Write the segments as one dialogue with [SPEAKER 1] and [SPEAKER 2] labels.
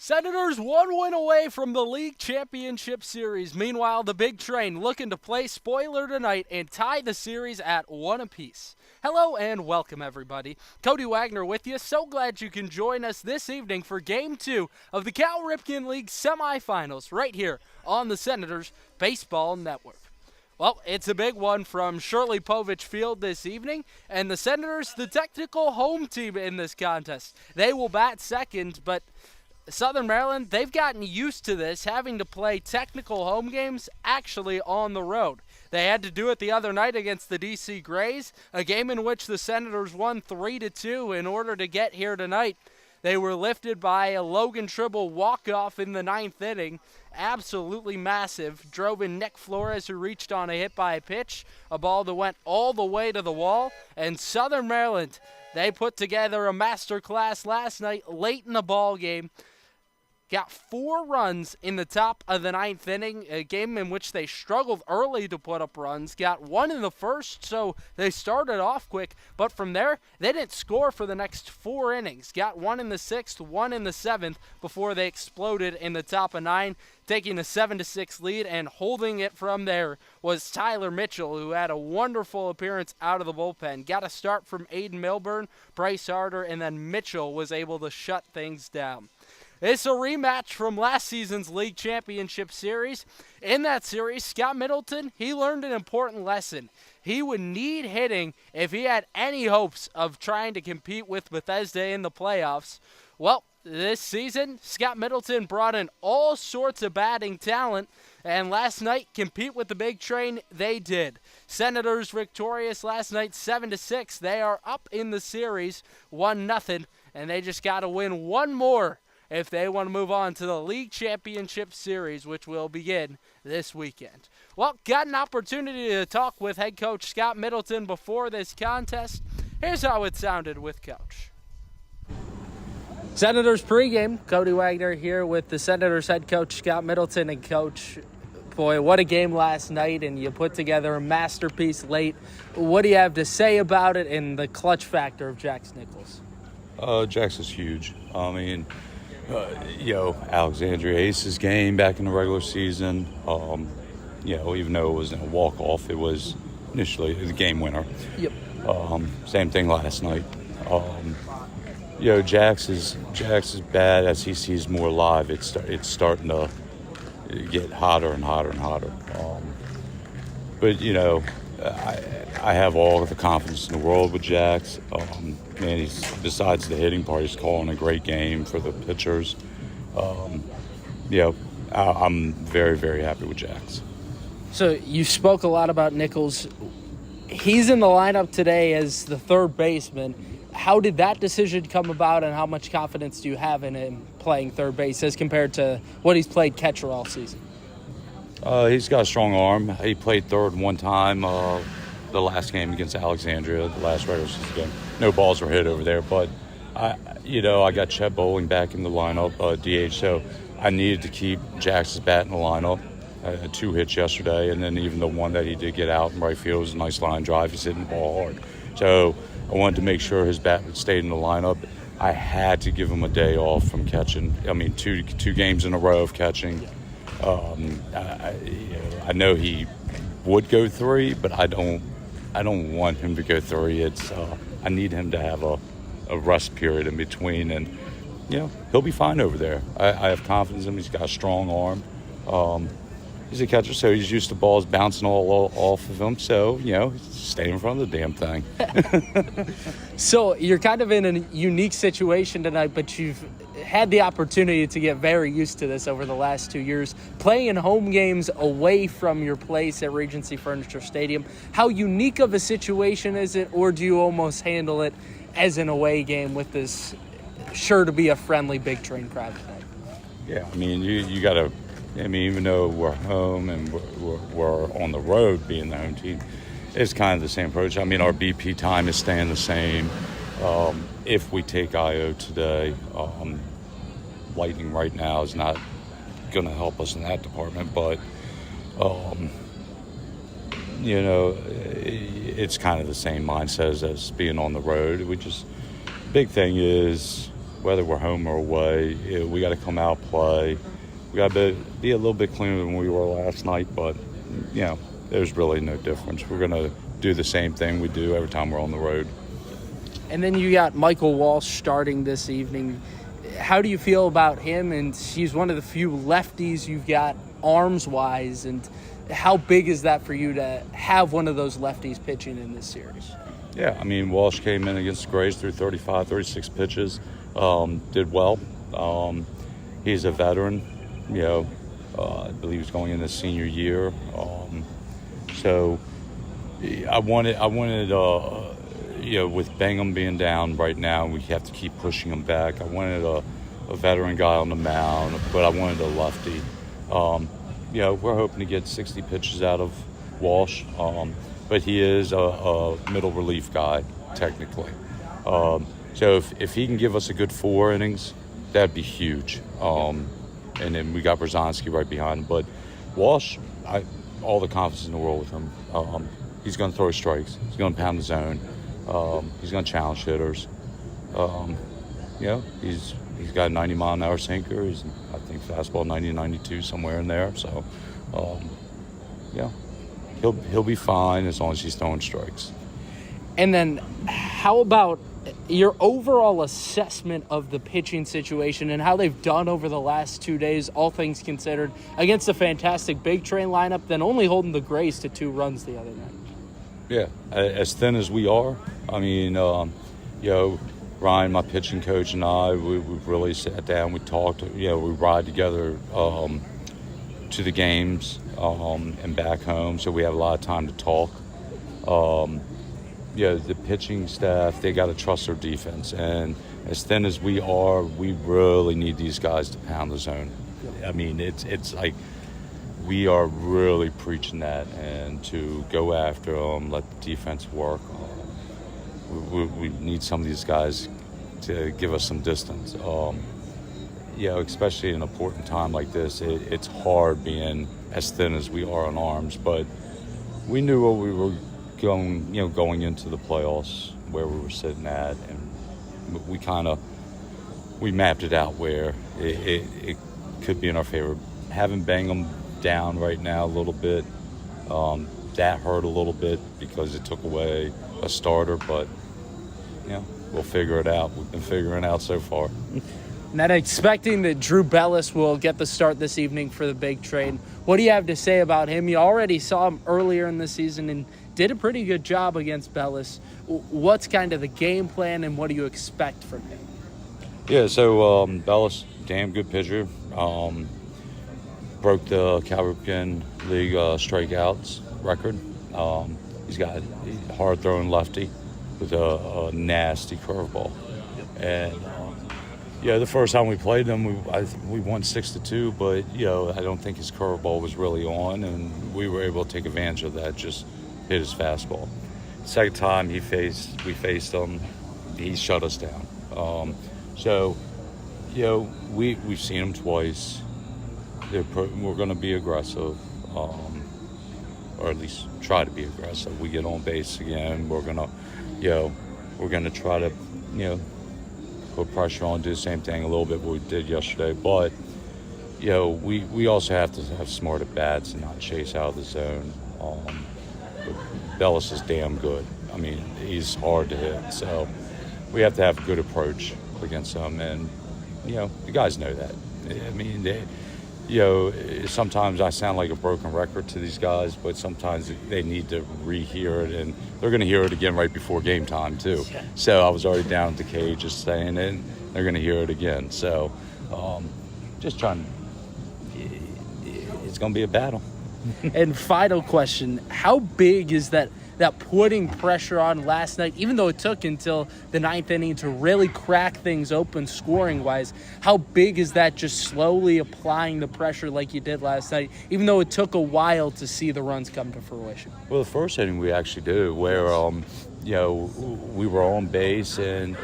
[SPEAKER 1] Senators one win away from the league championship series. Meanwhile, the Big Train looking to play spoiler tonight and tie the series at one apiece. Hello and welcome, everybody. Cody Wagner with you. So glad you can join us this evening for Game 2 of the Cal Ripken League semifinals right here on the Senators Baseball Network. Well, it's a big one from Shirley Povich Field this evening, and the Senators, the technical home team in this contest. They will bat second, but Southern Maryland, they've gotten used to this, having to play technical home games actually on the road. They had to do it the other night against the DC Grays, a game in which the Senators won 3-2 in order to get here tonight. They were lifted by a Logan Tribble walk-off in the ninth inning. Absolutely massive. Drove in Nick Flores, who reached on a hit by a pitch, a ball that went all the way to the wall. And Southern Maryland, they put together a masterclass last night late in the ball game. Got 4 runs in the top of the ninth inning, a game in which they struggled early to put up runs. Got 1 in the first, so they started off quick. But from there, they didn't score for the next 4 innings. Got 1 in the 6th, 1 in the 7th before they exploded in the top of 9, taking a 7-6 lead. And holding it from there was Tyler Mitchell, who had a wonderful appearance out of the bullpen. Got a start from Aiden Milburn, Bryce Harder, and then Mitchell was able to shut things down. It's a rematch from last season's league championship series. In that series, Scott Middleton, he learned an important lesson. He would need hitting if he had any hopes of trying to compete with Bethesda in the playoffs. Well, this season, Scott Middleton brought in all sorts of batting talent, and last night, compete with the Big Train, they did. Senators victorious last night, 7-6. They are up in the series, 1-0, and they just got to win one more if they want to move on to the League Championship Series, which will begin this weekend. Well, got an opportunity to talk with head coach Scott Middleton before this contest. Here's how it sounded with Coach. Senators pregame, Cody Wagner here with the Senators head coach Scott Middleton. And Coach, boy, what a game last night, and you put together a masterpiece late. What do you have to say about it and the clutch factor of Jax Nichols?
[SPEAKER 2] Jax is huge. I mean, Alexandria Ace's game back in the regular season, even though it wasn't a walk-off, it was initially the game winner.
[SPEAKER 1] Yep.
[SPEAKER 2] Same thing last night. Jax is bad as he sees more live. It's starting to get hotter and hotter and hotter. I have all the confidence in the world with Jax. He's, besides the hitting part, he's calling a great game for the pitchers. I'm very, very happy with Jax.
[SPEAKER 1] So you spoke a lot about Nichols. He's in the lineup today as the third baseman. How did that decision come about, and how much confidence do you have in him playing third base as compared to what he's played catcher all season?
[SPEAKER 2] He's got a strong arm. He played third one time the last game against Alexandria, the last regular season game. No balls were hit over there, but I got Chet Bowling back in the lineup, DH, so I needed to keep Jax's bat in the lineup. I had 2 hits yesterday, and then even the one that he did get out in right field was a nice line drive. He's hitting the ball hard. So I wanted to make sure his bat would stay in the lineup. I had to give him a day off from catching. I mean, two games in a row of catching. I know he would go 3, but I don't want him to go 3. I need him to have a rest period in between, and he'll be fine over there. I have confidence in him. He's got a strong arm. He's a catcher, so he's used to balls bouncing all off of him. So stay in front of the damn thing.
[SPEAKER 1] So you're kind of in a unique situation tonight, but you've had the opportunity to get very used to this over the last 2 years, playing home games away from your place at Regency Furniture Stadium. How unique of a situation is it, or do you almost handle it as an away game with this sure to be a friendly Big Train crowd tonight?
[SPEAKER 2] Yeah, I mean, you got to, even though we're home and we're on the road being the home team, it's kind of the same approach. I mean, our BP time is staying the same. If we take IO today, Lightning right now is not going to help us in that department, but it's kind of the same mindset as being on the road. Big thing is whether we're home or away. We got to come out, play. We got to be a little bit cleaner than we were last night, but, there's really no difference. We're going to do the same thing we do every time we're on the road.
[SPEAKER 1] And then you got Michael Walsh starting this evening. How do you feel about him? And he's one of the few lefties you've got arms-wise. And how big is that for you to have one of those lefties pitching in this series?
[SPEAKER 2] Yeah, I mean, Walsh came in against the Grays through 35, 36 pitches, did well. He's a veteran, I believe he's going in his senior year. So I wanted, with Bingham being down right now, we have to keep pushing him back. I wanted a veteran guy on the mound, but I wanted a lefty. We're hoping to get 60 pitches out of Walsh, but he is a middle relief guy, technically. So if he can give us a good 4 innings, that'd be huge. And then we got Brzezinski right behind him. But Walsh, all the confidence in the world with him. He's going to throw strikes. He's going to pound the zone. He's going to challenge hitters. He's got a 90-mile-an-hour sinker. He's, I think, fastball 90, 92, somewhere in there. So, he'll be fine as long as he's throwing strikes.
[SPEAKER 1] And then how about your overall assessment of the pitching situation and how they've done over the last 2 days, all things considered, against a fantastic Big Train lineup, then only holding the Grays to 2 runs the other night?
[SPEAKER 2] Yeah, as thin as we are, I mean, Ryan, my pitching coach, and I, we've really sat down, we talked, we ride together to the games and back home, so we have a lot of time to talk. The pitching staff, they got to trust their defense, and as thin as we are, we really need these guys to pound the zone. I mean, it's like we are really preaching that, and to go after them, let the defense work. We need some of these guys to give us some distance. Especially in an important time like this, it's hard being as thin as we are on arms, but we knew what we were going into the playoffs, where we were sitting at, and we mapped it out where it could be in our favor. Having Bingham down right now a little bit, that hurt a little bit because it took away a starter, but we'll figure it out. We've been figuring it out so far.
[SPEAKER 1] Not expecting that Drew Bellis will get the start this evening for the Big Train. What do you have to say about him? You already saw him earlier in the season and did a pretty good job against Bellis. What's kind of the game plan, and what do you expect from him?
[SPEAKER 2] Yeah, so Bellis, damn good pitcher. Broke the Cal Ripken League strikeouts record. He's got a hard-throwing lefty with a nasty curveball. And the first time we played him, we won 6-2, but I don't think his curveball was really on, and we were able to take advantage of that. Just hit his fastball. Second time we faced him, he shut us down. We've seen him twice. We're going to be aggressive, or at least try to be aggressive. We get on base again. We're gonna try to put pressure on, do the same thing a little bit what we did yesterday. But we also have to have smart at bats and not chase out of the zone. Bellis is damn good. I mean, he's hard to hit, so we have to have a good approach against him, and the guys know that. I mean, sometimes I sound like a broken record to these guys, but sometimes they need to rehear it, and they're going to hear it again right before game time too. So I was already down at the cage just saying it, and they're going to hear it again. So just trying. It's going to be a battle.
[SPEAKER 1] And final question, how big is that putting pressure on last night, even though it took until the 9th inning to really crack things open scoring-wise, how big is that just slowly applying the pressure like you did last night, even though it took a while to see the runs come to fruition?
[SPEAKER 2] Well, the first inning we actually did, where we were on base and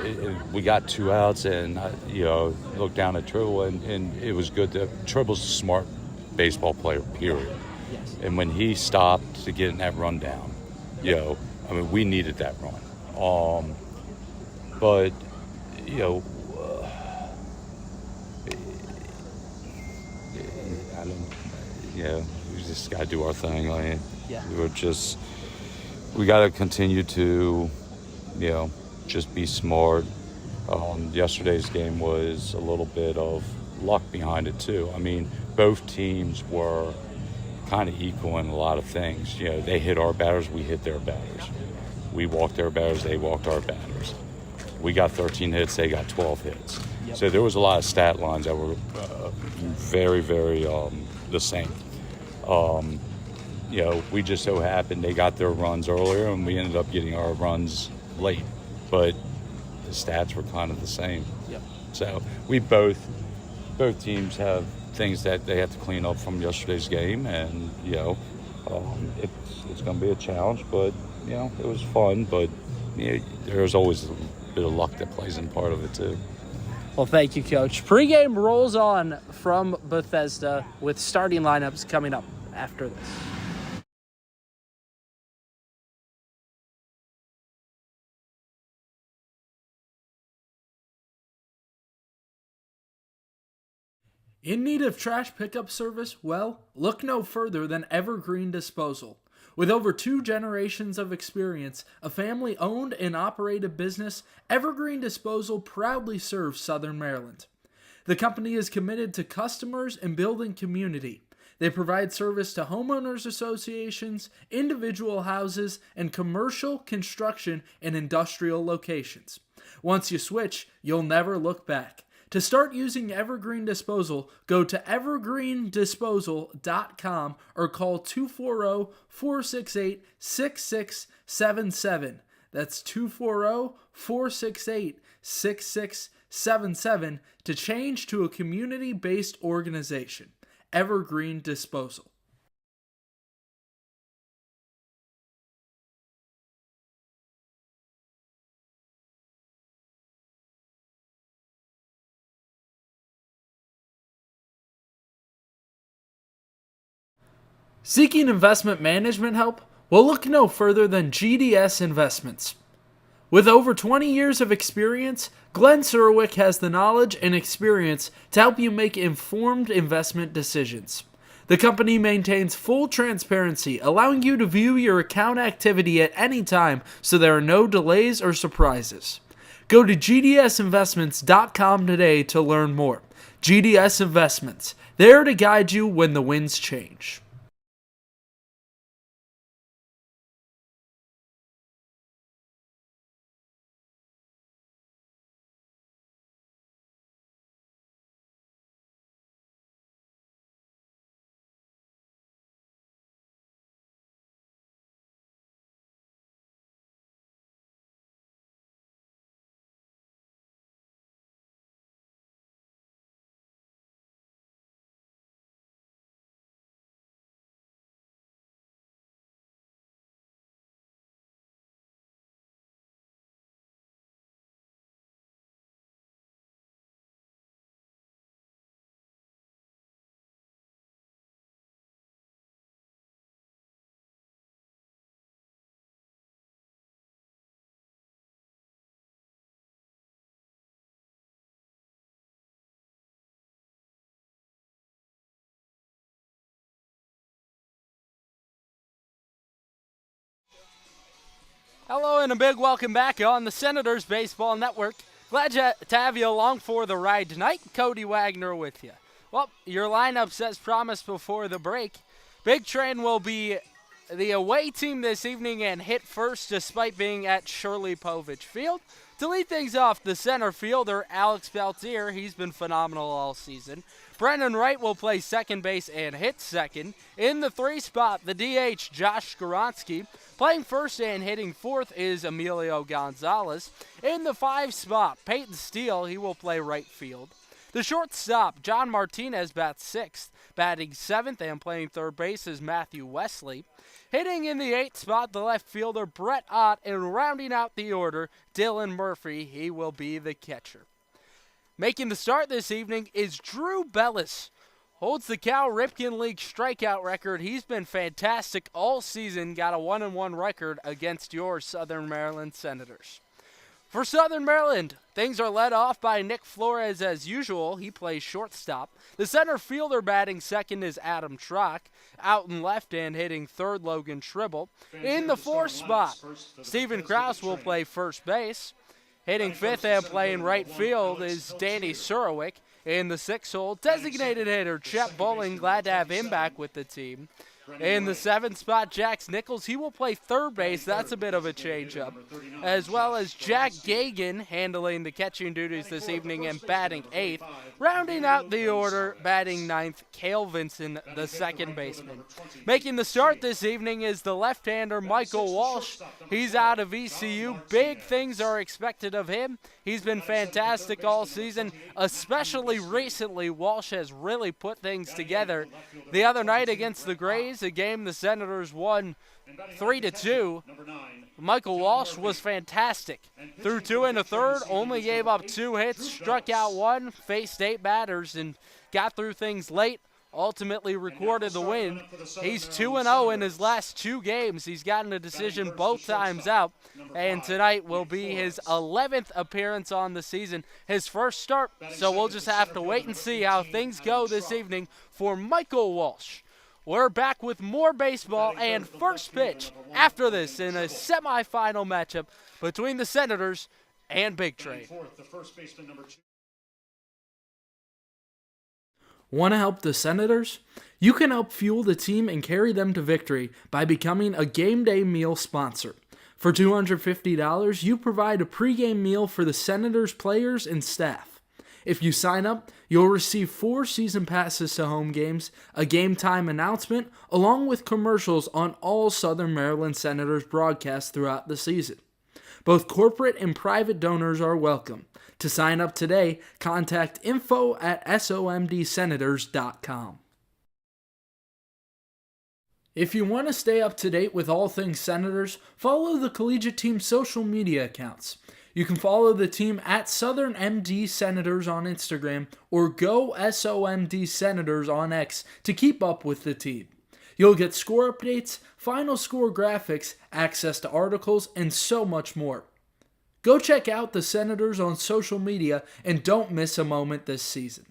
[SPEAKER 2] we got 2 outs, and looked down at Tribble, and it was good. Tribble's a smart baseball player, period.
[SPEAKER 1] Yes.
[SPEAKER 2] And when he stopped to get that run down, we needed that run. But And, we just got to do our thing.
[SPEAKER 1] Yeah.
[SPEAKER 2] We got to continue to, just be smart. Yesterday's game was a little bit of luck behind it too. I mean, both teams were kind of equal in a lot of things. They hit our batters, we hit their batters. We walked their batters, they walked our batters. We got 13 hits, they got 12 hits.
[SPEAKER 1] Yep.
[SPEAKER 2] So there was a lot of stat lines that were very, very the same. We just so happened they got their runs earlier and we ended up getting our runs late. But the stats were kind of the same.
[SPEAKER 1] Yep.
[SPEAKER 2] So we both teams have things that they have to clean up from yesterday's game, and it's going to be a challenge, but it was fun. But there's always a bit of luck that plays in part of it too.
[SPEAKER 1] Well, thank you, Coach. Pre-game rolls on from Bethesda with starting lineups coming up after this. In need of trash pickup service? Well, look no further than Evergreen Disposal. With over 2 generations of experience, a family-owned and operated business, Evergreen Disposal proudly serves Southern Maryland. The company is committed to customers and building community. They provide service to homeowners associations, individual houses, and commercial, construction, and industrial locations. Once you switch, you'll never look back. To start using Evergreen Disposal, go to evergreendisposal.com or call 240-468-6677. That's 240-468-6677 to change to a community-based organization. Evergreen Disposal. Seeking investment management help? Well, look no further than GDS Investments. With over 20 years of experience, Glenn Surwick has the knowledge and experience to help you make informed investment decisions. The company maintains full transparency, allowing you to view your account activity at any time so there are no delays or surprises. Go to gdsinvestments.com today to learn more. GDS Investments, there to guide you when the winds change. Hello and a big welcome back on the Senators Baseball Network. Glad to have you along for the ride tonight. Cody Wagner with you. Well, your lineups as promised before the break. Big Train will be the away team this evening and hit first despite being at Shirley Povich Field. To lead things off, the center fielder, Alex Peltier, he's been phenomenal all season. Brendan Wright will play second base and hit second. In the 3 spot, the DH, Josh Skoronsky. Playing first and hitting fourth is Emilio Gonzalez. In the 5 spot, Peyton Steele, he will play right field. The shortstop, John Martinez, bats sixth. Batting seventh and playing third base is Matthew Wesley. Hitting in the 8th spot, the left fielder, Brett Ott, and rounding out the order, Dylan Murphy. He will be the catcher. Making the start this evening is Drew Bellis. Holds the Cal Ripken League strikeout record. He's been fantastic all season. Got a 1-1 record against your Southern Maryland Senators. For Southern Maryland, things are led off by Nick Flores as usual. He plays shortstop. The center fielder batting second is Adam Trock. Out in left and hitting third, Logan Tribble. In the fourth spot, Stephen Krause will play first base. Hitting fifth and playing right field is Danny Surowick. In the sixth hole, designated hitter Chet Bowling, glad to have him back with the team. In the seventh spot, Jax Nichols, he will play third base. That's a bit of a change-up. As well as Jack Gagan handling the catching duties this evening and batting eighth. Rounding out the order, batting ninth, Cale Vinson, the second baseman. Making the start this evening is the left-hander Michael Walsh. He's out of ECU. Big things are expected of him. He's been fantastic all season, especially recently. Walsh has really put things together. The other night against the Grays, a game the Senators won 3-2. Michael Walsh was fantastic. Threw 2 in the third, only gave up 2 hits, struck out 1, faced 8 batters, and got through things late. Ultimately recorded the win. He's 2-0 in his last 2 games. He's gotten a decision both times out, and tonight will be his 11th appearance on the season, his first start, so we'll just have to wait and see how things go this evening for Michael Walsh. We're back with more baseball and first pitch after this in a semifinal matchup between the Senators and Big Train. Want to help the Senators? You can help fuel the team and carry them to victory by becoming a game day meal sponsor. For $250, you provide a pregame meal for the Senators players and staff. If you sign up, you'll receive 4 season passes to home games, a game time announcement, along with commercials on all Southern Maryland Senators broadcasts throughout the season. Both corporate and private donors are welcome. To sign up today, contact info@somdsenators.com. If you want to stay up to date with all things Senators, follow the collegiate team's social media accounts. You can follow the team at Southern MD Senators on Instagram or Go SOMD Senators on X to keep up with the team. You'll get score updates, final score graphics, access to articles, and so much more. Go check out the Senators on social media and don't miss a moment this season.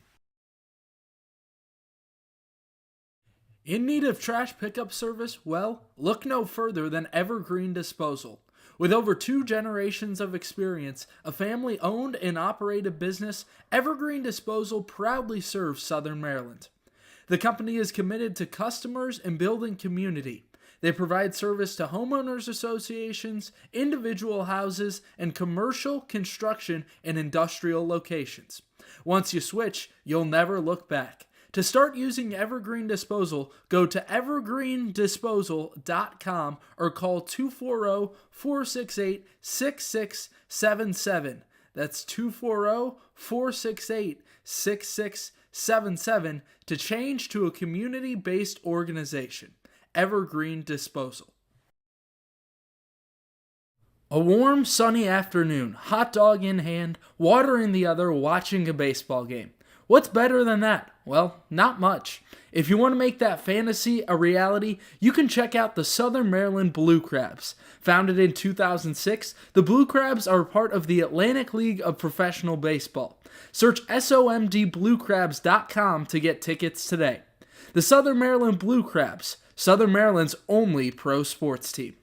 [SPEAKER 1] In need of trash pickup service? Well, look no further than Evergreen Disposal. With over 2 generations of experience, a family-owned and operated business, Evergreen Disposal proudly serves Southern Maryland. The company is committed to customers and building community. They provide service to homeowners associations, individual houses, and commercial, construction, and industrial locations. Once you switch, you'll never look back. To start using Evergreen Disposal, go to evergreendisposal.com or call 240-468-6677. That's 240-468-6677 to change to a community-based organization. Evergreen Disposal. A warm, sunny afternoon, hot dog in hand, water in the other, watching a baseball game. What's better than that? Well, not much. If you want to make that fantasy a reality, you can check out the Southern Maryland Blue Crabs. Founded in 2006, the Blue Crabs are part of the Atlantic League of Professional Baseball. Search somdbluecrabs.com to get tickets today. The Southern Maryland Blue Crabs, Southern Maryland's only pro sports team.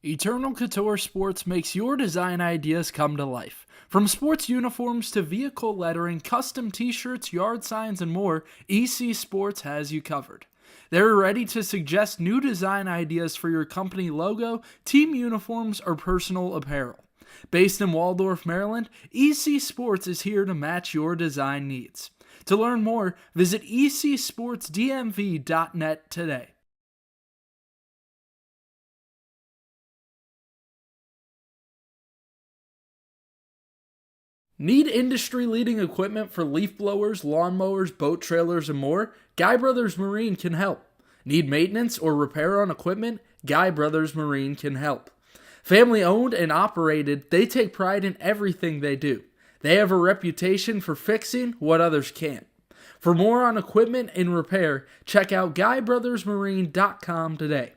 [SPEAKER 1] Eternal Couture Sports makes your design ideas come to life. From sports uniforms to vehicle lettering, custom t-shirts, yard signs, and more, EC Sports has you covered. They're ready to suggest new design ideas for your company logo, team uniforms, or personal apparel. Based in Waldorf, Maryland, EC Sports is here to match your design needs. To learn more, visit ecsportsdmv.net today. Need industry-leading equipment for leaf blowers, lawnmowers, boat trailers, and more? Guy Brothers Marine can help. Need maintenance or repair on equipment? Guy Brothers Marine can help. Family owned and operated, they take pride in everything they do. They have a reputation for fixing what others can't. For more on equipment and repair, check out GuyBrothersMarine.com today.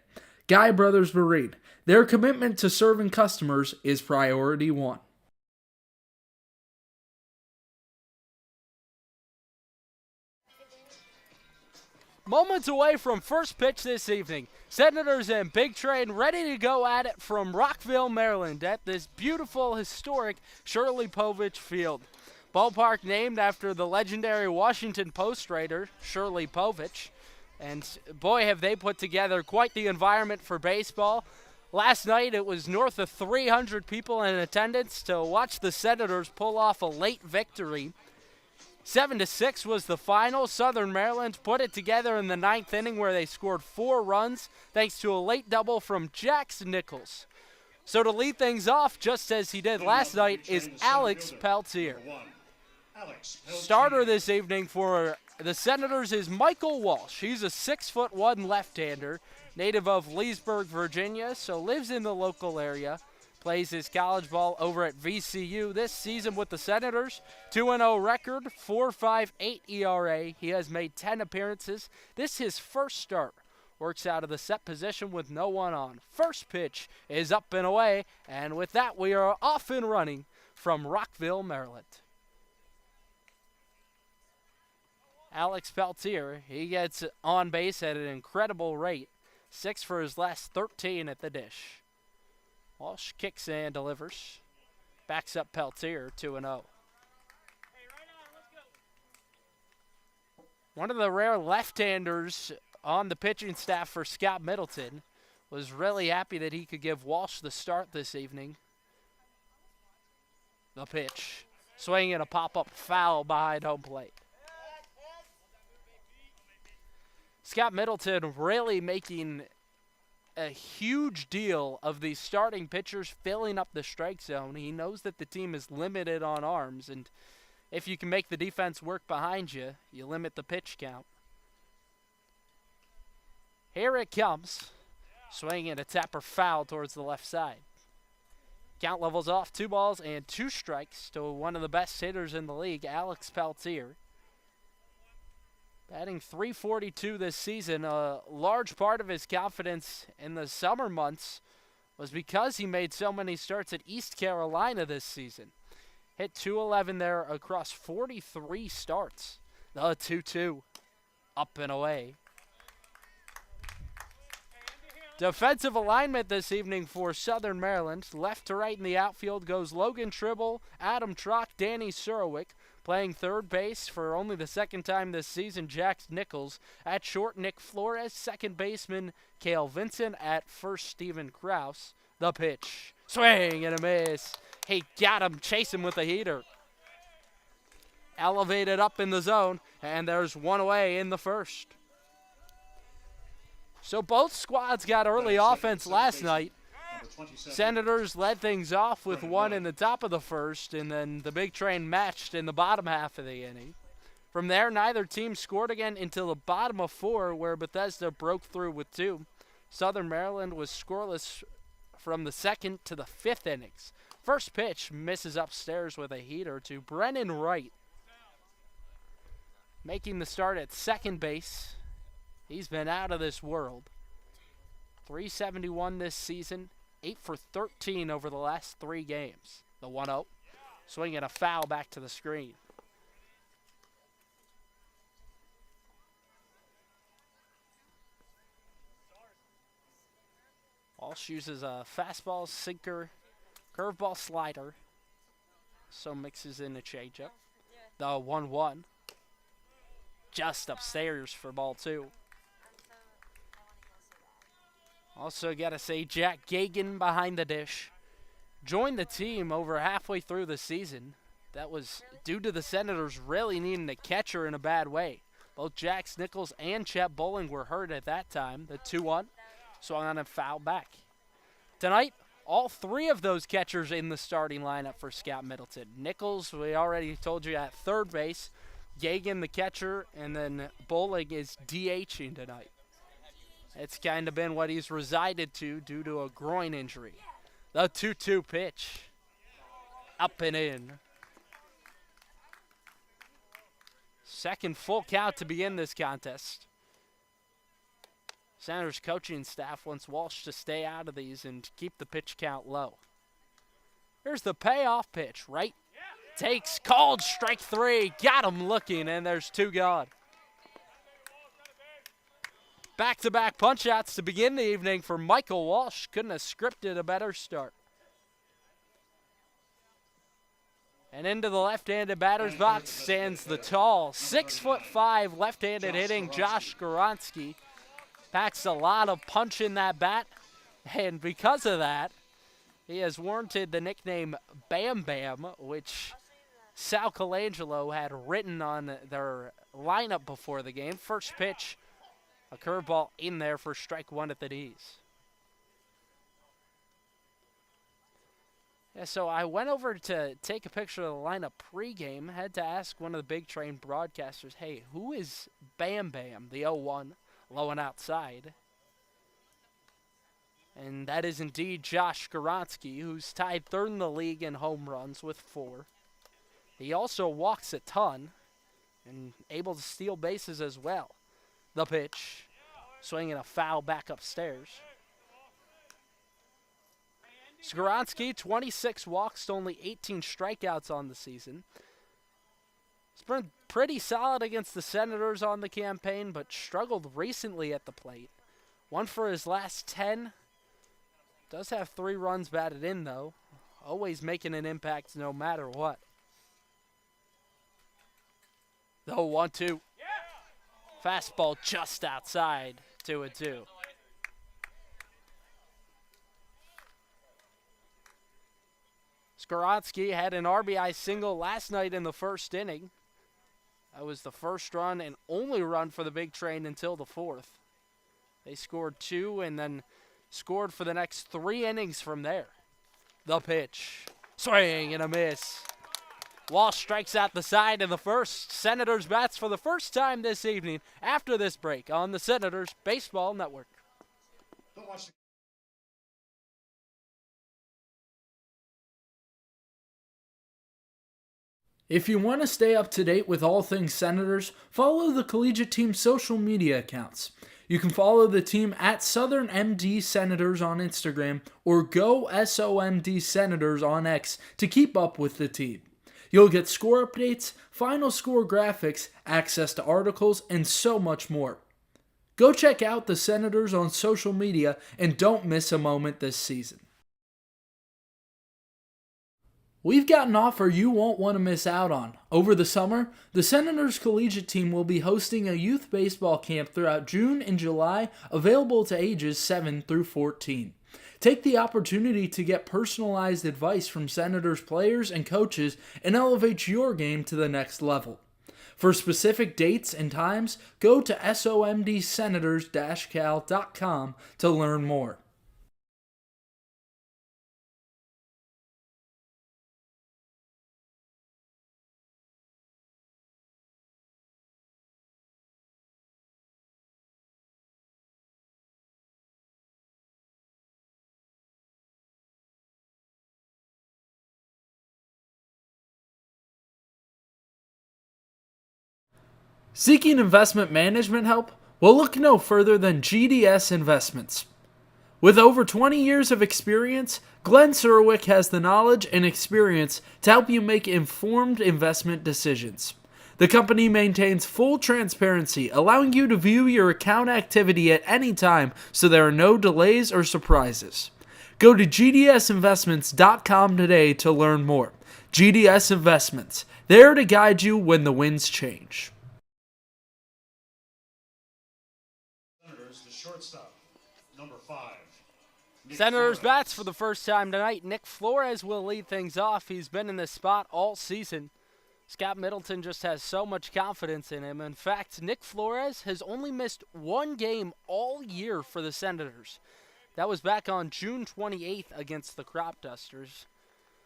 [SPEAKER 1] Guy Brothers Marine. Their commitment to serving customers is priority one. Moments away from first pitch this evening. Senators and Big Train ready to go at it from Rockville, Maryland at this beautiful, historic Shirley Povich Field. Ballpark named after the legendary Washington Post writer, Shirley Povich. And boy, have they put together quite the environment for baseball. Last night, it was north of 300 people in attendance to watch the Senators pull off a late victory. 7-6 was the final. Southern Maryland put it together in the ninth inning where they scored 4 runs thanks to a late double from Jax Nichols. So to lead things off, just as he did last night, is Alex Peltier. Starter this evening for the Senators is Michael Walsh. He's a 6'1" left-hander, native of Leesburg, Virginia, so lives in the local area. Plays his college ball over at VCU this season with the Senators. 2-0 record, 4.58 ERA. He has made 10 appearances. This his first start. Works out of the set position with no one on. First pitch is up and away, and with that we are off and running from Rockville, Maryland. Alex Peltier, he gets on base at an incredible rate. 6 for his last 13 at the dish. Walsh kicks and delivers. Backs up Peltier, 2-0. One of the rare left-handers on the pitching staff for Scott Middleton was really happy that he could give Walsh the start this evening. The pitch. Swing and a pop-up foul behind home plate. Scott Middleton really making a huge deal of the starting pitchers filling up the strike zone. He knows that the team is limited on arms, and if you can make the defense work behind you, you limit the pitch count. Here it comes. Swing and a tapper foul towards the left side. Count levels off, 2 balls and 2 strikes to one of the best hitters in the league, Alex Peltier. Batting .342 this season, a large part of his confidence in the summer months was because he made so many starts at East Carolina this season. Hit .211 there across 43 starts. The 2-2, up and away. Defensive alignment this evening for Southern Maryland. Left to right in the outfield goes Logan Tribble, Adam Trock, Danny Surowick. Playing third base for only the second time this season, Jax Nichols. At short, Nick Flores. Second baseman, Cale Vincent. At first, Stephen Krause. The pitch. Swing and a miss. He got him, chasing with a heater. Elevated up in the zone, and there's one away in the first. So both squads got early offense last night. Senators led things off with one in the top of the first, and then the Big Train matched in the bottom half of the inning. From there, neither team scored again until the bottom of 4, where Bethesda broke through with 2. Southern Maryland was scoreless from the 2nd to the 5th innings. First pitch misses upstairs with a heater to Brennan Wright. Making the start at second base. He's been out of this world. .371 this season. 8 for 13 over the last 3 games. The 1-0. Swing and a foul back to the screen. Walsh uses a fastball, sinker, curveball, slider. So mixes in a changeup. The 1-1. Just upstairs for ball 2. Also got to say Jack Gagan behind the dish. Joined the team over halfway through the season. That was due to the Senators really needing a catcher in a bad way. Both Jax Nichols and Chet Bowling were hurt at that time. The 2-1 swung on and fouled back. Tonight, all 3 of those catchers in the starting lineup for Scott Middleton. Nichols, we already told you, at third base. Gagan, the catcher, and then Bowling is DHing tonight. It's kind of been what he's resided to due to a groin injury. The 2-2 pitch. Up and in. Second full count to begin this contest. Senators coaching staff wants Walsh to stay out of these and keep the pitch count low. Here's the payoff pitch. Right. Takes, called, strike 3. Got him looking, and there's 2 gone. Back-to-back punch-outs to begin the evening for Michael Walsh. Couldn't have scripted a better start. And into the left-handed batter's box stands the tall 6'5" left-handed hitting Josh Goronsky. Packs a lot of punch in that bat, and because of that, he has warranted the nickname Bam Bam, which Sal Colangelo had written on their lineup before the game. First pitch, a curveball in there for strike 1 at the knees. Yeah, so I went over to take a picture of the lineup pregame. Had to ask one of the Big Train broadcasters, hey, who is Bam Bam, the 0-1, low and outside? And that is indeed Josh Goronsky, who's tied 3rd in the league in home runs with 4. He also walks a ton and able to steal bases as well. The pitch, swinging a foul back upstairs. Goronsky, 26 walks to only 18 strikeouts on the season. He's been pretty solid against the Senators on the campaign, but struggled recently at the plate. 1 for his last 10. Does have 3 runs batted in, though. Always making an impact no matter what. The 1-2. Fastball just outside, 2-2. Goronsky had an RBI single last night in the first inning. That was the first run and only run for the Big Train until the 4th. They scored 2 and then scored for the next 3 innings from there. The pitch. Swing and a miss. Walsh strikes out the side in the first. Senators bats for the first time this evening after this break on the Senators Baseball Network.
[SPEAKER 3] If you want to stay up to date with all things Senators, follow the collegiate team's social media accounts. You can follow the team at Southern MD Senators on Instagram or Go SOMD Senators on X to keep up with the team. You'll get score updates, final score graphics, access to articles, and so much more. Go check out the Senators on social media and don't miss a moment this season. We've got an offer you won't want to miss out on. Over the summer, the Senators collegiate team will be hosting a youth baseball camp throughout June and July, available to ages 7 through 14. Take the opportunity to get personalized advice from Senators players and coaches and elevate your game to the next level. For specific dates and times, go to somdsenators-cal.com to learn more. Seeking investment management help? Well, look no further than GDS Investments. With over 20 years of experience, Glenn Surwick has the knowledge and experience to help you make informed investment decisions. The company maintains full transparency, allowing you to view your account activity at any time so there are no delays or surprises. Go to gdsinvestments.com today to learn more. GDS Investments, there to guide you when the winds change.
[SPEAKER 4] Shortstop, number 5.
[SPEAKER 1] Senators bats for the first time tonight. Nick Flores will lead things off. He's been in this spot all season. Scott Middleton just has so much confidence in him. In fact, Nick Flores has only missed 1 game all year for the Senators. That was back on June 28th against the Crop Dusters.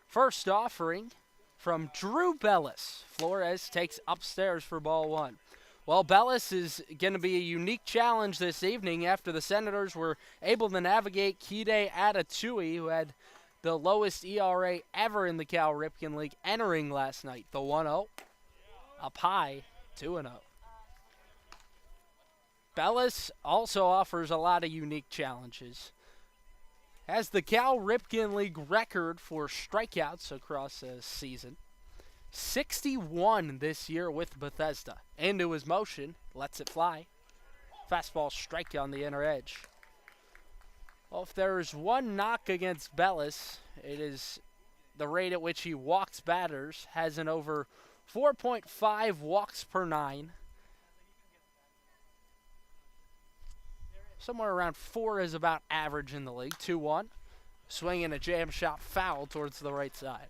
[SPEAKER 1] First offering from Drew Bellis. Flores takes upstairs for ball 1. Well, Bellis is going to be a unique challenge this evening after the Senators were able to navigate Kide Atatui, who had the lowest ERA ever in the Cal Ripken League entering last night. The 1-0 up high, 2-0. Bellis also offers a lot of unique challenges. Has the Cal Ripken League record for strikeouts across a season. 61 this year with Bethesda. Into his motion, lets it fly. Fastball strike on the inner edge. Well, if there's one knock against Bellis, it is the rate at which he walks batters. Has an over 4.5 walks per 9. Somewhere around 4 is about average in the league. 2-1. Swinging a jam shot foul towards the right side.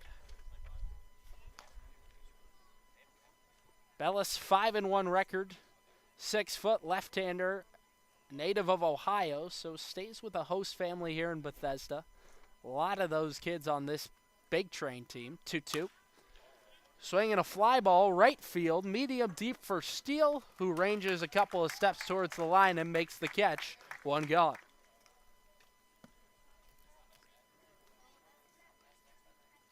[SPEAKER 1] Bellis 5-1 record. 6-foot left-hander. Native of Ohio, so stays with a host family here in Bethesda. A lot of those kids on this big train team. 2-2. Swinging a fly ball, right field, medium deep for Steele, who ranges a couple of steps towards the line and makes the catch. 1 gone.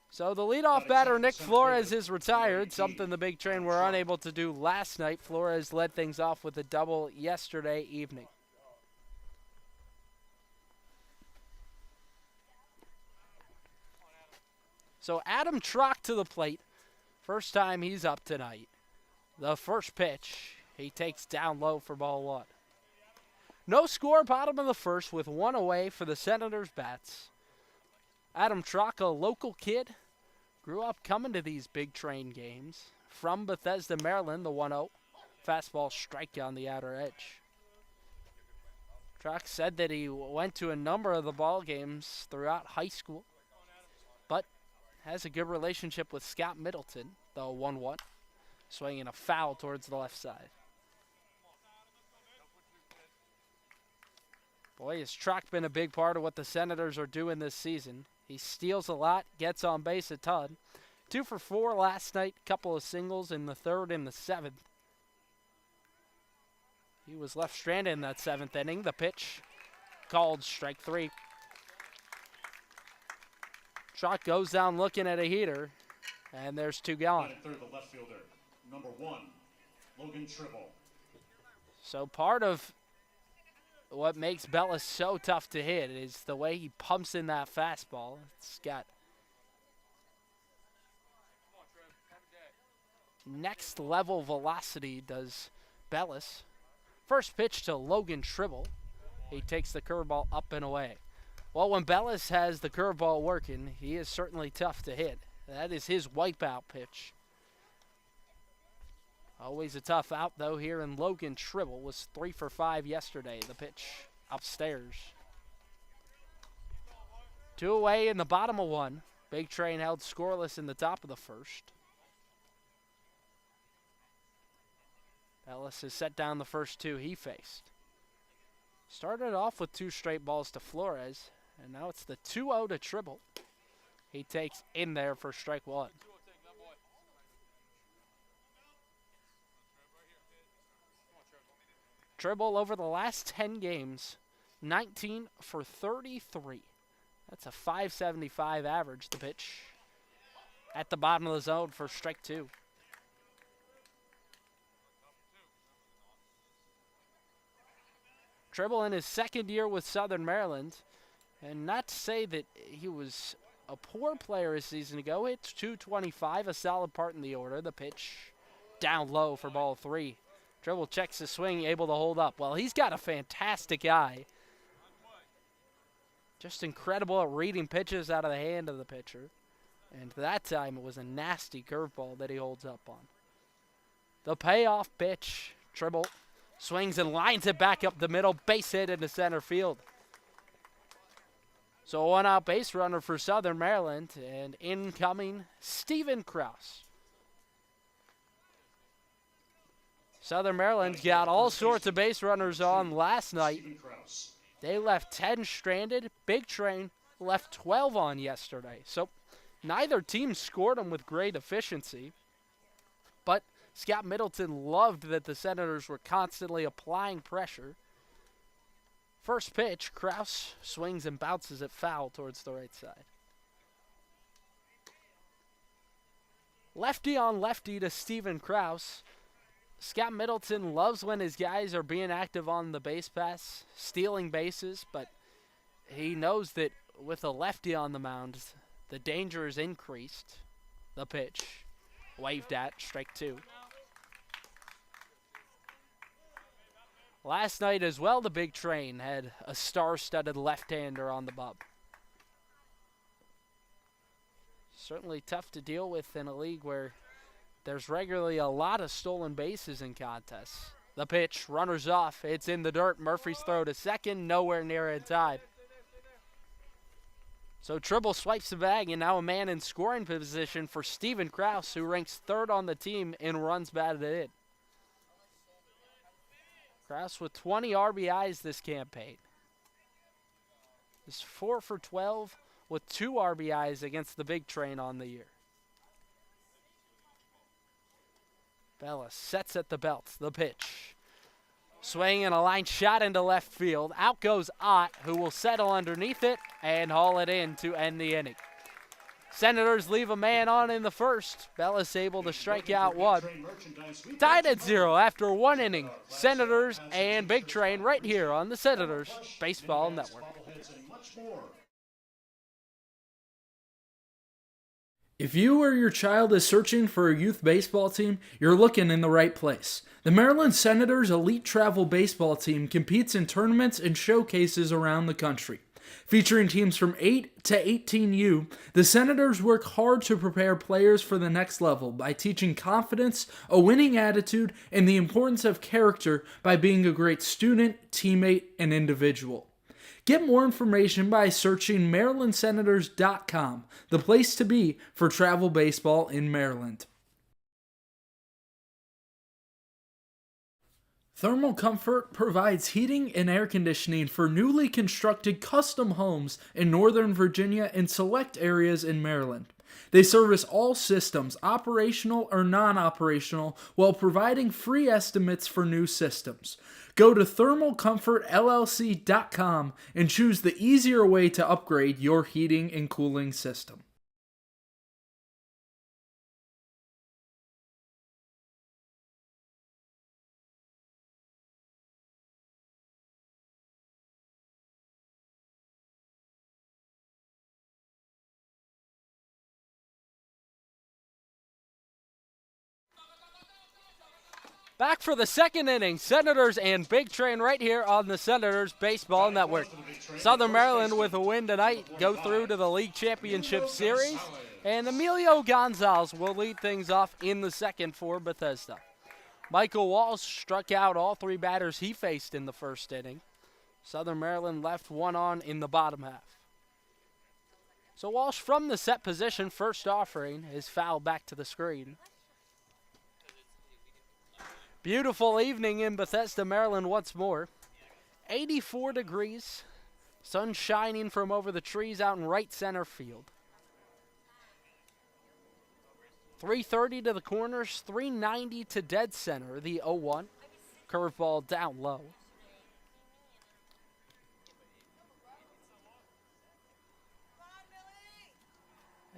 [SPEAKER 1] So the leadoff batter, Nick Flores, is retired, something the big train were unable to do last night. Flores led things off with a double yesterday evening. So Adam Trock to the plate. First time he's up tonight. The first pitch, he takes down low for ball 1. No score, bottom of the first with 1 away for the Senators bats. Adam Trock, a local kid, grew up coming to these big train games. From Bethesda, Maryland, the 1-0. Fastball strike on the outer edge. Trock said that he went to a number of the ball games throughout high school, but has a good relationship with Scott Middleton, the 1-1. Swinging a foul towards the left side. Boy, has Trock been a big part of what the Senators are doing this season. He steals a lot, gets on base a ton. 2 for 4 last night, couple of singles in the 3rd and the 7th. He was left stranded in that 7th inning. The pitch called strike 3. Trock goes down looking at a heater, and there's 2 gone.
[SPEAKER 4] And third, the left fielder, number 1, Logan Tribble.
[SPEAKER 1] So part of what makes Bellis so tough to hit is the way he pumps in that fastball. It's got next level velocity, does Bellis. First pitch to Logan Tribble. He takes the curveball up and away. Well, when Bellis has the curveball working, he is certainly tough to hit. That is his wipeout pitch. Always a tough out, though, here in Logan Tribble. Was 3 for 5 yesterday. The pitch upstairs. 2 away in the bottom of 1. Big Train held scoreless in the top of the first. Bellis has set down the first 2 he faced. Started off with 2 straight balls to Flores, and now it's the 2-0 to Tribble. He takes in there for strike 1. Tribble over the last 10 games, 19 for 33. That's a .575 average, the pitch. At the bottom of the zone for strike 2. Tribble in his 2nd year with Southern Maryland. And not to say that he was a poor player a season ago. It's .225, a solid part in the order. The pitch down low for ball 3. Tribble checks the swing, able to hold up. Well, he's got a fantastic eye. Just incredible at reading pitches out of the hand of the pitcher. And that time it was a nasty curveball that he holds up on. The payoff pitch. Tribble swings and lines it back up the middle. Base hit into center field. So a 1-out base runner for Southern Maryland. And incoming, Steven Krause. Southern Maryland got all sorts of base runners on last night. They left 10 stranded. Big Train left 12 on yesterday. So neither team scored them with great efficiency. But Scott Middleton loved that the Senators were constantly applying pressure. First pitch, Krause swings and bounces it foul towards the right side. Lefty on lefty to Steven Krause. Scott Middleton loves when his guys are being active on the base pass, stealing bases, but he knows that with a lefty on the mound, the danger is increased. The pitch, waved at, strike two. Last night as well, the Big Train had a star-studded left-hander on the bub. Certainly tough to deal with in a league where there's regularly a lot of stolen bases in contests. The pitch, runners off, it's in the dirt. Murphy's throw to second, nowhere near in time. So Tribble swipes the bag, and now a man in scoring position for Steven Krause, who ranks third on the team in runs batted in. Krause with 20 RBIs this campaign. He's 4 for 12 with 2 RBIs against the Big Train on the year. Bella sets at the belt. The pitch. Swinging a line shot into left field. Out goes Ott, who will settle underneath it and haul it in to end the inning. Senators leave a man on in the first. Bella's able to strike out one. Tied at 0 after 1 inning. Senators and Big Train right here on the Senators Baseball Network.
[SPEAKER 3] If you or your child is searching for a youth baseball team, you're looking in the right place. The Maryland Senators Elite Travel Baseball Team competes in tournaments and showcases around the country. Featuring teams from 8 to 18U, the Senators work hard to prepare players for the next level by teaching confidence, a winning attitude, and the importance of character by being a great student, teammate, and individual. Get more information by searching MarylandSenators.com, the place to be for travel baseball in Maryland. Thermal Comfort provides heating and air conditioning for newly constructed custom homes in Northern Virginia and select areas in Maryland. They service all systems, operational or non-operational, while providing free estimates for new systems. Go to thermalcomfortllc.com and choose the easier way to upgrade your heating and cooling system.
[SPEAKER 1] Back for the second inning, Senators and Big Train right here on the Senators Baseball Network. Southern Maryland with a win tonight go through to the League Championship Series, and Emilio Gonzalez will lead things off in the second for Bethesda. Michael Walsh struck out all 3 batters he faced in the first inning. Southern Maryland left one on in the bottom half. So Walsh from the set position, first offering, is fouled back to the screen. Beautiful evening in Bethesda, Maryland once more. 84 degrees, sun shining from over the trees out in right center field. 330 to the corners, 390 to dead center, the 0-1. Curveball down low.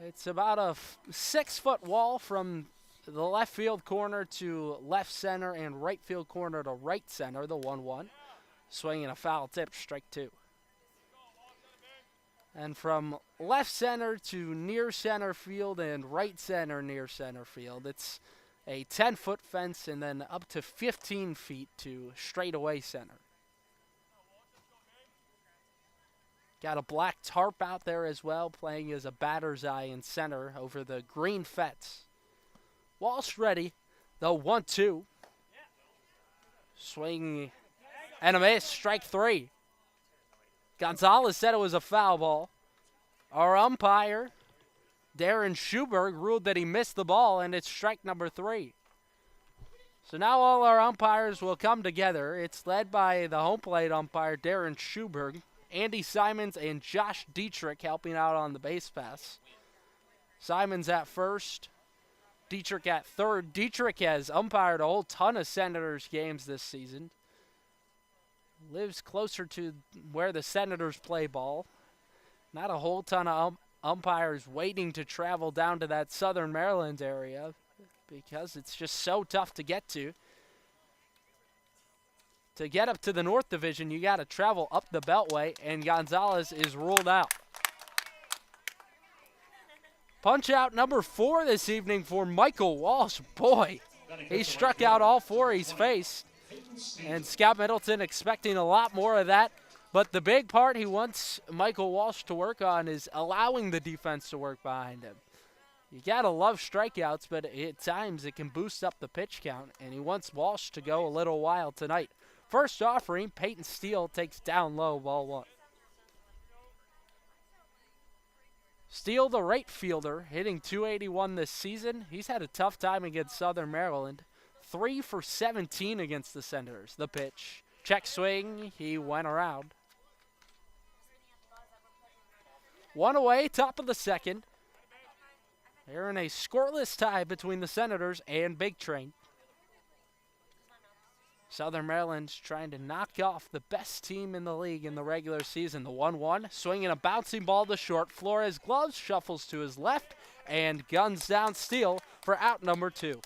[SPEAKER 1] It's about a 6-foot wall from the left field corner to left center and right field corner to right center, the 1-1. Swinging a foul tip, strike 2. And from left center to near center field and right center near center field, it's a 10-foot fence and then up to 15 feet to straightaway center. Got a black tarp out there as well, playing as a batter's eye in center over the green fence. Walsh ready, the 1-2. Swing and a miss, strike 3. Gonzalez said it was a foul ball. Our umpire, Darren Schuberg, ruled that he missed the ball, and it's strike number 3. So now all our umpires will come together. It's led by the home plate umpire, Darren Schuberg, Andy Simons, and Josh Dietrich helping out on the base pass. Simons at first. Dietrich at third. Dietrich has umpired a whole ton of Senators games this season. Lives closer to where the Senators play ball. Not a whole ton of umpires waiting to travel down to that Southern Maryland area because it's just so tough to get to. To get up to the North Division, you got to travel up the Beltway, and Gonzalez is ruled out. Punch out number 4 this evening for Michael Walsh. Boy, he struck out all 4 he's faced. And Scout Middleton expecting a lot more of that. But the big part he wants Michael Walsh to work on is allowing the defense to work behind him. You got to love strikeouts, but at times it can boost up the pitch count. And he wants Walsh to go a little wild tonight. First offering, Peyton Steele takes down low, ball 1. Steele, the right fielder, hitting .281 this season. He's had a tough time against Southern Maryland. 3 for 17 against the Senators. The pitch. Check swing. He went around. 1 away, top of the second. They're in a scoreless tie between the Senators and Big Train. Southern Maryland's trying to knock off the best team in the league in the regular season. The 1-1, swinging a bouncing ball to short. Flores gloves, shuffles to his left, and guns down Steele for out number 2.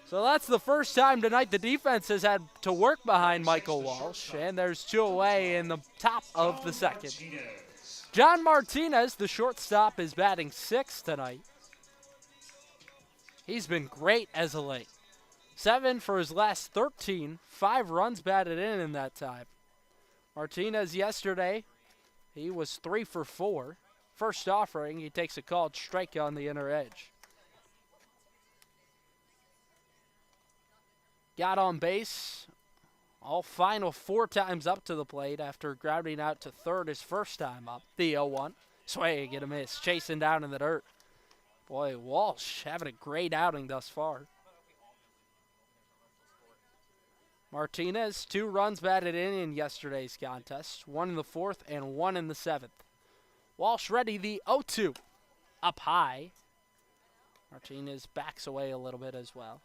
[SPEAKER 1] So that's the first time tonight the defense has had to work behind Michael Walsh, and there's 2 away in the top of the second. John Martinez, the shortstop, is batting 6th tonight. He's been great as of late. 7 for his last 13, 5 runs batted in that time. Martinez yesterday, he was 3 for 4. First offering, he takes a called strike on the inner edge. Got on base, all final 4 times up to the plate after grounding out to third his first time up. The 0-1, swing and a miss, chasing down in the dirt. Boy, Walsh having a great outing thus far. Martinez, 2 runs batted in yesterday's contest. 1 in the 4th and 1 in the 7th. Walsh ready, the 0-2. Up high. Martinez backs away a little bit as well.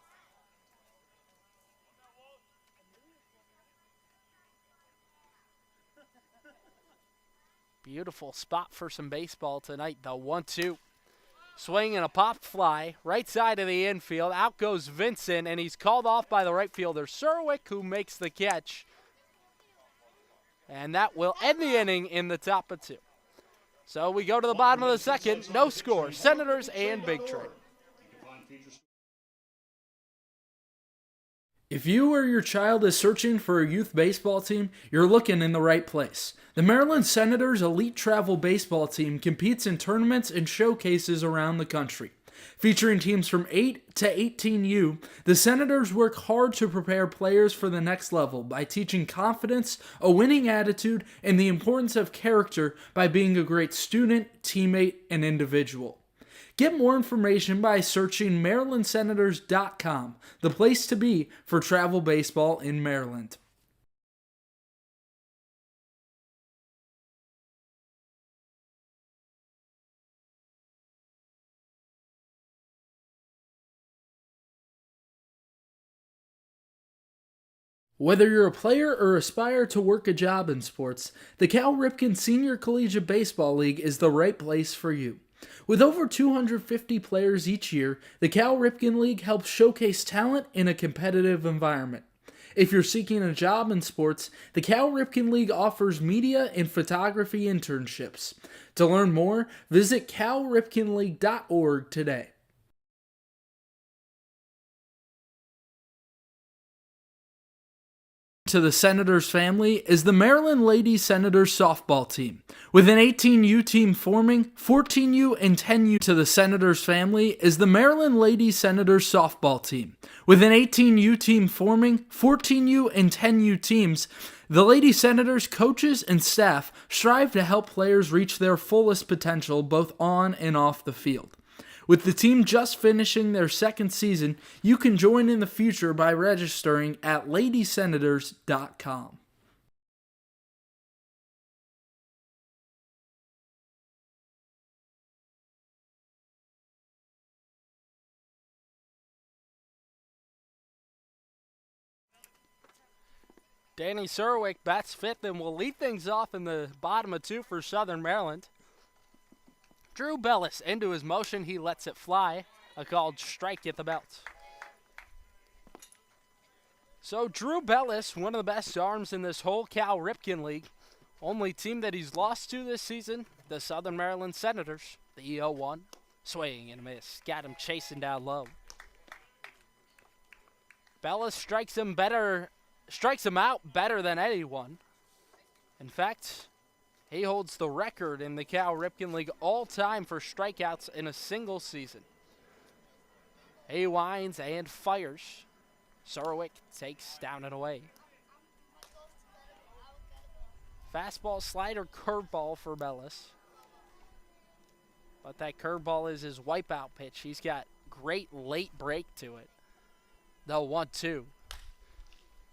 [SPEAKER 1] Beautiful spot for some baseball tonight. The 1-2. Swing and a popped fly, right side of the infield. Out goes Vincent, and he's called off by the right fielder, Serwick, who makes the catch. And that will end the inning in the top of 2. So we go to the bottom of the second. No score. Senators and Big Train.
[SPEAKER 3] If you or your child is searching for a youth baseball team, you're looking in the right place. The Maryland Senators Elite Travel Baseball Team competes in tournaments and showcases around the country. Featuring teams from 8 to 18U, the Senators work hard to prepare players for the next level by teaching confidence, a winning attitude, and the importance of character by being a great student, teammate, and individual. Get more information by searching MarylandSenators.com, the place to be for travel baseball in Maryland. Whether you're a player or aspire to work a job in sports, the Cal Ripken Senior Collegiate Baseball League is the right place for you. With over 250 players each year, the Cal Ripken League helps showcase talent in a competitive environment. If you're seeking a job in sports, the Cal Ripken League offers media and photography internships. To learn more, visit calripkenleague.org today. To the Senators family is the Maryland Lady Senators softball team. With an 18U team forming, 14U and 10U to the Senators family is the Maryland Lady Senators softball team. With an 18U team forming, 14U and 10U teams, the Lady Senators coaches and staff strive to help players reach their fullest potential both on and off the field. With the team just finishing their second season, you can join in the future by registering at ladysenators.com.
[SPEAKER 1] Danny Serwick bats 5th and will lead things off in the bottom of 2 for Southern Maryland. Drew Bellis into his motion. He lets it fly. A called strike at the belt. So Drew Bellis, one of the best arms in this whole Cal Ripken League. Only team that he's lost to this season, the Southern Maryland Senators. The 0-1. Swing and a miss. Got him chasing down low. Bellis strikes him out better than anyone. In fact, he holds the record in the Cal Ripken League all-time for strikeouts in a single season. He winds and fires. Sorowick takes down and away. Fastball, slider, curveball for Bellis. But that curveball is his wipeout pitch. He's got great late break to it. The 1-2.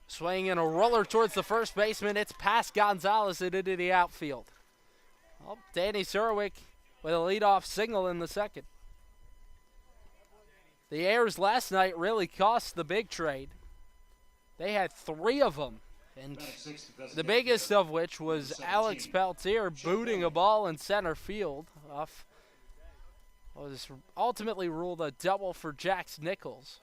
[SPEAKER 1] Swing and a roller towards the first baseman. It's past Gonzalez and into the outfield. Oh, Danny Sorowick with a leadoff single in the second. The errors last night really cost the big trade. They had 3 of them. And the biggest of which was Alex Peltier booting a ball in center field off what was ultimately ruled a double for Jax Nichols.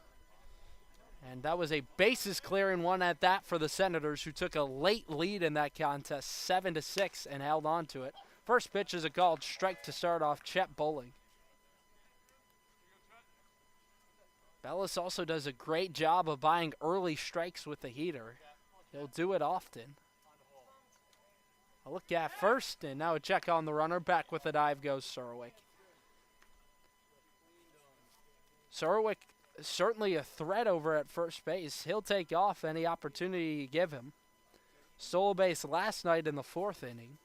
[SPEAKER 1] And that was a bases clearing one at that for the Senators, who took a late lead in that contest, 7-6, and held on to it. First pitch is a called strike to start off Chet Bowling. Bellis also does a great job of buying early strikes with the heater. He'll do it often. A look at first, and now a check on the runner. Back with the dive goes Sorowick. Sorowick certainly a threat over at first base. He'll take off any opportunity you give him. Stole a base last night in the 4th inning.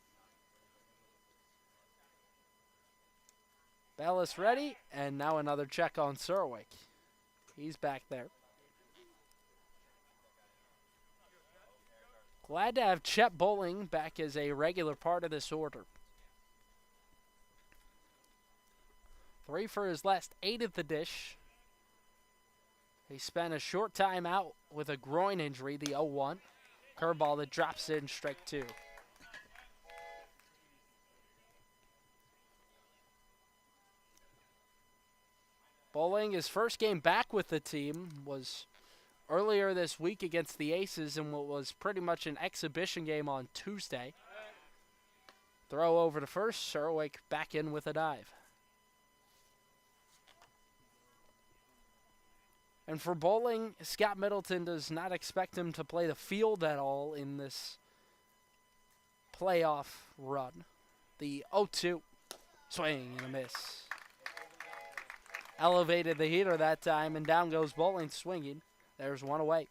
[SPEAKER 1] Bellis ready, and now another check on Sorowick. He's back there. Glad to have Chet Bowling back as a regular part of this order. 3 for his last 8 at the dish. He spent a short time out with a groin injury, the 0-1. Curveball that drops in, strike 2. Bowling, his first game back with the team was earlier this week against the Aces in what was pretty much an exhibition game on Tuesday. Throw over to first, Sorowick back in with a dive. And for Bowling, Scott Middleton does not expect him to play the field at all in this playoff run. The 0-2, swing and a miss. Elevated the heater that time, and down goes Bowling swinging. There's one away.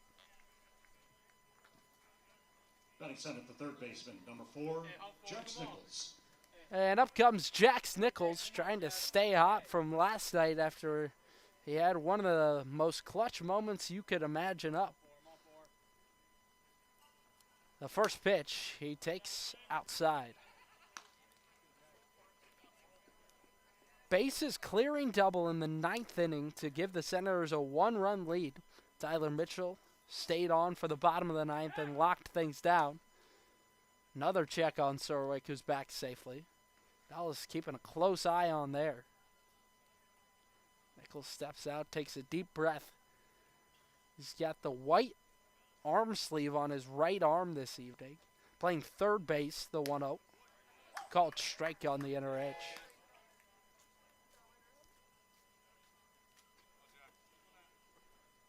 [SPEAKER 4] Batting center, the third baseman, number 4, Jax Nichols.
[SPEAKER 1] And up comes Jax Nichols, trying to stay hot from last night after he had one of the most clutch moments you could imagine up. The first pitch he takes outside. Bases clearing double in the 9th inning to give the Senators a 1-run lead. Tyler Mitchell stayed on for the bottom of the 9th and locked things down. Another check on Sorowick, who's back safely. Dallas keeping a close eye on there. Nichols steps out, takes a deep breath. He's got the white arm sleeve on his right arm this evening. Playing third base, the 1-0. Called strike on the inner edge.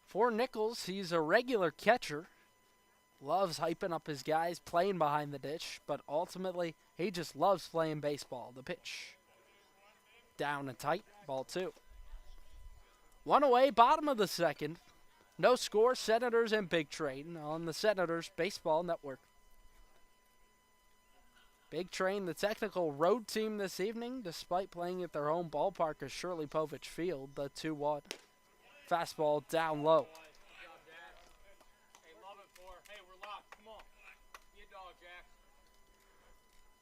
[SPEAKER 1] For Nichols, he's a regular catcher. Loves hyping up his guys, playing behind the dish, but ultimately, he just loves playing baseball. The pitch. Down and tight, ball 2. 1 away, bottom of the 2nd. No score, Senators and Big Train on the Senators Baseball Network. Big Train, the technical road team this evening, despite playing at their home ballpark at Shirley Povich Field, the 2-1. Fastball down low.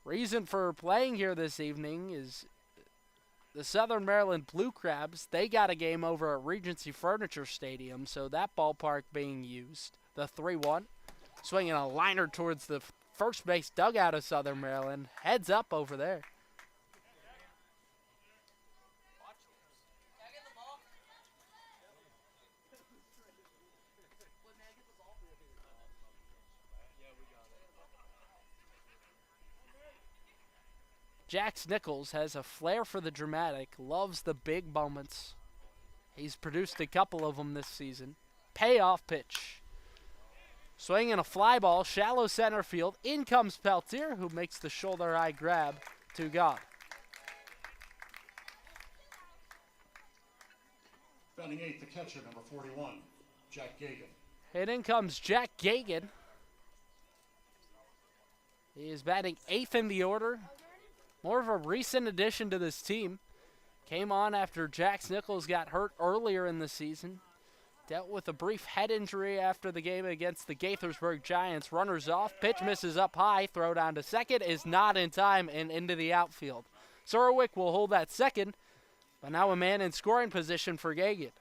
[SPEAKER 1] Reason for playing here this evening is the Southern Maryland Blue Crabs. They got a game over at Regency Furniture Stadium, so that ballpark being used. The 3-1. Swinging a liner towards the first base dugout of Southern Maryland. Heads up over there. Jax Nichols has a flair for the dramatic, loves the big moments. He's produced a couple of them this season. Payoff pitch. Swinging a fly ball, shallow center field. In comes Peltier, who makes the shoulder-high grab to God.
[SPEAKER 4] Batting eighth, the catcher, number 41, Jack Gagan.
[SPEAKER 1] And in comes Jack Gagan. He is batting eighth in the order. More of a recent addition to this team. Came on after Jax Nichols got hurt earlier in the season. Dealt with a brief head injury after the game against the Gaithersburg Giants. Runners off. Pitch misses up high. Throw down to second is not in time and into the outfield. Surowick will hold that second, but now a man in scoring position for Gagan.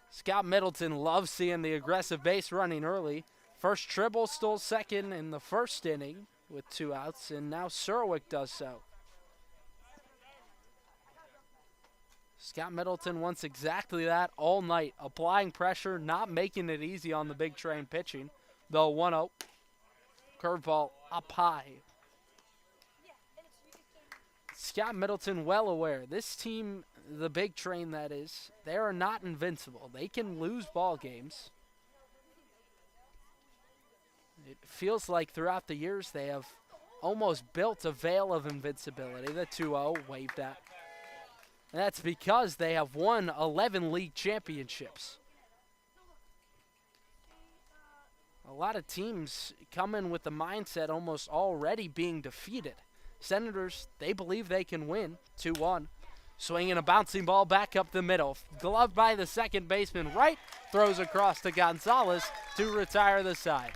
[SPEAKER 1] Scott Middleton loves seeing the aggressive base running early. First Tribble stole second in the first inning with 2 outs, and now Surowick does so. Scott Middleton wants exactly that all night, applying pressure, not making it easy on the big train pitching. The 1-0. Curveball up high. Scott Middleton well aware. This team, the big train that is, they are not invincible. They can lose ball games. It feels like throughout the years they have almost built a veil of invincibility. The 2-0 waved at. And that's because they have won 11 league championships. A lot of teams come in with the mindset almost already being defeated. Senators, they believe they can win. 2-1. Swinging a bouncing ball back up the middle. Gloved by the second baseman. Right throws across to Gonzalez to retire the side.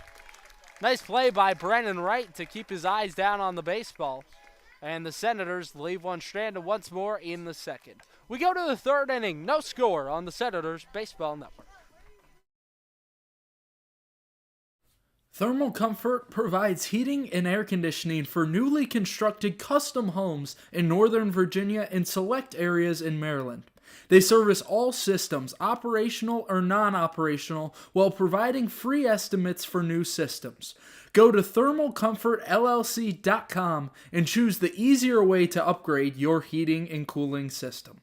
[SPEAKER 1] Nice play by Brennan Wright to keep his eyes down on the baseball. And the Senators leave one stranded once more in the second. We go to the third inning. No score on the Senators Baseball Network.
[SPEAKER 3] Thermal Comfort provides heating and air conditioning for newly constructed custom homes in Northern Virginia and select areas in Maryland. They service all systems, operational or non-operational, while providing free estimates for new systems. Go to thermalcomfortllc.com and choose the easier way to upgrade your heating and cooling system.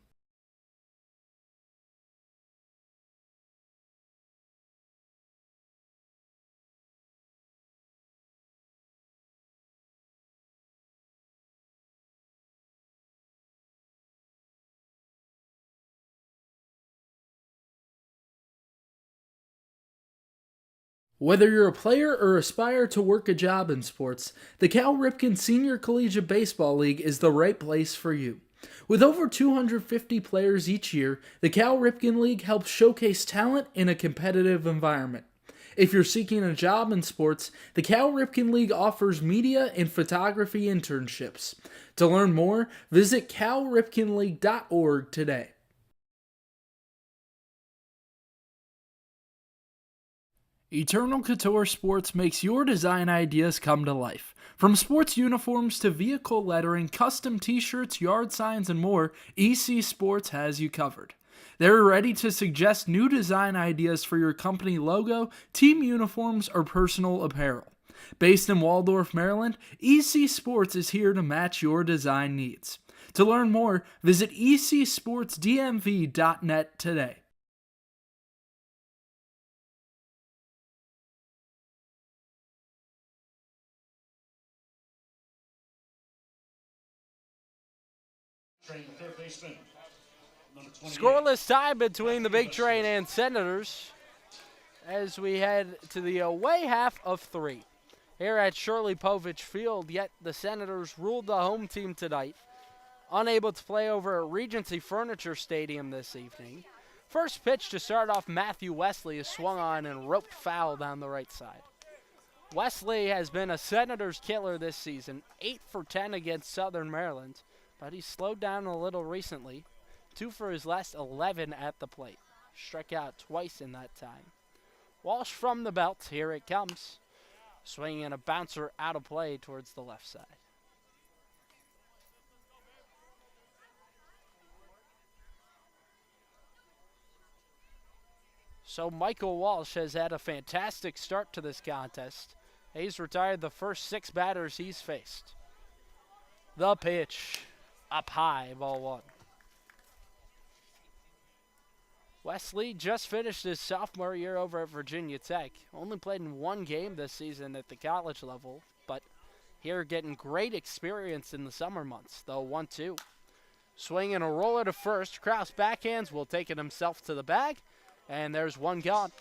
[SPEAKER 3] Whether you're a player or aspire to work a job in sports, the Cal Ripken Senior Collegiate Baseball League is the right place for you. With over 250 players each year, the Cal Ripken League helps showcase talent in a competitive environment. If you're seeking a job in sports, the Cal Ripken League offers media and photography internships. To learn more, visit calripkenleague.org today. Eternal Couture Sports makes your design ideas come to life. From sports uniforms to vehicle lettering, custom t-shirts, yard signs, and more, EC Sports has you covered. They're ready to suggest new design ideas for your company logo, team uniforms, or personal apparel. Based in Waldorf, Maryland, EC Sports is here to match your design needs. To learn more, visit ecsportsdmv.net today.
[SPEAKER 4] Train the third baseman, number 28.
[SPEAKER 1] Scoreless tie between the Big Train and Senators as we head to the away half of 3. Here at Shirley Povich Field, yet the Senators ruled the home team tonight. Unable to play over at Regency Furniture Stadium this evening. First pitch to start off, Matthew Wesley is swung on and roped foul down the right side. Wesley has been a Senators killer this season, 8 for 10 against Southern Maryland. But he's slowed down a little recently. 2 for his last 11 at the plate. Struck out twice in that time. Walsh from the belt. Here it comes. Swinging a bouncer out of play towards the left side. So Michael Walsh has had a fantastic start to this contest. He's retired the first 6 batters he's faced. The pitch. Up high, ball 1. Wesley just finished his sophomore year over at Virginia Tech. Only played in 1 game this season at the college level, but here getting great experience in the summer months. The 1-2. Swing and a roller to first. Kraus backhands, will take it himself to the bag, and there's 1 gone.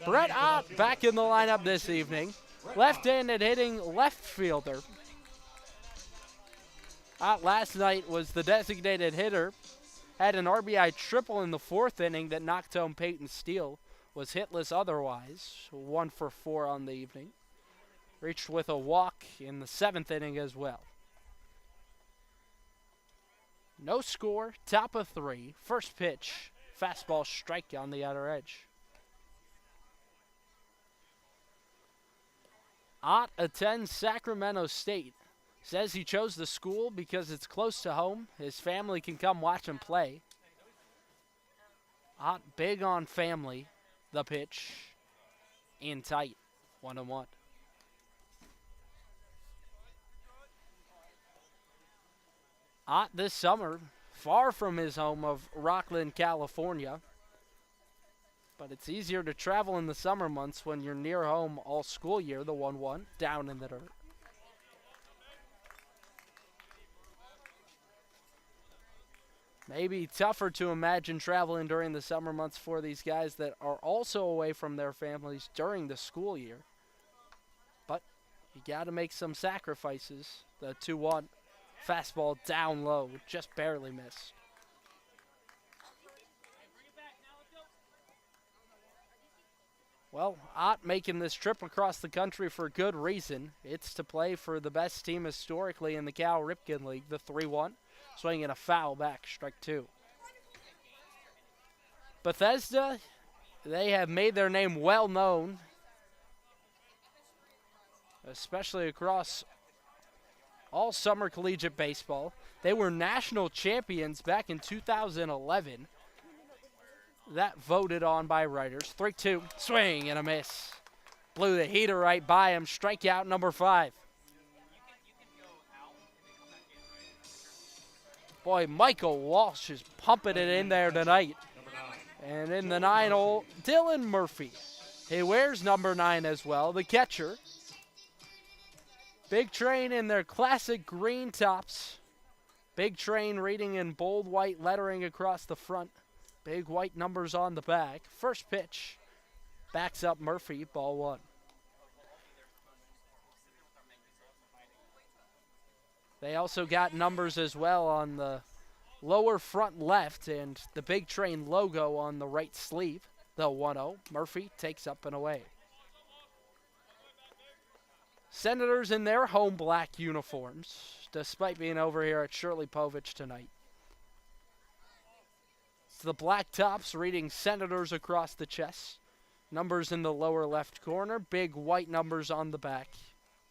[SPEAKER 1] Brett Ott back in the lineup this evening. Left-handed hitting left fielder. Ott last night was the designated hitter. Had an RBI triple in the 4th inning that knocked home Peyton Steele. Was hitless otherwise. 1 for 4 on the evening. Reached with a walk in the 7th inning as well. No score, top of 3. First pitch, fastball strike on the outer edge. Ott attends Sacramento State. Says he chose the school because it's close to home. His family can come watch him play. Ott big on family. The pitch in tight. 1-1. Ott this summer, far from his home of Rockland, California. But it's easier to travel in the summer months when you're near home all school year. The 1-1 down in the dirt. Maybe tougher to imagine traveling during the summer months for these guys that are also away from their families during the school year. But you got to make some sacrifices. The 2-1 fastball down low, just barely missed. Well, Ott making this trip across the country for good reason. It's to play for the best team historically in the Cal Ripken League, the 3-1. Swinging a foul back, strike 2. Bethesda, they have made their name well known, especially across all summer collegiate baseball. They were national champions back in 2011. That voted on by writers. 3-2, swing and a miss. Blew the heater right by him. Strikeout number 5. Boy, Michael Walsh is pumping it in there tonight. And in the 9-hole, Dylan Murphy. He wears number 9 as well, the catcher. Big Train in their classic green tops. Big Train reading in bold white lettering across the front. Big white numbers on the back. First pitch. Backs up Murphy, ball 1. They also got numbers as well on the lower front left and the Big Train logo on the right sleeve. The 1-0. Murphy takes up and away. Senators in their home black uniforms, despite being over here at Shirley Povich tonight. It's the black tops reading Senators across the chest. Numbers in the lower left corner. Big white numbers on the back.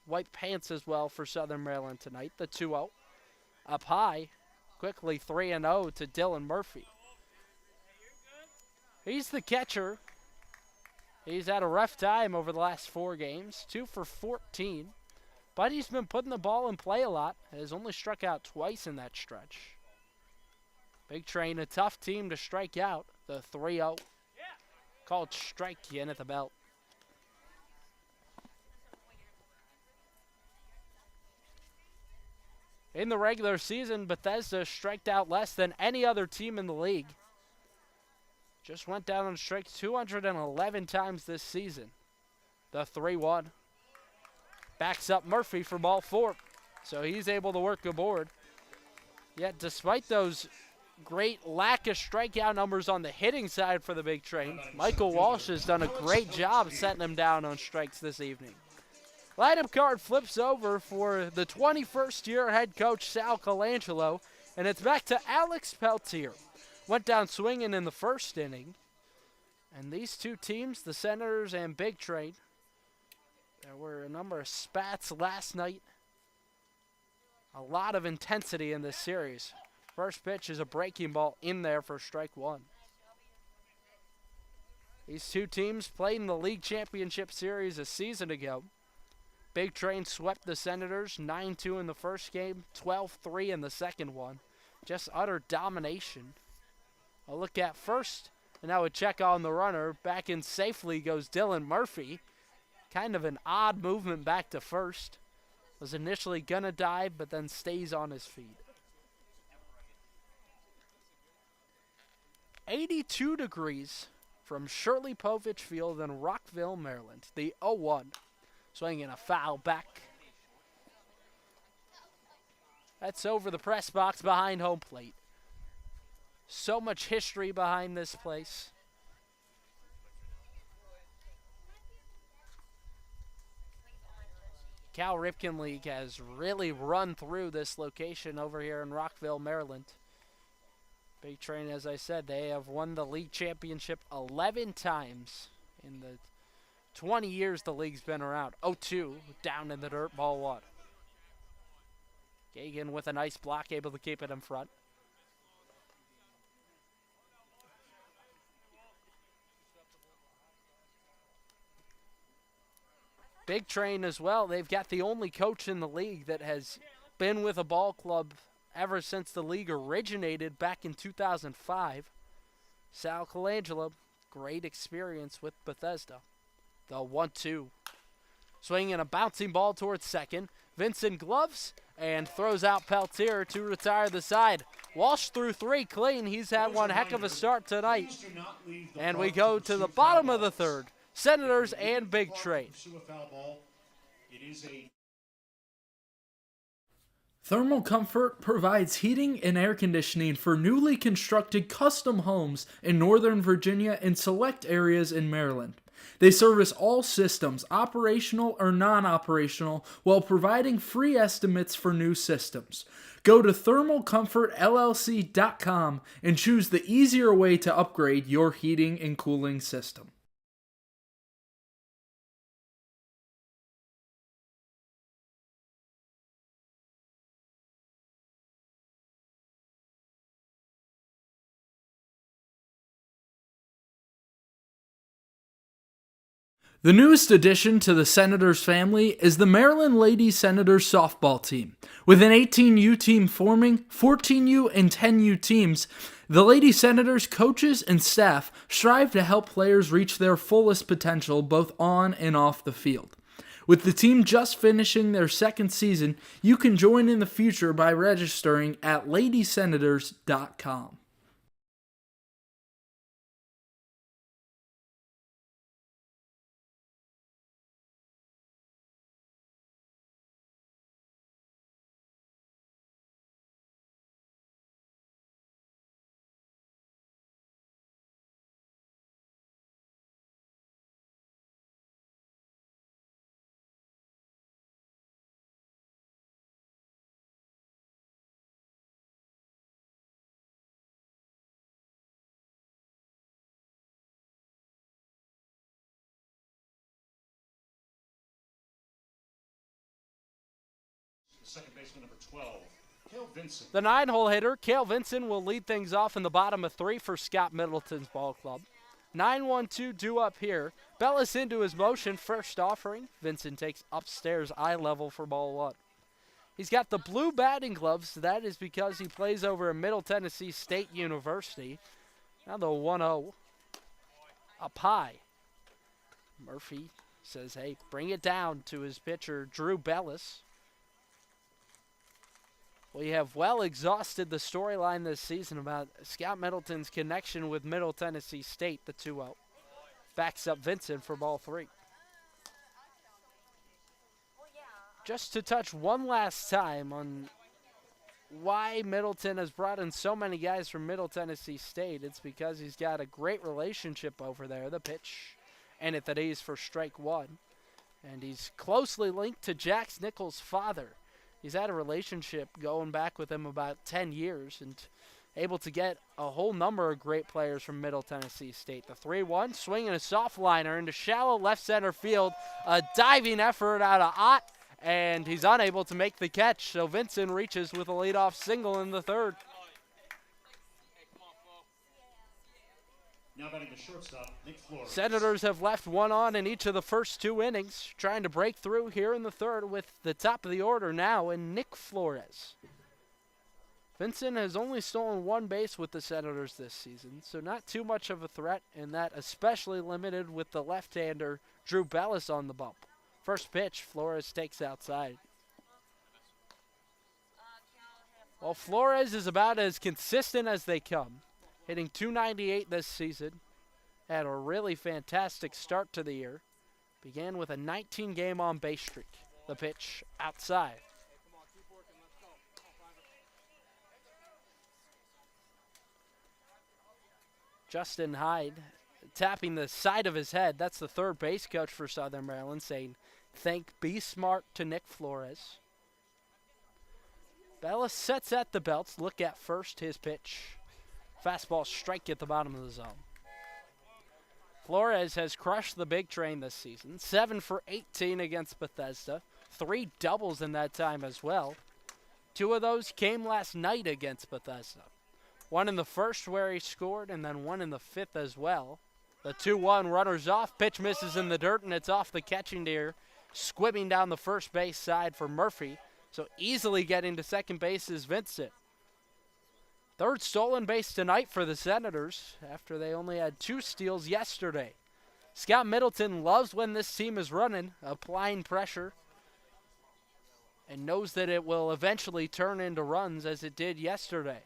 [SPEAKER 1] White pants as well for Southern Maryland tonight. The 2-0. Up high. Quickly 3-0 to Dylan Murphy. He's the catcher. He's had a rough time over the last 4 games. 2 for 14. But he's been putting the ball in play a lot. Has only struck out twice in that stretch. Big Train, a tough team to strike out. The 3-0. Called strike in at the belt. In the regular season, Bethesda striked out less than any other team in the league. Just went down on strikes 211 times this season. The 3-1. Backs up Murphy for ball 4. So he's able to work aboard. Yet despite those great lack of strikeout numbers on the hitting side for the Big Train, Michael Walsh has done a great job setting him down on strikes this evening. Lineup card flips over for the 21st year head coach Sal Colangelo, and it's back to Alex Peltier. Went down swinging in the first inning. And these two teams, the Senators and Big Train, there were a number of spats last night. A lot of intensity in this series. First pitch is a breaking ball in there for strike 1. These two teams played in the league championship series a season ago. Big Train swept the Senators 9-2 in the first game, 12-3 in the second one. Just utter domination. A look at first, and now a check on the runner. Back in safely goes Dylan Murphy. Kind of an odd movement back to first. Was initially going to dive, but then stays on his feet. 82 degrees from Shirley Povich Field in Rockville, Maryland. The 0-1. Swinging a foul back. That's over the press box behind home plate. So much history behind this place. Cal Ripken League has really run through this location over here in Rockville, Maryland. Big Train, as I said, they have won the league championship 11 times in the 20 years the league's been around. 0-2 down in the dirt, ball one. Gagan with a nice block, able to keep it in front. Big Train as well. They've got the only coach in the league that has been with a ball club ever since the league originated back in 2005. Sal Colangelo, great experience with Bethesda. The 1-2. Swinging a bouncing ball towards second. Vincent gloves and throws out Peltier to retire the side. Walsh threw three clean. He's had one heck of a start tonight. And we go to the bottom of the third. Senators and Big Train.
[SPEAKER 3] Thermal Comfort provides heating and air conditioning for newly constructed custom homes in Northern Virginia and select areas in Maryland. They service all systems, operational or non-operational, while providing free estimates for new systems. Go to thermalcomfortllc.com and choose the easier way to upgrade your heating and cooling system. The newest addition to the Senators family is the Maryland Lady Senators softball team. With an 18U team forming, 14U and 10U teams, the Lady Senators coaches and staff strive to help players reach their fullest potential both on and off the field. With the team just finishing their second season, you can join in the future by registering at ladysenators.com.
[SPEAKER 4] Second baseman number 12, Cale Vincent.
[SPEAKER 1] The 9-hole hitter, Cale Vincent, will lead things off in the bottom of 3 for Scott Middleton's ball club. 9-1-2 due up here. Bellis into his motion, first offering. Vincent takes upstairs eye level for ball 1. He's got the blue batting gloves. That is because he plays over at Middle Tennessee State University. Now the 1-0 up high. Murphy says, hey, bring it down to his pitcher, Drew Bellis. We have well exhausted the storyline this season about Scott Middleton's connection with Middle Tennessee State, the 2-0. Backs up Vincent for ball 3. Just to touch one last time on why Middleton has brought in so many guys from Middle Tennessee State, it's because he's got a great relationship over there. The pitch, and at the A's for strike 1. And he's closely linked to Jax Nichols' father. He's had a relationship going back with him about 10 years and able to get a whole number of great players from Middle Tennessee State. The 3-1, swinging a soft liner into shallow left center field. A diving effort out of Ott, and he's unable to make the catch. So Vincent reaches with a leadoff single in the third.
[SPEAKER 4] Now batting the shortstop, Nick Flores.
[SPEAKER 1] Senators have left one on in each of the first 2 innings, trying to break through here in the third with the top of the order now in Nick Flores. Vincent has only stolen 1 base with the Senators this season, so not too much of a threat, and that especially limited with the left-hander Drew Bellis on the bump. First pitch, Flores takes outside. Well, Flores is about as consistent as they come, hitting .298 this season. Had a really fantastic start to the year. Began with a 19-game on-base streak. The pitch outside. Justin Hyde tapping the side of his head. That's the third base coach for Southern Maryland saying, "Thank Be Smart" to Nick Flores. Bellis sets at the belts. Look at first his pitch. Fastball strike at the bottom of the zone. Flores has crushed the big train this season. 7 for 18 against Bethesda. 3 doubles in that time as well. 2 of those came last night against Bethesda. 1 in the first where he scored, and then 1 in the 5th as well. The 2-1 runners off. Pitch misses in the dirt, and it's off the catching deer. Squibbing down the first base side for Murphy. So easily getting to second base is Vincent. Third stolen base tonight for the Senators after they only had 2 steals yesterday. Scott Middleton loves when this team is running, applying pressure, and knows that it will eventually turn into runs as it did yesterday.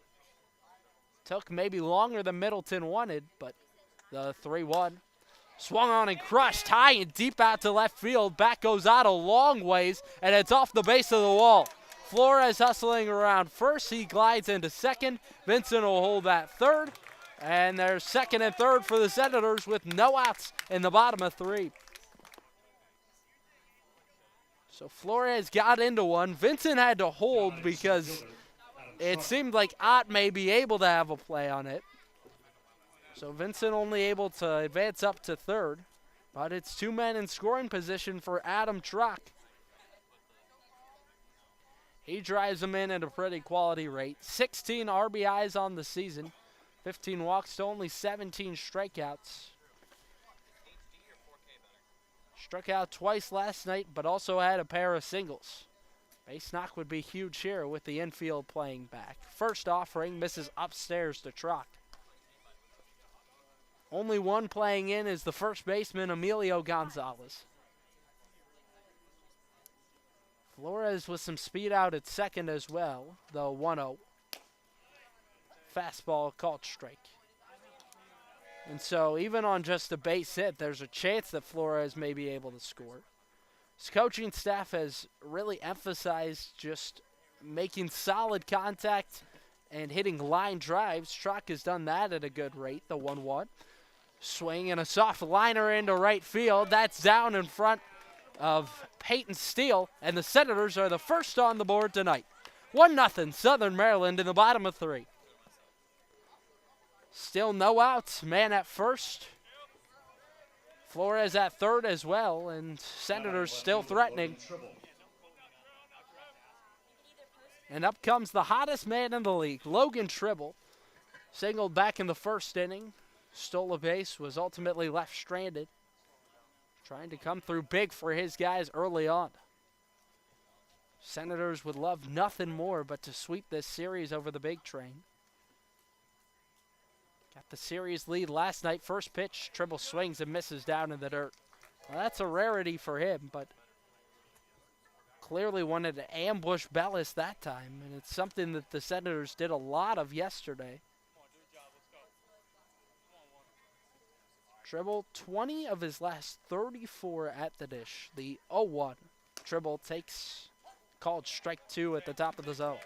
[SPEAKER 1] Took maybe longer than Middleton wanted, but the 3-1 swung on and crushed high and deep out to left field. Back goes out a long ways, and it's off the base of the wall. Flores hustling around first. He glides into second. Vincent will hold that third. And there's second and third for the Senators with no outs in the bottom of 3. So Flores got into one. Vincent had to hold because it seemed like Ott may be able to have a play on it. So Vincent only able to advance up to third. But it's 2 men in scoring position for Adam Trock. He drives them in at a pretty quality rate. 16 RBIs on the season. 15 walks to only 17 strikeouts. Struck out twice last night, but also had a pair of singles. Base knock would be huge here with the infield playing back. First offering misses upstairs to Trock. Only one playing in is the first baseman, Emilio Gonzalez. Flores with some speed out at second as well, the 1-0. Fastball called strike. And so even on just a base hit, there's a chance that Flores may be able to score. His coaching staff has really emphasized just making solid contact and hitting line drives. Trock has done that at a good rate, the 1-1. Swing and a soft liner into right field. That's down in front of Peyton Steele, and the Senators are the first on the board tonight. 1-0 Southern Maryland in the bottom of 3. Still no outs, man at first. Flores at third as well, and Senators still threatening. And up comes the hottest man in the league, Logan Tribble. Singled back in the first inning. Stole a base, was ultimately left stranded. Trying to come through big for his guys early on. Senators would love nothing more but to sweep this series over the big train. Got the series lead last night. First pitch, Tribble swings and misses down in the dirt. Well, that's a rarity for him, but clearly wanted to ambush Bellis that time, and it's something that the Senators did a lot of yesterday. Tribble, 20 of his last 34 at the dish. The 0-1. Tribble takes called strike 2 at the top of the zone.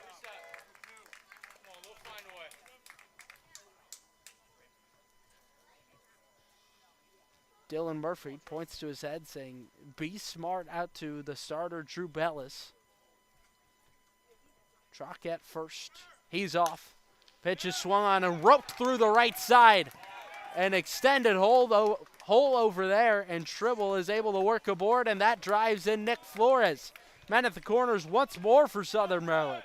[SPEAKER 1] Dylan Murphy points to his head saying, "Be smart" out to the starter, Drew Bellis. Trock at first. He's off. Pitch is swung on and roped through the right side. An extended hole over there, and Tribble is able to work aboard, and that drives in Nick Flores. Men at the corners once more for Southern Maryland.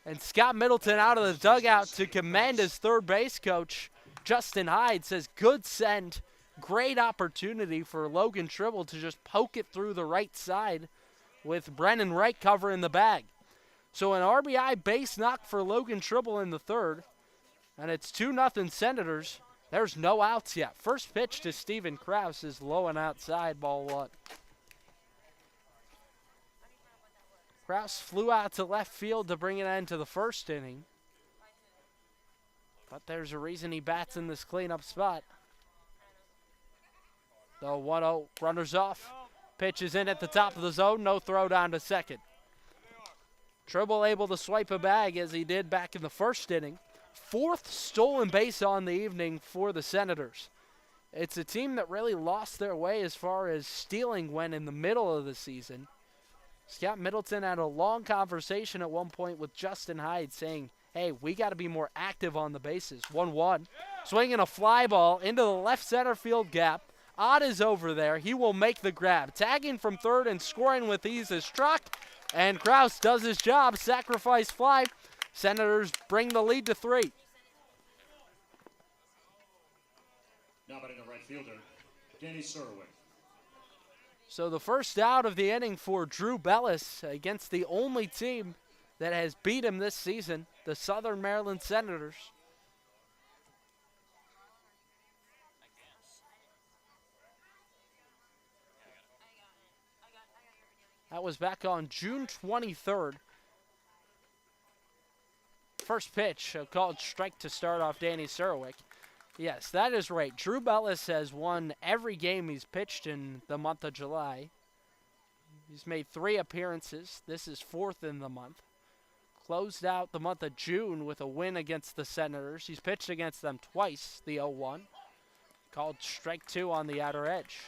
[SPEAKER 1] And Scott Middleton out of the dugout to commend his third base coach. Justin Hyde says, good send. Great opportunity for Logan Tribble to just poke it through the right side with Brennan Wright covering the bag. So an RBI base knock for Logan Tribble in the third. And it's 2-0 Senators. There's no outs yet. First pitch to Steven Krause is low and outside, ball one. Krause flew out to left field to bring it into the first inning. But there's a reason he bats in this cleanup spot. The 1-0 runners off. Pitch is in at the top of the zone. No throw down to second. Tribble able to swipe a bag as he did back in the first inning. Fourth stolen base on the evening for the Senators. It's a team that really lost their way as far as stealing went in the middle of the season. Scott Middleton had a long conversation at one point with Justin Hyde saying, hey, we got to be more active on the bases. 1-1. Swinging a fly ball into the left center field gap. Ott is over there. He will make the grab. Tagging from third and scoring with ease is Struck. And Krause does his job. Sacrifice fly. Senators bring the lead to 3.
[SPEAKER 4] Now batting the right fielder, Danny Surwick.
[SPEAKER 1] So the first out of the inning for Drew Bellis against the only team that has beat him this season, the Southern Maryland Senators. That was back on June 23rd. First pitch, a called strike to start off Danny Surwick. Yes, that is right. Drew Bellis has won every game he's pitched in the month of July. He's made 3 appearances. This is 4th in the month. Closed out the month of June with a win against the Senators. He's pitched against them twice, the 0-1. Called strike 2 on the outer edge.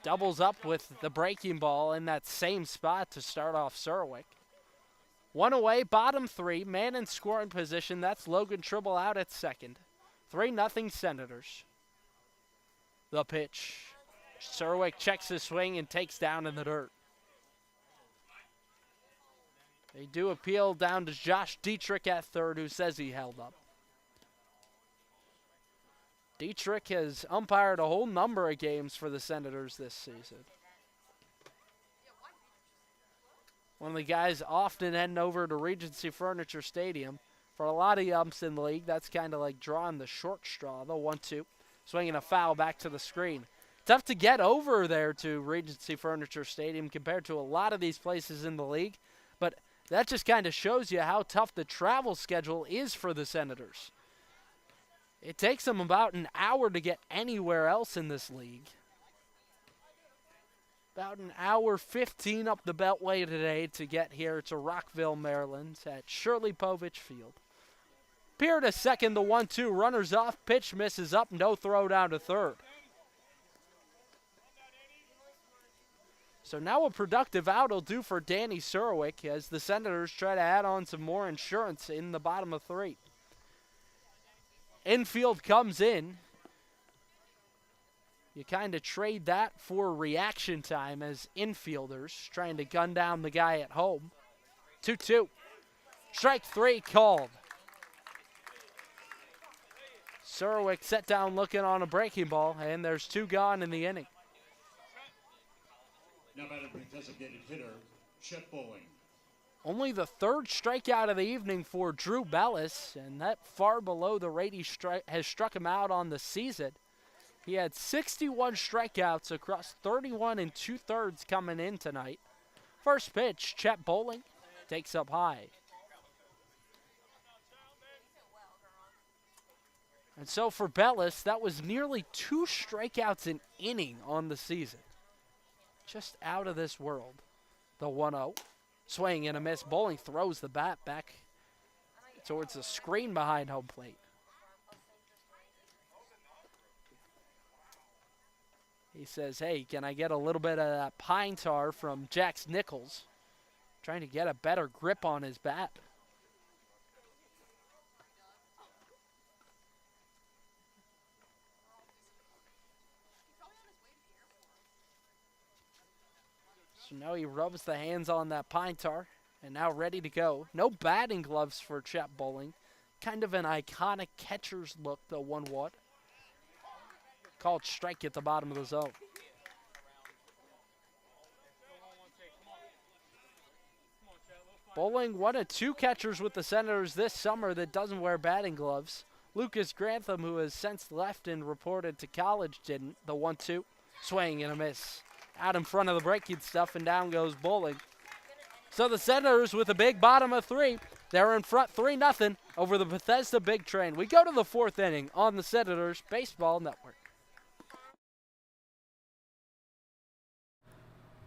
[SPEAKER 1] Doubles up with the breaking ball in that same spot to start off Surwick. 1 away, bottom 3, man in scoring position. That's Logan Tribble out at second. 3-0 Senators. The pitch. Surwick checks his swing and takes down in the dirt. They do appeal down to Josh Dietrich at third, who says he held up. Dietrich has umpired a whole number of games for the Senators this season. One of the guys often heading over to Regency Furniture Stadium. For a lot of umps in the league, that's kind of like drawing the short straw. The 1-2, swinging a foul back to the screen. Tough to get over there to Regency Furniture Stadium compared to a lot of these places in the league. But that just kind of shows you how tough the travel schedule is for the Senators. It takes them about an hour to get anywhere else in this league. About an hour 15 up the Beltway today to get here to Rockville, Maryland at Shirley Povich Field. Peer to second, the 1-2. Runners off, pitch misses up, no throw down to third. So now a productive out will do for Danny Surwick as the Senators try to add on some more insurance in the bottom of 3. Infield comes in. You kind of trade that for reaction time as infielders trying to gun down the guy at home. 2-2. Strike 3 called. Surwick set down looking on a breaking ball, and there's 2 gone in the inning.
[SPEAKER 4] Now batting the designated hitter, Chet Bowling.
[SPEAKER 1] Only the 3rd strikeout of the evening for Drew Bellis, and that far below the rate he has struck him out on the season. He had 61 strikeouts across 31 2/3 coming in tonight. First pitch, Chet Bowling takes up high. And so for Bellis, that was nearly 2 strikeouts an inning on the season. Just out of this world. The 1-0. Swing and a miss. Bowling throws the bat back towards the screen behind home plate. He says, hey, can I get a little bit of that pine tar from Jax Nichols? Trying to get a better grip on his bat. So now he rubs the hands on that pine tar and now ready to go. No batting gloves for Chet Bowling. Kind of an iconic catcher's look, the 1-1. Called strike at the bottom of the zone. Bowling, one of two catchers with the Senators this summer that doesn't wear batting gloves. Lucas Grantham, who has since left and reported to college, didn't. The 1-2, swing and a miss. Out in front of the breaking stuff, and down goes Bowling. So the Senators with a big bottom of 3. They're in front 3-0 over the Bethesda Big Train. We go to the 4th inning on the Senators Baseball Network.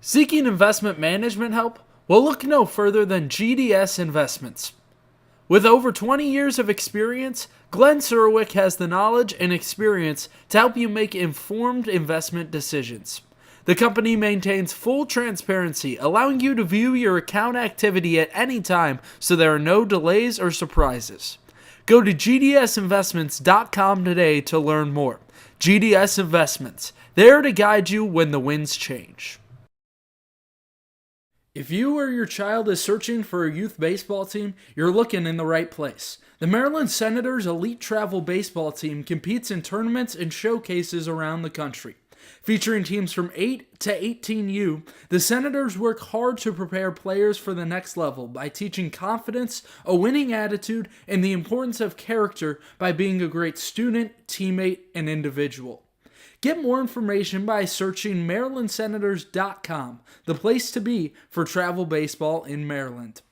[SPEAKER 3] Seeking investment management help? Well, look no further than GDS Investments. With over 20 years of experience, Glenn Surwick has the knowledge and experience to help you make informed investment decisions. The company maintains full transparency, allowing you to view your account activity at any time so there are no delays or surprises. Go to gdsinvestments.com today to learn more. GDS Investments, there to guide you when the winds change. If you or your child is searching for a youth baseball team, you're looking in the right place. The Maryland Senators Elite Travel Baseball Team competes in tournaments and showcases around the country. Featuring teams from 8 to 18U, the Senators work hard to prepare players for the next level by teaching confidence, a winning attitude, and the importance of character by being a great student, teammate, and individual. Get more information by searching MarylandSenators.com, the place to be for travel baseball in Maryland.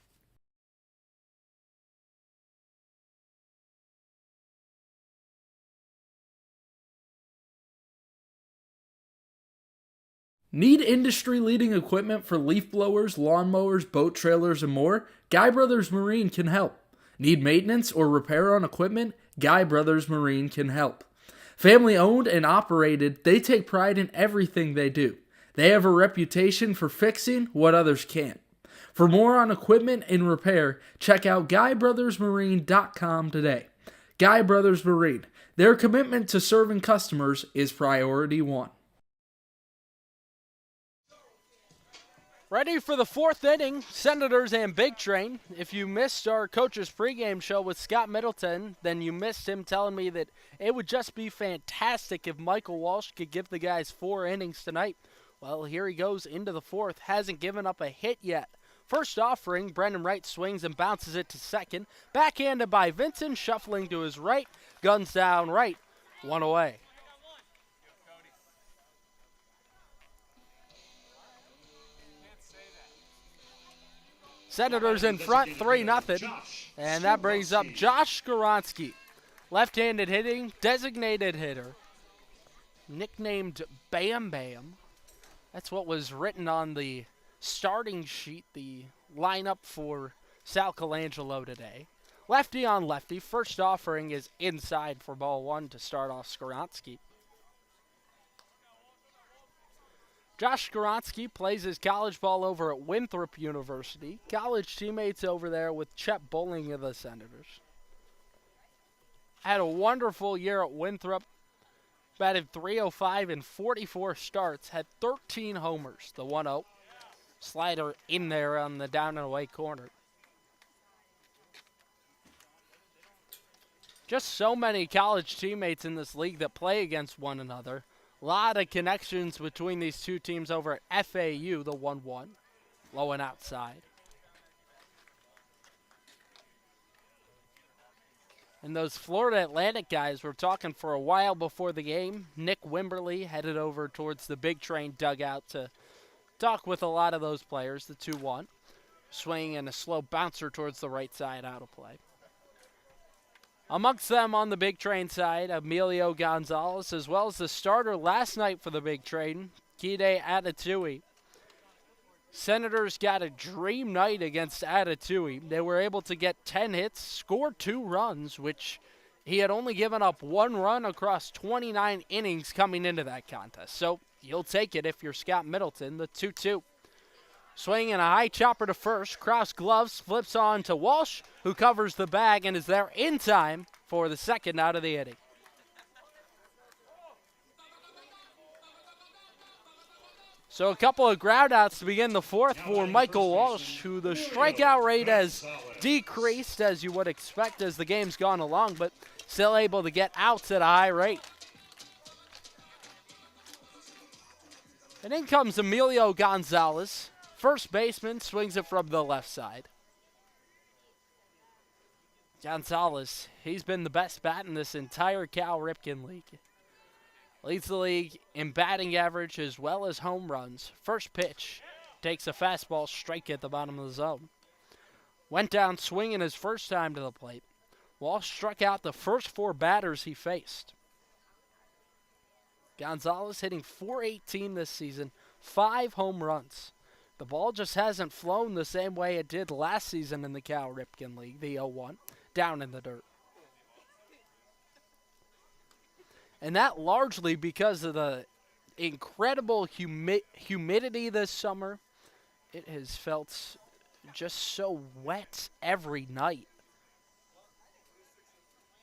[SPEAKER 3] Need industry-leading equipment for leaf blowers, lawnmowers, boat trailers, and more? Guy Brothers Marine can help. Need maintenance or repair on equipment? Guy Brothers Marine can help. Family owned and operated, they take pride in everything they do. They have a reputation for fixing what others can't. For more on equipment and repair, check out GuyBrothersMarine.com today. Guy Brothers Marine, their commitment to serving customers is priority one.
[SPEAKER 1] Ready for the 4th inning, Senators and Big Train. If you missed our coach's pregame show with Scott Middleton, then you missed him telling me that it would just be fantastic if Michael Walsh could give the guys 4 innings tonight. Well, here he goes into the 4th, hasn't given up a hit yet. First offering, Brendan Wright swings and bounces it to second. Backhanded by Vincent, shuffling to his right, guns down right, 1 away. Senators in front 3-0, and that brings up Josh Skoronsky. Left-handed hitting, designated hitter, nicknamed Bam Bam. That's what was written on the starting sheet, the lineup for Sal Colangelo today. Lefty on lefty, first offering is inside for ball 1 to start off Skoronsky. Josh Skoronsky plays his college ball over at Winthrop University. College teammates over there with Chet Bowling of the Senators. Had a wonderful year at Winthrop. Batted .305 in 44 starts. Had 13 homers. The 1-0. Slider in there on the down and away corner. Just so many college teammates in this league that play against one another. A lot of connections between these two teams over at FAU, the 1-1. Low and outside. And those Florida Atlantic guys were talking for a while before the game. Nick Wimberly headed over towards the Big Train dugout to talk with a lot of those players, the 2-1. Swing and a slow bouncer towards the right side, out of play. Amongst them on the Big Train side, Emilio Gonzalez, as well as the starter last night for the Big Train, Kide Atatui. Senators got a dream night against Atatui. They were able to get 10 hits, score 2 runs, which he had only given up 1 run across 29 innings coming into that contest. So you'll take it if you're Scott Middleton, the 2-2. Swinging a high chopper to first, cross gloves, flips on to Walsh, who covers the bag and is there in time for the second out of the inning. So a couple of groundouts to begin the fourth for Michael Walsh, who the strikeout rate has decreased, as you would expect as the game's gone along, but still able to get outs at a high rate. And in comes Emilio Gonzalez. First baseman swings it from the left side. Gonzalez, he's been the best bat in this entire Cal Ripken League. Leads the league in batting average as well as home runs. First pitch, takes a fastball strike at the bottom of the zone. Went down swinging his first time to the plate. Walsh struck out the first 4 batters he faced. Gonzalez hitting .418 this season, 5 home runs. The ball just hasn't flown the same way it did last season in the Cal Ripken League, the 0-1, down in the dirt. And that largely because of the incredible humidity this summer. It has felt just so wet every night.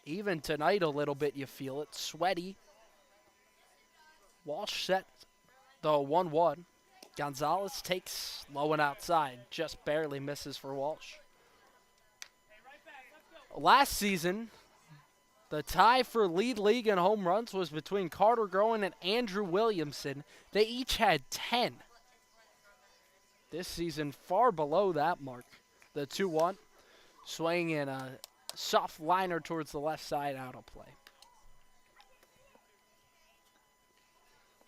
[SPEAKER 1] Even tonight a little bit you feel it, sweaty. Walsh set the 1-1. Gonzalez takes low and outside, just barely misses for Walsh. Last season, the tie for lead league in home runs was between Carter Groen and Andrew Williamson. They each had 10. This season, far below that mark. The 2-1, swinging in a soft liner towards the left side, out of play.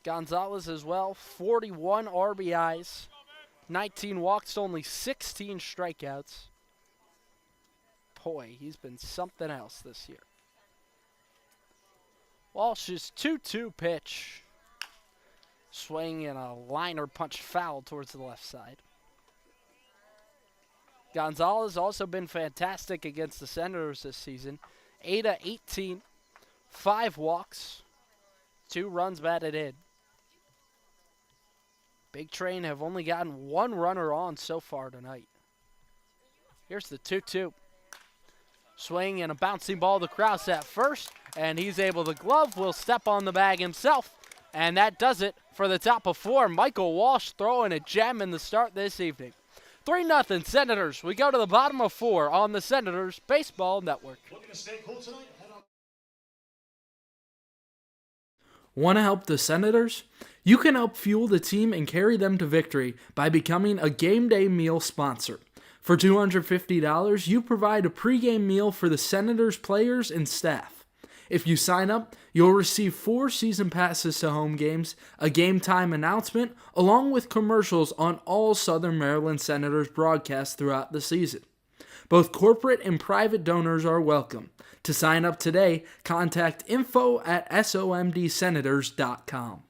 [SPEAKER 1] Gonzalez as well, 41 RBIs, 19 walks, only 16 strikeouts. Boy, he's been something else this year. Walsh's 2-2 pitch, swinging in a liner punch foul towards the left side. Gonzalez also been fantastic against the Senators this season. 8-18, 5 walks, 2 runs batted in. Big Train have only gotten 1 runner on so far tonight. Here's the 2-2. Swing and a bouncing ball to Krause at first, and he's able to glove, will step on the bag himself, and that does it for the top of 4. Michael Walsh throwing a gem in the start this evening. 3-0 Senators. We go to the bottom of 4 on the Senators Baseball Network.
[SPEAKER 4] Looking to stay cool tonight? Head on.
[SPEAKER 3] Want to help the Senators? You can help fuel the team and carry them to victory by becoming a game day meal sponsor. For $250, you provide a pregame meal for the Senators players and staff. If you sign up, you'll receive 4 season passes to home games, a game time announcement, along with commercials on all Southern Maryland Senators broadcasts throughout the season. Both corporate and private donors are welcome. To sign up today, contact info@somdsenators.com.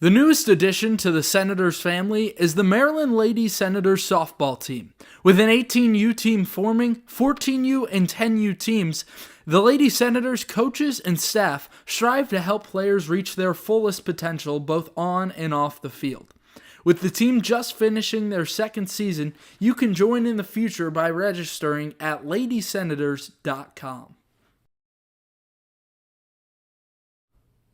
[SPEAKER 3] The newest addition to the Senators family is the Maryland Lady Senators softball team. With an 18U team forming, 14U and 10U teams, the Lady Senators coaches and staff strive to help players reach their fullest potential both on and off the field. With the team just finishing their 2nd season, you can join in the future by registering at ladysenators.com.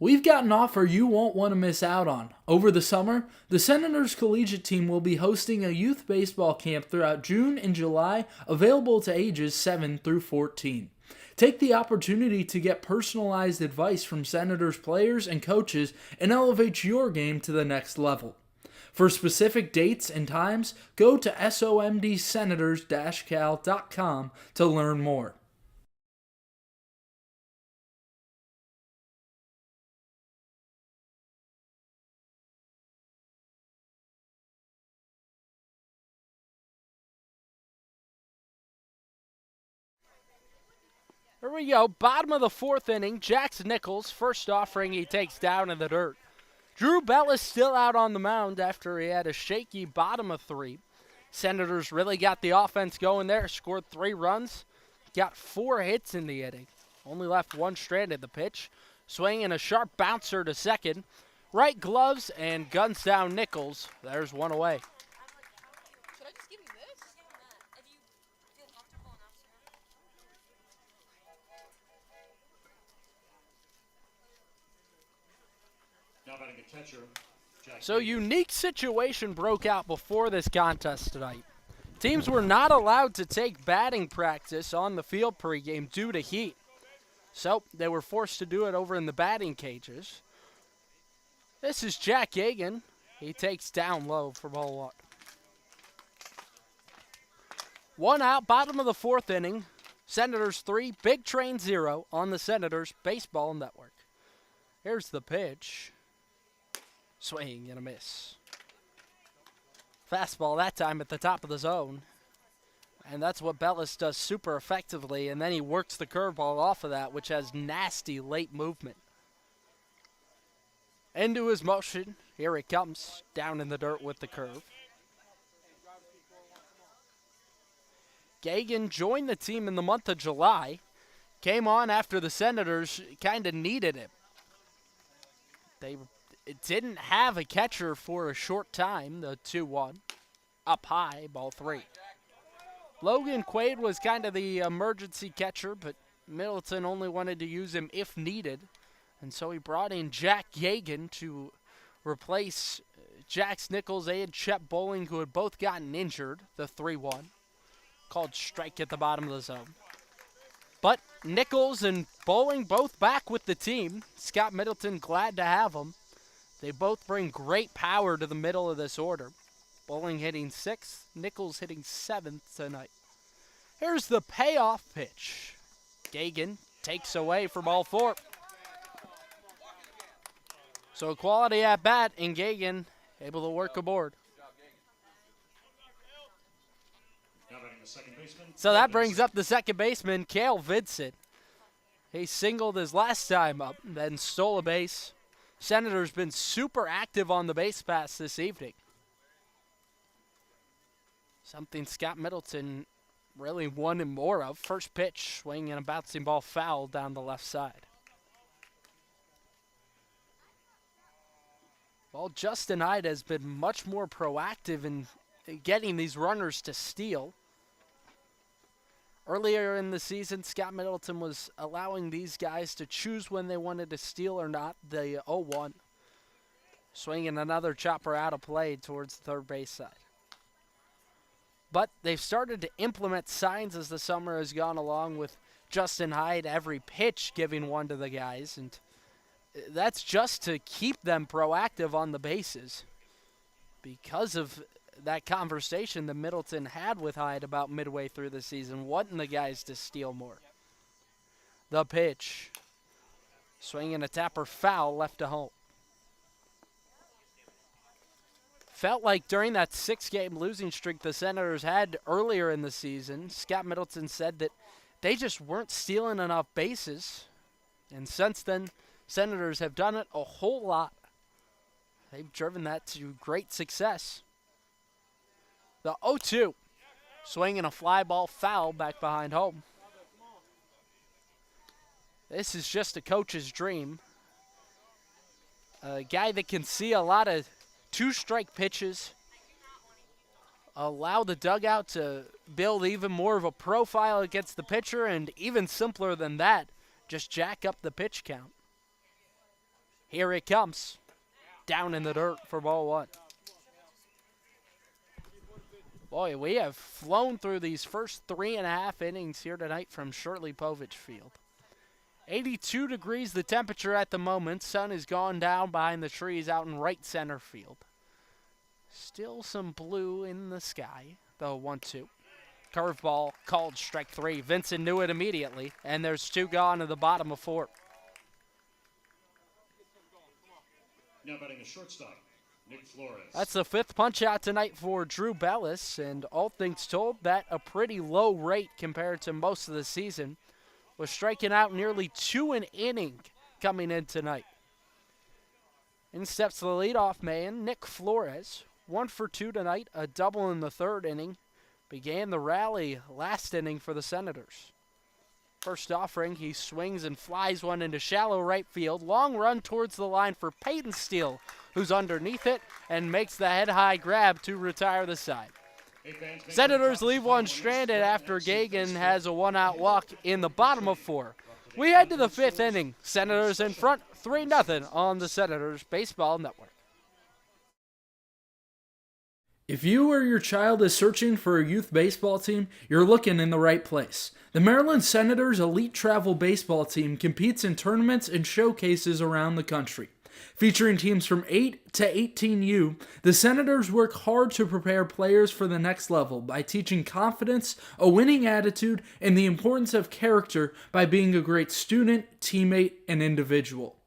[SPEAKER 3] We've got an offer you won't want to miss out on. Over the summer, the Senators collegiate team will be hosting a youth baseball camp throughout June and July, available to ages 7 through 14. Take the opportunity to get personalized advice from Senators players and coaches and elevate your game to the next level. For specific dates and times, go to somdsenators-cal.com to learn more.
[SPEAKER 1] Here we go, bottom of the 4th inning. Jax Nichols, first offering he takes down in the dirt. Drew Bell is still out on the mound after he had a shaky bottom of 3. Senators really got the offense going there, scored 3 runs, got 4 hits in the inning. Only left 1 stranded. The pitch, swinging a sharp bouncer to second. Right gloves and guns down Nichols. There's 1 away.
[SPEAKER 5] Should I just give him this? If you feel comfortable enough, sir.
[SPEAKER 4] Now batting a catcher, Jack
[SPEAKER 1] So
[SPEAKER 4] Hagan.
[SPEAKER 1] unique situation broke out before this contest tonight. Teams were not allowed to take batting practice on the field pregame due to heat. So they were forced to do it over in the batting cages. This is Jack Hagan. He takes down low for ball one. One out, bottom of the fourth inning. Senators 3, Big Train 0 on the Senators Baseball Network. Here's the pitch. Swing and a miss. Fastball that time at the top of the zone. And that's what Bellis does super effectively. And then he works the curveball off of that, which has nasty late movement. Into his motion. Here it comes. Down in the dirt with the curve. Gagan joined the team in the month of July. Came on after the Senators kind of needed him. They didn't have a catcher for a short time, the 2-1. Up high, ball 3. Logan Quaid was kind of the emergency catcher, but Middleton only wanted to use him if needed. And so he brought in Jack Hagan to replace Jax Nichols and Chet Bowling, who had both gotten injured, the 3-1. Called strike at the bottom of the zone. But Nichols and Bowling both back with the team. Scott Middleton glad to have them. They both bring great power to the middle of this order. Bowling hitting 6th, Nichols hitting 7th tonight. Here's the payoff pitch. Gagan takes away for ball 4. So quality at bat, and Gagan able to work aboard.
[SPEAKER 4] Now batting the second baseman.
[SPEAKER 1] So that brings up the second baseman, Cale Vincent. He singled his last time up, then stole a base. Senators been super active on the base pass this evening. Something Scott Middleton really wanted more of. First pitch, swinging a bouncing ball foul down the left side. Well, Justin Hyde has been much more proactive in getting these runners to steal. Earlier in the season, Scott Middleton was allowing these guys to choose when they wanted to steal or not. The 0-1. Swinging another chopper out of play towards the third base side. But they've started to implement signs as the summer has gone along, with Justin Hyde every pitch giving one to the guys. And that's just to keep them proactive on the bases. Because of that conversation that Middleton had with Hyde about midway through the season, wanting the guys to steal more. The pitch. Swinging a tapper foul left to home. Felt like during that 6-game losing streak the Senators had earlier in the season, Scott Middleton said that they just weren't stealing enough bases. And since then, Senators have done it a whole lot. They've driven that to great success. The 0-2. Swinging a fly ball foul back behind home. This is just a coach's dream. A guy that can see a lot of 2-strike pitches. Allow the dugout to build even more of a profile against the pitcher, and even simpler than that, just jack up the pitch count. Here it comes. Down in the dirt for ball 1. Boy, we have flown through these first 3.5 innings here tonight from Shirley Povich Field. 82 degrees the temperature at the moment. Sun has gone down behind the trees out in right center field. Still some blue in the sky. The 1-2. Curveball called strike 3. Vincent knew it immediately, and there's 2 gone to the bottom of 4.
[SPEAKER 4] Now batting the shortstop, Nick Flores.
[SPEAKER 1] That's the 5th punch out tonight for Drew Bellis, and all things told, that a pretty low rate compared to most of the season. Was striking out nearly 2 an inning coming in tonight. In steps the leadoff man, Nick Flores. 1 for 2 tonight, a double in the 3rd inning. Began the rally last inning for the Senators. First offering, he swings and flies one into shallow right field. Long run towards the line for Peyton Steele, who's underneath it and makes the head-high grab to retire the side. Senators leave one stranded after Gagan has a 1-out walk in the bottom of 4. We head to the fifth inning. Senators in front, 3-0 on the Senators Baseball Network.
[SPEAKER 3] If you or your child is searching for a youth baseball team, you're looking in the right place. The Maryland Senators Elite Travel Baseball Team competes in tournaments and showcases around the country. Featuring teams from 8 to 18U, the Senators work hard to prepare players for the next level by teaching confidence, a winning attitude, and the importance of character by being a great student, teammate, and individual.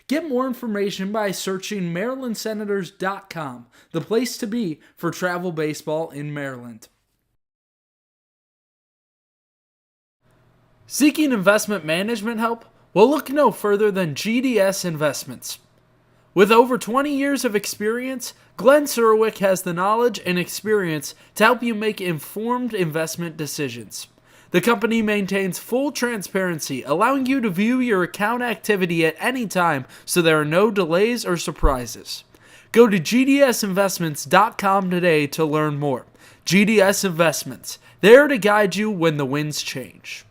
[SPEAKER 3] Get more information by searching MarylandSenators.com, the place to be for travel baseball in Maryland. Seeking investment management help? Well, look no further than GDS Investments. With over 20 years of experience, Glenn Surwick has the knowledge and experience to help you make informed investment decisions. The company maintains full transparency, allowing you to view your account activity at any time so there are no delays or surprises. Go to gdsinvestments.com today to learn more. GDS Investments, there to guide you when the winds change.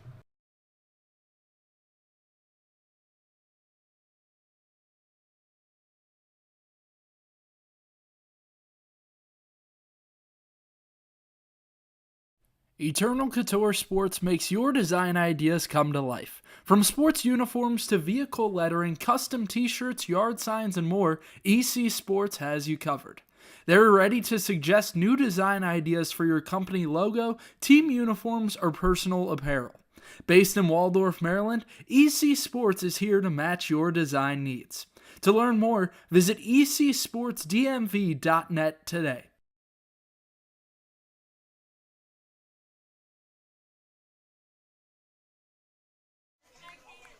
[SPEAKER 3] Eternal Couture Sports makes your design ideas come to life. From sports uniforms to vehicle lettering, custom t-shirts, yard signs, and more, EC Sports has you covered. They're ready to suggest new design ideas for your company logo, team uniforms, or personal apparel. Based in Waldorf, Maryland, EC Sports is here to match your design needs. To learn more, visit ecsportsdmv.net today.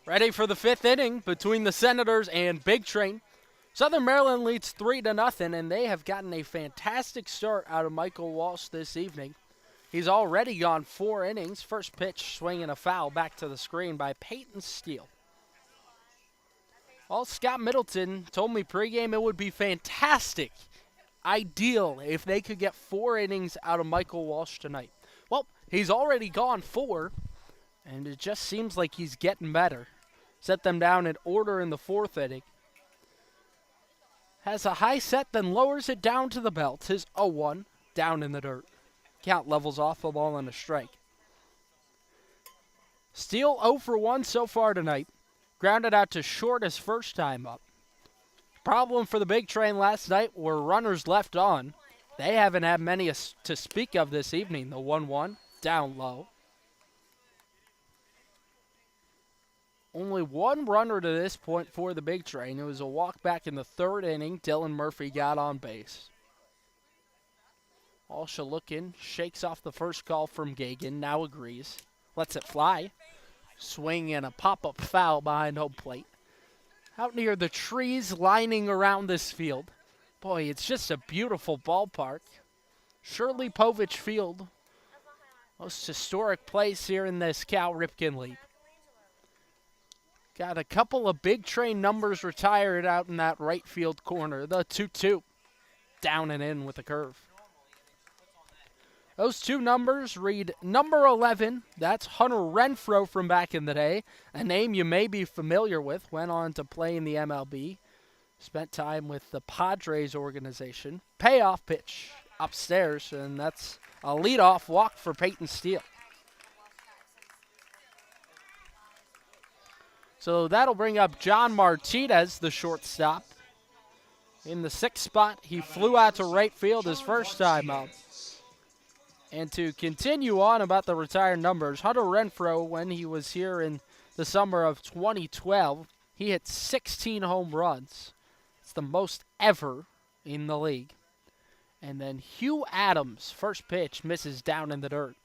[SPEAKER 1] Ready for the fifth inning between the Senators and Big Train. Southern Maryland leads 3-0, and they have gotten a fantastic start out of Michael Walsh this evening. He's already gone 4 innings. First pitch, swinging a foul back to the screen by Peyton Steele. Well, Scott Middleton told me pregame it would be fantastic, ideal, if they could get 4 innings out of Michael Walsh tonight. Well, he's already gone 4, and it just seems like he's getting better. Set them down in order in the 4th inning. Has a high set, then lowers it down to the belt. His 0-1 down in the dirt. Count levels off, a ball and a strike. Steele 0 for 1 so far tonight. Grounded out to short his first time up. Problem for the Big Train last night were runners left on. They haven't had many to speak of this evening. The 1-1 down low. Only 1 runner to this point for the Big Train. It was a walk back in the 3rd inning. Dylan Murphy got on base. Walsh looking, shakes off the first call from Gagan, now agrees. Lets it fly. Swing and a pop-up foul behind home plate. Out near the trees lining around this field. Boy, it's just a beautiful ballpark. Shirley Povich Field. Most historic place here in this Cal Ripken League. Got a couple of Big Train numbers retired out in that right field corner. The 2-2. Down and in with a curve. Those 2 numbers read number 11. That's Hunter Renfroe from back in the day. A name you may be familiar with. Went on to play in the MLB. Spent time with the Padres organization. Payoff pitch upstairs, and that's a leadoff walk for Peyton Steele. So that'll bring up John Martinez, the shortstop. In the 6th spot, he flew out to right field his first time out. And to continue on about the retired numbers, Hunter Renfroe, when he was here in the summer of 2012, he hit 16 home runs. It's the most ever in the league. And then Hugh Adams, first pitch, misses down in the dirt.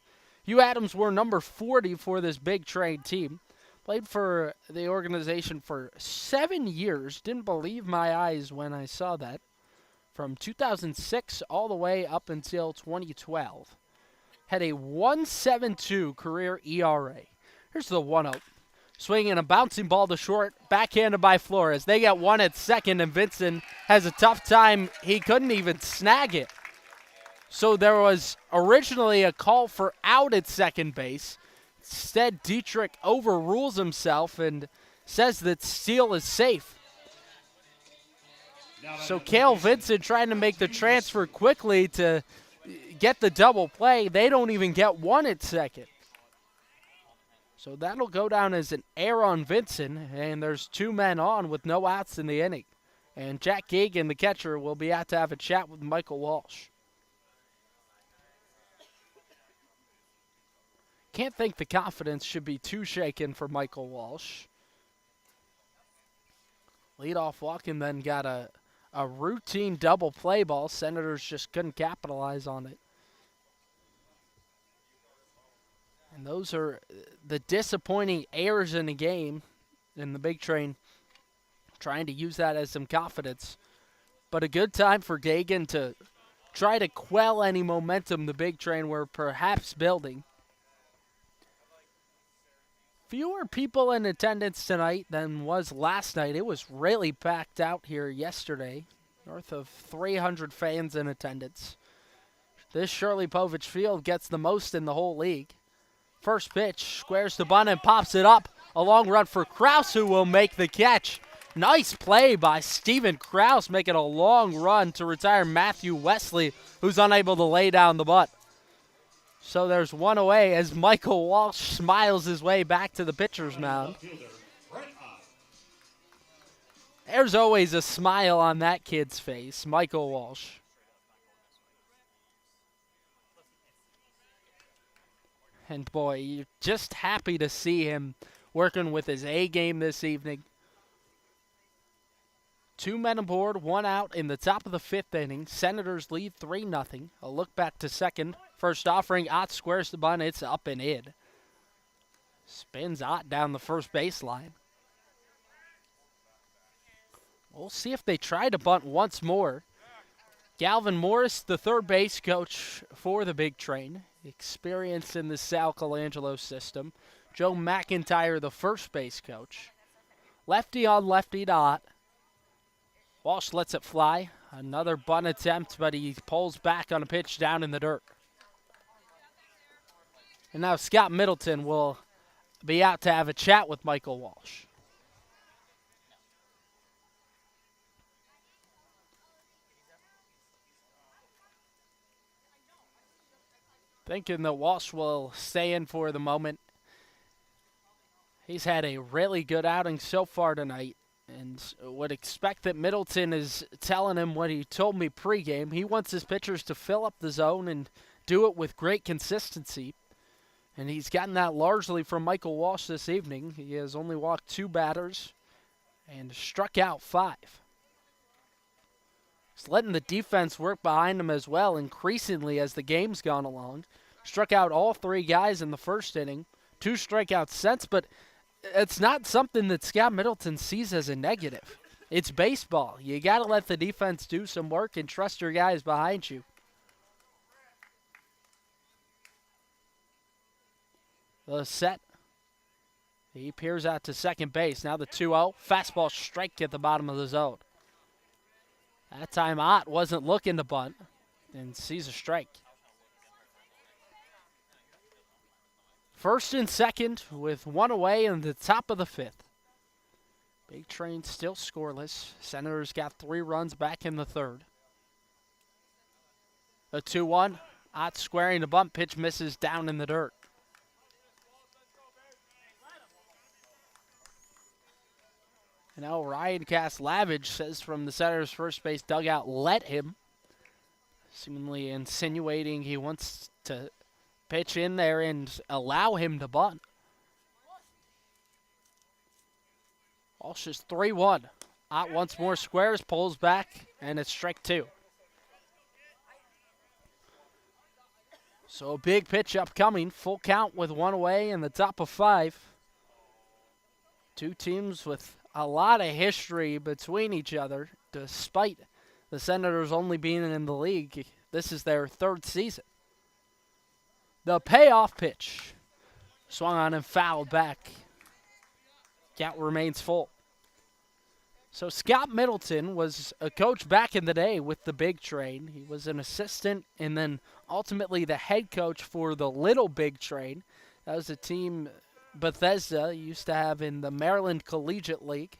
[SPEAKER 1] Hugh Adams wore number 40 for this Big Train team. Played for the organization for 7 years. Didn't believe my eyes when I saw that. From 2006 all the way up until 2012. Had a 1.72 career ERA. Here's the 1-0. Swinging a bouncing ball to short. Backhanded by Flores. They get one at second, and Vincent has a tough time. He couldn't even snag it. So there was originally a call for out at second base. Instead, Dietrich overrules himself and says that Steele is safe. So Cale Vincent trying to make the transfer quickly to get the double play. They don't even get one at second. So that'll go down as an error on Vincent, and there's 2 men on with no outs in the inning. And Jack Gagan, the catcher, will be out to have a chat with Michael Walsh. Can't think the confidence should be too shaken for Michael Walsh. Leadoff walk and then got a routine double play ball. Senators just couldn't capitalize on it. And those are the disappointing errors in the game. And the Big Train trying to use that as some confidence. But a good time for Gagan to try to quell any momentum the Big Train were perhaps building. Fewer people in attendance tonight than was last night. It was really packed out here yesterday. North of 300 fans in attendance. This Shirley Povich Field gets the most in the whole league. First pitch, squares the bunt and pops it up. A long run for Kraus, who will make the catch. Nice play by Steven Kraus, making a long run to retire Matthew Wesley, who's unable to lay down the bunt. So there's one away as Michael Walsh smiles his way back to the pitcher's mound. There's always a smile on that kid's face, Michael Walsh. And boy, you're just happy to see him working with his A game this evening. 2 men aboard, 1 out in the top of the 5th inning. Senators lead 3-0. A look back to second. First offering, Ott squares the bunt. It's up and in. Spins Ott down the first baseline. We'll see if they try to bunt once more. Galvin Morris, the third base coach for the Big Train. Experienced in the Sal Colangelo system. Joe McIntyre, the first base coach. Lefty on lefty to Ott. Walsh lets it fly. Another bunt attempt, but he pulls back on a pitch down in the dirt. And now Scott Middleton will be out to have a chat with Michael Walsh. Thinking that Walsh will stay in for the moment. He's had a really good outing so far tonight. And would expect that Middleton is telling him what he told me pregame. He wants his pitchers to fill up the zone and do it with great consistency. And he's gotten that largely from Michael Walsh this evening. He has only walked 2 batters and struck out 5. He's letting the defense work behind him as well, increasingly as the game's gone along. Struck out all 3 guys in the first inning. 2 strikeouts since, but it's not something that Scott Middleton sees as a negative. It's baseball. You got to let the defense do some work and trust your guys behind you. The set. He peers out to second base. Now the 2-0. Fastball strike at the bottom of the zone. That time Ott wasn't looking to bunt and sees a strike. First and second with 1 away in the top of the 5th. Big Train still scoreless. Senators got 3 runs back in the 3rd. A 2-1. Ott squaring the bunt. Pitch misses down in the dirt. And now Ryan Kaslavage says from the Senators' first base dugout, let him. Seemingly insinuating he wants to pitch in there and allow him to bunt. Walsh is 3-1. Ott once more squares, pulls back, and it's strike 2. So a big pitch upcoming. Full count with 1 away in the top of 5. 2 teams with a lot of history between each other, despite the Senators only being in the league. This is their 3rd season. The payoff pitch. Swung on and fouled back. Count remains full. So Scott Middleton was a coach back in the day with the Big Train. He was an assistant and then ultimately the head coach for the Little Big Train That was a team Bethesda used to have in the Maryland Collegiate League.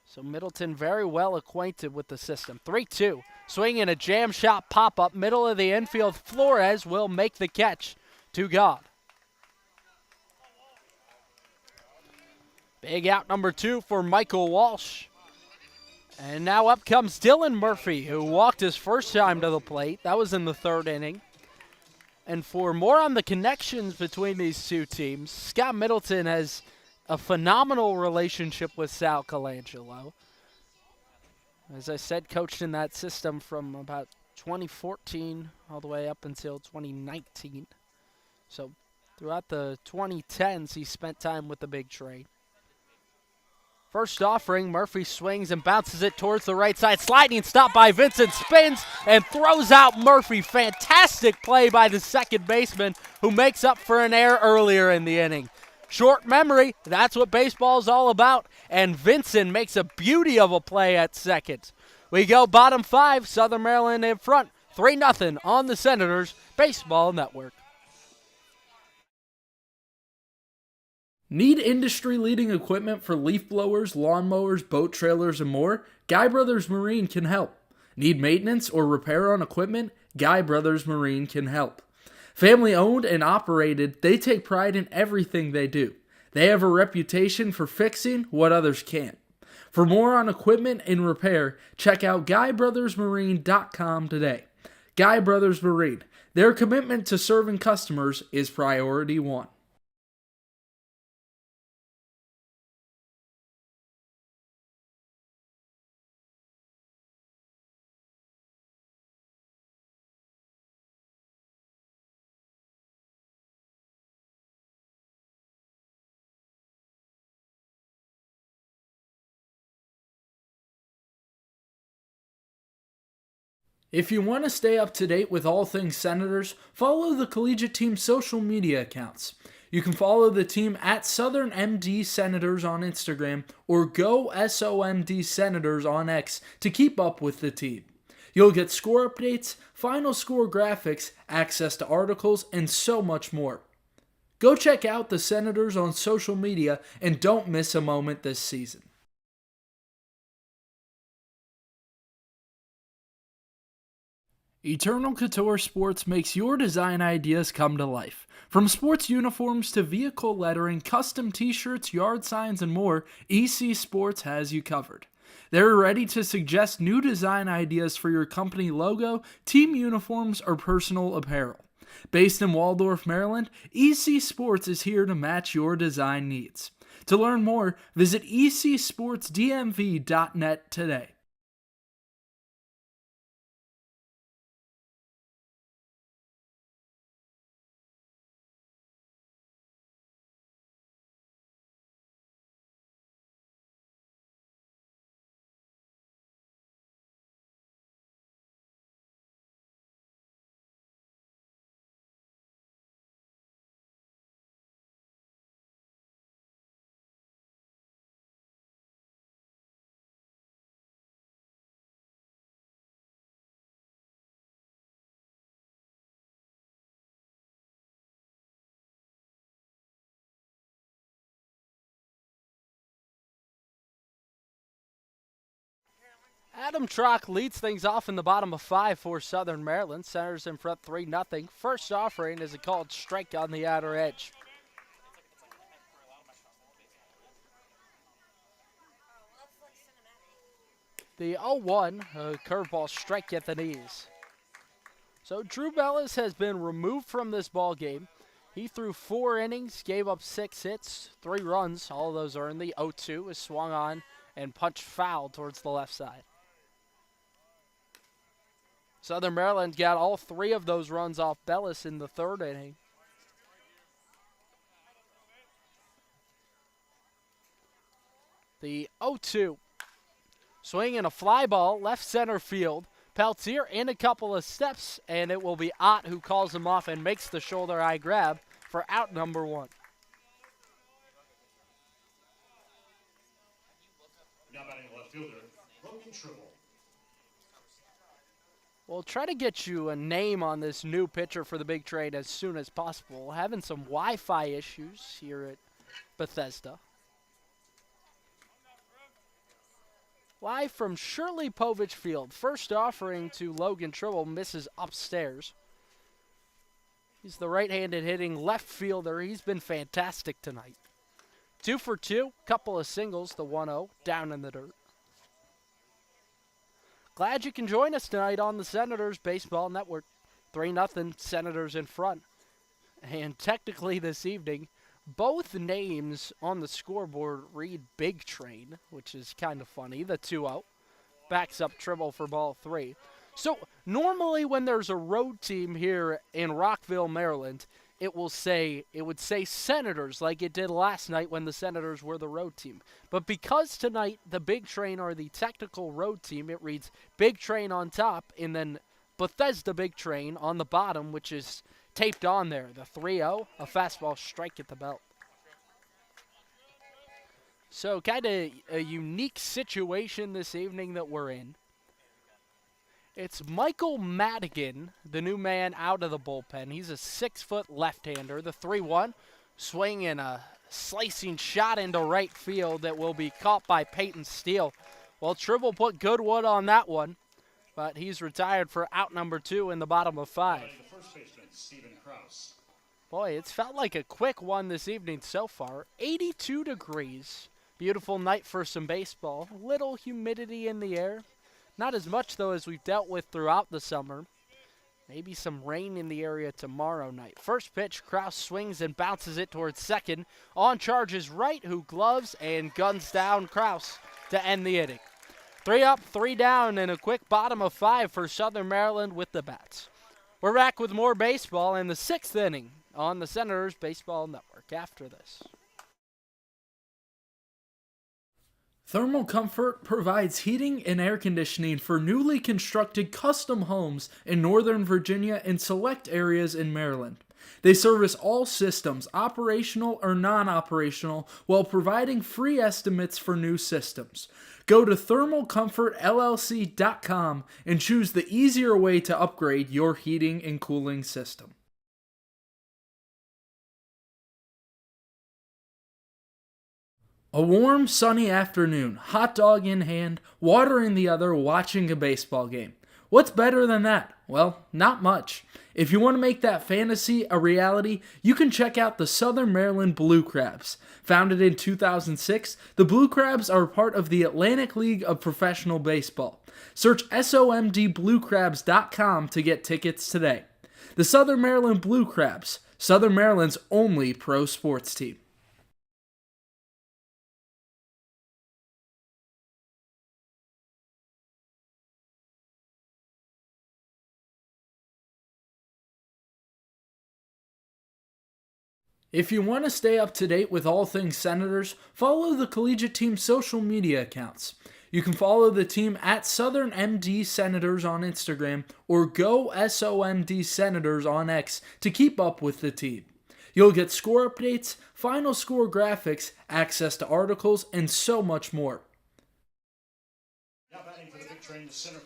[SPEAKER 1] So Middleton very well acquainted with the system. 3-2. Swinging a jam shot pop-up. Middle of the infield. Flores will make the catch. To God. Big out number 2 for Michael Walsh. And now up comes Dylan Murphy, who walked his first time to the plate. That was in the 3rd inning. And for more on the connections between these two teams, Scott Middleton has a phenomenal relationship with Sal Colangelo. As I said, coached in that system from about 2014 all the way up until 2019. So throughout the 2010s, he spent time with the big train. First offering, Murphy swings and bounces it towards the right side. Sliding stop by Vincent, spins and throws out Murphy. Fantastic play by the second baseman, who makes up for an error earlier in the inning. Short memory, that's what baseball is all about. And Vincent makes a beauty of a play at second. We go bottom 5, Southern Maryland in front, 3-0 on the Senators Baseball Network.
[SPEAKER 3] Need industry-leading equipment for leaf blowers, lawnmowers, boat trailers, and more? Guy Brothers Marine can help. Need maintenance or repair on equipment? Guy Brothers Marine can help. Family owned and operated, they take pride in everything they do. They have a reputation for fixing what others can't. For more on equipment and repair, check out GuyBrothersMarine.com today. Guy Brothers Marine, their commitment to serving customers is priority one. If you want to stay up to date with all things Senators, follow the collegiate team's social media accounts. You can follow the team at Southern MD Senators on Instagram or Go SOMD Senators on X to keep up with the team. You'll get score updates, final score graphics, access to articles, and so much more. Go check out the Senators on social media and don't miss a moment this season. Eternal Couture Sports makes your design ideas come to life. From sports uniforms to vehicle lettering, custom t-shirts, yard signs, and more, EC Sports has you covered. They're ready to suggest new design ideas for your company logo, team uniforms, or personal apparel. Based in Waldorf, Maryland, EC Sports is here to match your design needs. To learn more, visit ecsportsdmv.net today.
[SPEAKER 1] Adam Trock leads things off in the bottom of 5 for Southern Maryland. Senators in front 3-0. First offering is a called strike on the outer edge. The 0-1, curveball strike at the knees. So Drew Bellis has been removed from this ball game. He threw 4 innings, gave up 6 hits, 3 runs. All of those earned. The 0-2 is swung on and punched foul towards the left side. Southern Maryland got all 3 of those runs off Bellis in the 3rd inning. The 0-2. Swinging a fly ball, left center field. Peltier in a couple of steps, and it will be Ott who calls him off and makes the shoulder eye grab for out number 1.
[SPEAKER 4] Now batting left fielder, Logan Tribble.
[SPEAKER 1] We'll try to get you a name on this new pitcher for the big trade as soon as possible. Having some Wi-Fi issues here at Bethesda. Live from Shirley Povich Field. First offering to Logan Tribble misses upstairs. He's the right-handed hitting left fielder. He's been fantastic tonight. 2 for 2, couple of singles, the 1-0 down in the dirt. Glad you can join us tonight on the Senators Baseball Network. 3-0 Senators in front. And technically this evening, both names on the scoreboard read Big Train, which is kind of funny. The 2-0 backs up Tribble for ball 3. So normally when there's a road team here in Rockville, Maryland, it would say Senators like it did last night when the Senators were the road team. But because tonight the Big Train are the technical road team, it reads Big Train on top and then Bethesda Big Train on the bottom, which is taped on there. The 3-0, a fastball strike at the belt. So kind of a unique situation this evening that we're in. It's Michael Madigan, the new man out of the bullpen. He's a 6-foot left-hander. The 3-1, swinging a slicing shot into right field that will be caught by Peyton Steele. Well, Tribble put good wood on that one, but he's retired for out number 2 in the bottom of 5.
[SPEAKER 4] The first baseman, Stephen Krause.
[SPEAKER 1] Boy, it's felt like a quick one this evening so far. 82 degrees. Beautiful night for some baseball. Little humidity in the air. Not as much, though, as we've dealt with throughout the summer. Maybe some rain in the area tomorrow night. First pitch, Krause swings and bounces it towards second. On charge is Wright, who gloves and guns down Krause to end the inning. 3 up, 3 down, and a quick bottom of 5 for Southern Maryland with the bats. We're back with more baseball in the 6th inning on the Senators Baseball Network after this.
[SPEAKER 3] Thermal Comfort provides heating and air conditioning for newly constructed custom homes in Northern Virginia and select areas in Maryland. They service all systems, operational or non-operational, while providing free estimates for new systems. Go to thermalcomfortllc.com and choose the easier way to upgrade your heating and cooling system. A warm, sunny afternoon, hot dog in hand, water in the other, watching a baseball game. What's better than that? Well, not much. If you want to make that fantasy a reality, you can check out the Southern Maryland Blue Crabs. Founded in 2006, the Blue Crabs are part of the Atlantic League of Professional Baseball. Search somdbluecrabs.com to get tickets today. The Southern Maryland Blue Crabs, Southern Maryland's only pro sports team. If you want to stay up to date with all things Senators, follow the collegiate team's social media accounts. You can follow the team at Southern MD Senators on Instagram or Go SOMD Senators on X to keep up with the team. You'll get score updates, final score graphics, access to articles, and so much more.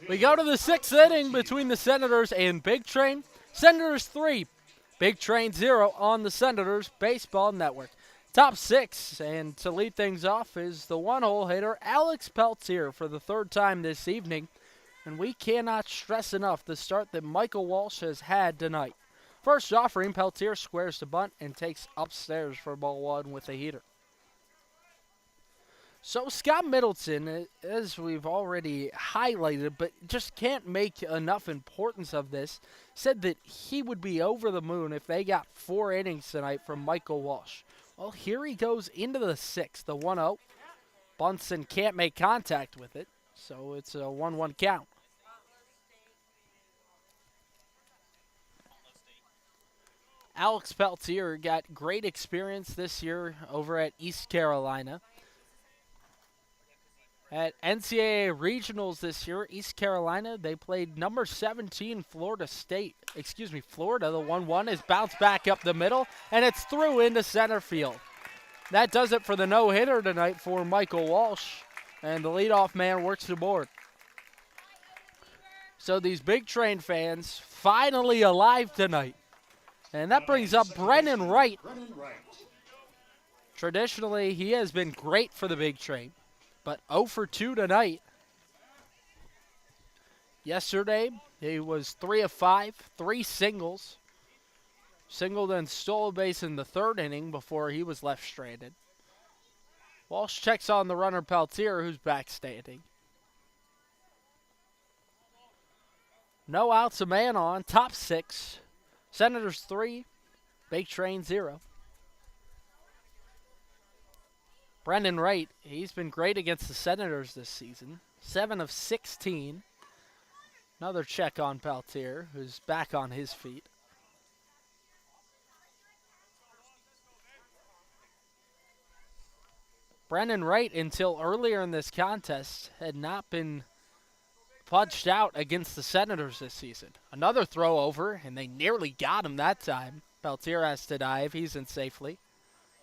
[SPEAKER 1] We go to the 6th inning between the Senators and Big Train. Senators 3, Big Train 0 on the Senators Baseball Network. Top 6, and to lead things off is the one-hole hitter Alex Peltier for the 3rd time this evening. And we cannot stress enough the start that Michael Walsh has had tonight. First offering, Peltier squares the bunt and takes upstairs for ball 1 with a heater. So Scott Middleton, as we've already highlighted, but just can't make enough importance of this, said that he would be over the moon if they got 4 innings tonight from Michael Walsh. Well, here he goes into the 6th, the 1-0. Bunsen can't make contact with it, so it's a 1-1 count. Alex Peltier got great experience this year over at East Carolina. At NCAA Regionals this year, East Carolina, they played number 17 Florida. The 1-1 is bounced back up the middle, and it's through into center field. That does it for the no-hitter tonight for Michael Walsh, and the leadoff man works the board. So these Big Train fans finally alive tonight. And that brings up Brennan Wright.
[SPEAKER 4] Brennan Wright.
[SPEAKER 1] Traditionally, he has been great for the Big Train, but 0 for 2 tonight. Yesterday, he was 3 of 5, 3 singles. Singled and stole a base in the third inning before he was left stranded. Walsh checks on the runner Peltier, who's back standing. No outs, a man on, top 6. Senators 3, Big Train 0. Brendan Wright, he's been great against the Senators this season. 7 of 16. Another check on Peltier, who's back on his feet. Brendan Wright, until earlier in this contest, had not been punched out against the Senators this season. Another throw over, and they nearly got him that time. Peltier has to dive. He's in safely.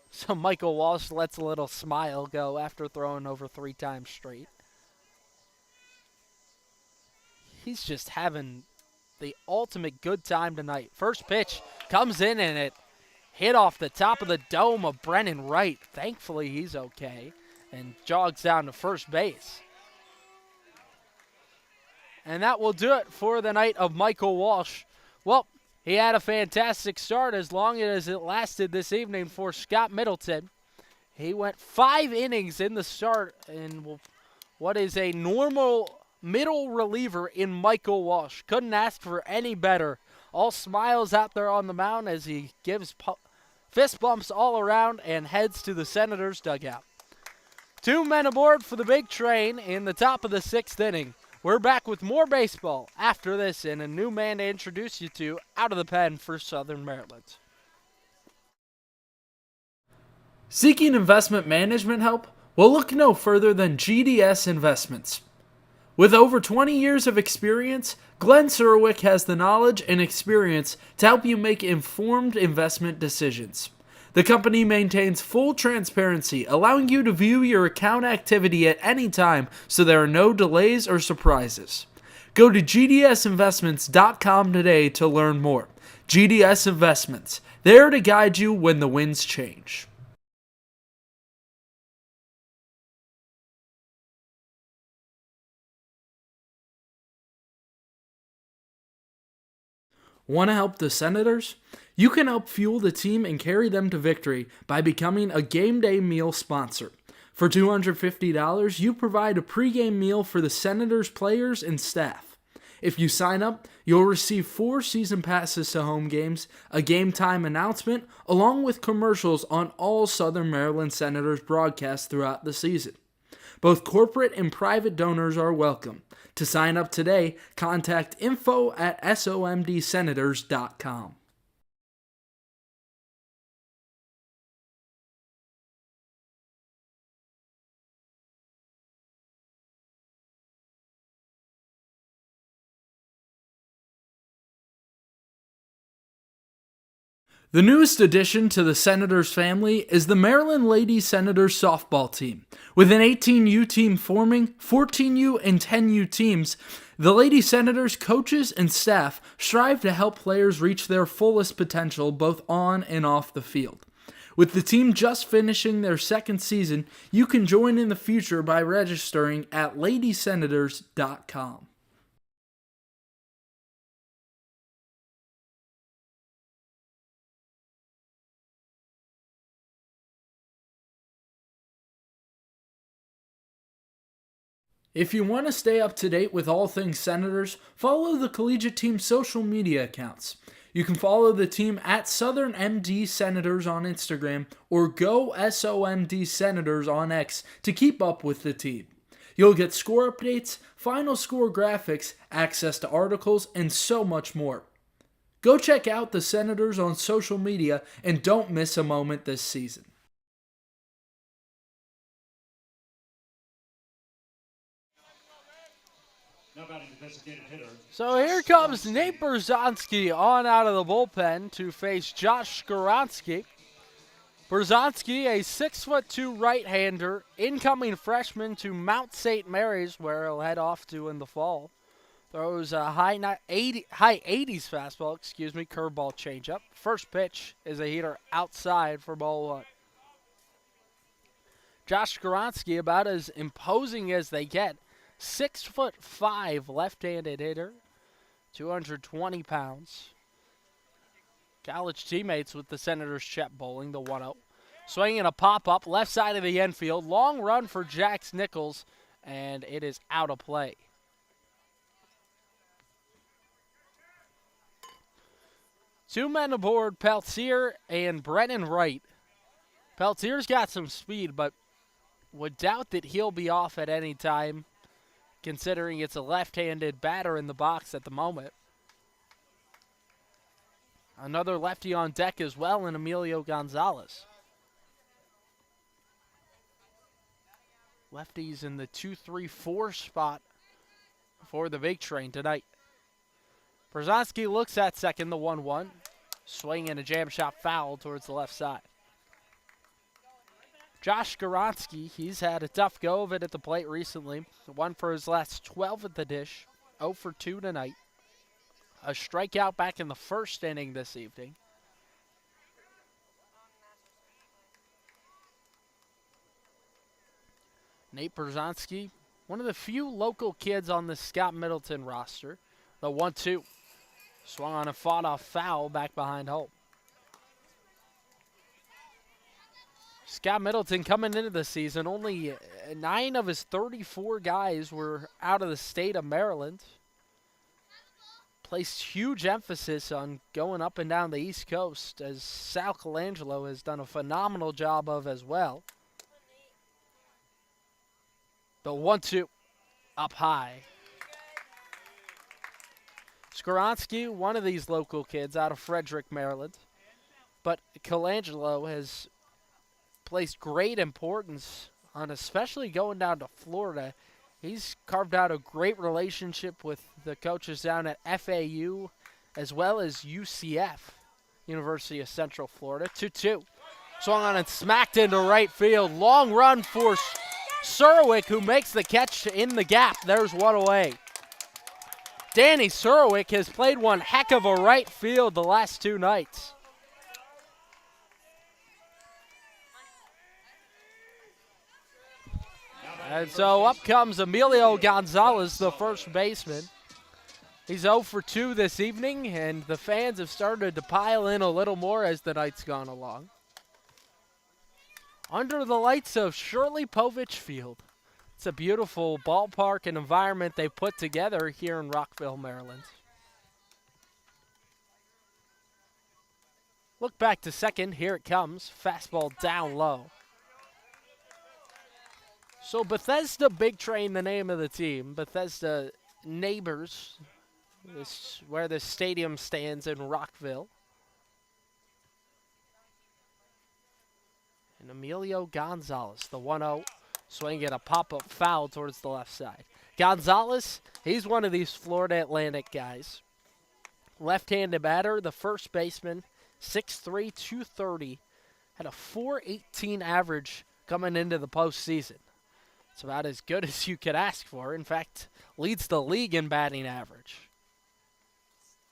[SPEAKER 1] So Michael Walsh lets a little smile go after throwing over 3 times straight. He's just having the ultimate good time tonight. First pitch comes in, and it hit off the top of the dome of Brennan Wright. Thankfully, he's okay and jogs down to first base. And that will do it for the night of Michael Walsh. Well, he had a fantastic start as long as it lasted this evening for Scott Middleton. He went 5 innings in the start in what is a normal middle reliever in Michael Walsh. Couldn't ask for any better. All smiles out there on the mound as he gives fist bumps all around and heads to the Senators' dugout. 2 men aboard for the Big Train in the top of the 6th inning. We're back with more baseball after this and a new man to introduce you to out of the pen for Southern Maryland.
[SPEAKER 3] Seeking investment management help? Well, look no further than GDS Investments. With over 20 years of experience, Glenn Surwick has the knowledge and experience to help you make informed investment decisions. The company maintains full transparency, allowing you to view your account activity at any time so there are no delays or surprises. Go to gdsinvestments.com today to learn more. GDS Investments, there to guide you when the winds change. Want to help the Senators? You can help fuel the team and carry them to victory by becoming a game day meal sponsor. For $250, you provide a pregame meal for the Senators players and staff. If you sign up, you'll receive 4 season passes to home games, a game time announcement, along with commercials on all Southern Maryland Senators broadcasts throughout the season. Both corporate and private donors are welcome. To sign up today, contact info@somdsenators.com. The newest addition to the Senators family is the Maryland Lady Senators softball team. With an 18U team forming, 14U and 10U teams, the Lady Senators coaches and staff strive to help players reach their fullest potential both on and off the field. With the team just finishing their 2nd season, you can join in the future by registering at ladysenators.com. If you want to stay up to date with all things Senators, follow the collegiate team's social media accounts. You can follow the team at Southern MD Senators on Instagram or Go SOMD Senators on X to keep up with the team. You'll get score updates, final score graphics, access to articles, and so much more. Go check out the Senators on social media and don't miss a moment this season.
[SPEAKER 4] Now batting the designated hitter.
[SPEAKER 1] So here comes Nate Berzonski on out of the bullpen to face Josh Skoronsky. Berzonski, a 6'2" right-hander, incoming freshman to Mount St. Mary's, where he'll head off to in the fall. Throws a high 80s fastball, curveball changeup. First pitch is a heater outside for ball one. Josh Skoronsky, about as imposing as they get. 6'5" left-handed hitter, 220 pounds. College teammates with the Senators' Chet Bowling, the 1-0. Swinging a pop-up, left side of the infield. Long run for Jax Nichols, and it is out of play. Two men aboard, Peltier and Brennan Wright. Peltier's got some speed, but would doubt that he'll be off at any time, considering it's a left-handed batter in the box at the moment. Another lefty on deck as well in Emilio Gonzalez. Lefties in the 2-3-4 spot for the big train tonight. Brzezowski looks at second, the 1-1. Swing and a jam shot foul towards the left side. Josh Skoronsky, he's had a tough go of it at the plate recently. One for his last 12 at the dish. 0 for 2 tonight. A strikeout back in the first inning this evening. Nate Brzezowski, one of the few local kids on the Scott Middleton roster. The 1-2. Swung on and fought off foul back behind home. Scott Middleton coming into the season, only 9 of his 34 guys were out of the state of Maryland. Placed huge emphasis on going up and down the East Coast, as Sal Colangelo has done a phenomenal job of as well. The 1-2 up high. Skoronsky, one of these local kids out of Frederick, Maryland. But Colangelo has placed great importance on especially going down to Florida. He's carved out a great relationship with the coaches down at FAU as well as UCF, University of Central Florida. 2-2. Swung on and smacked into right field. Long run for Surwick, who makes the catch in the gap. There's one away. Danny Surwick has played one heck of a right field the last 2 nights. And so up comes Emilio Gonzalez, the first baseman. He's 0 for 2 this evening, and the fans have started to pile in a little more as the night's gone along. Under the lights of Shirley Povich Field. It's a beautiful ballpark and environment they put together here in Rockville, Maryland. Look back to second. Here it comes. Fastball down low. So Bethesda Big Train, the name of the team. Bethesda Neighbors, this where the stadium stands in Rockville. And Emilio Gonzalez, the 1-0, swinging a pop-up foul towards the left side. Gonzalez, he's one of these Florida Atlantic guys. Left-handed batter, the first baseman, 6'3", 230. Had a .418 average coming into the postseason. It's about as good as you could ask for. In fact, leads the league in batting average.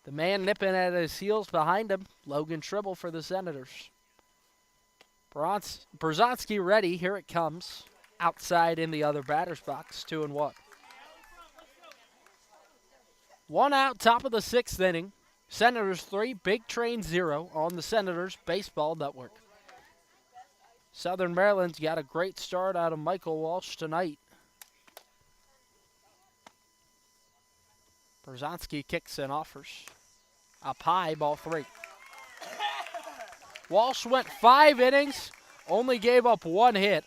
[SPEAKER 1] The man nipping at his heels behind him, Logan Tribble for the Senators. Brzezowski ready. Here it comes. Outside in the other batter's box, 2-1. 1 out, top of the 6th inning. Senators 3, Big Train 0 on the Senators Baseball Network. Southern Maryland's got a great start out of Michael Walsh tonight. Brzezowski kicks and offers. Up high, ball 3. Walsh went 5 innings, only gave up 1 hit.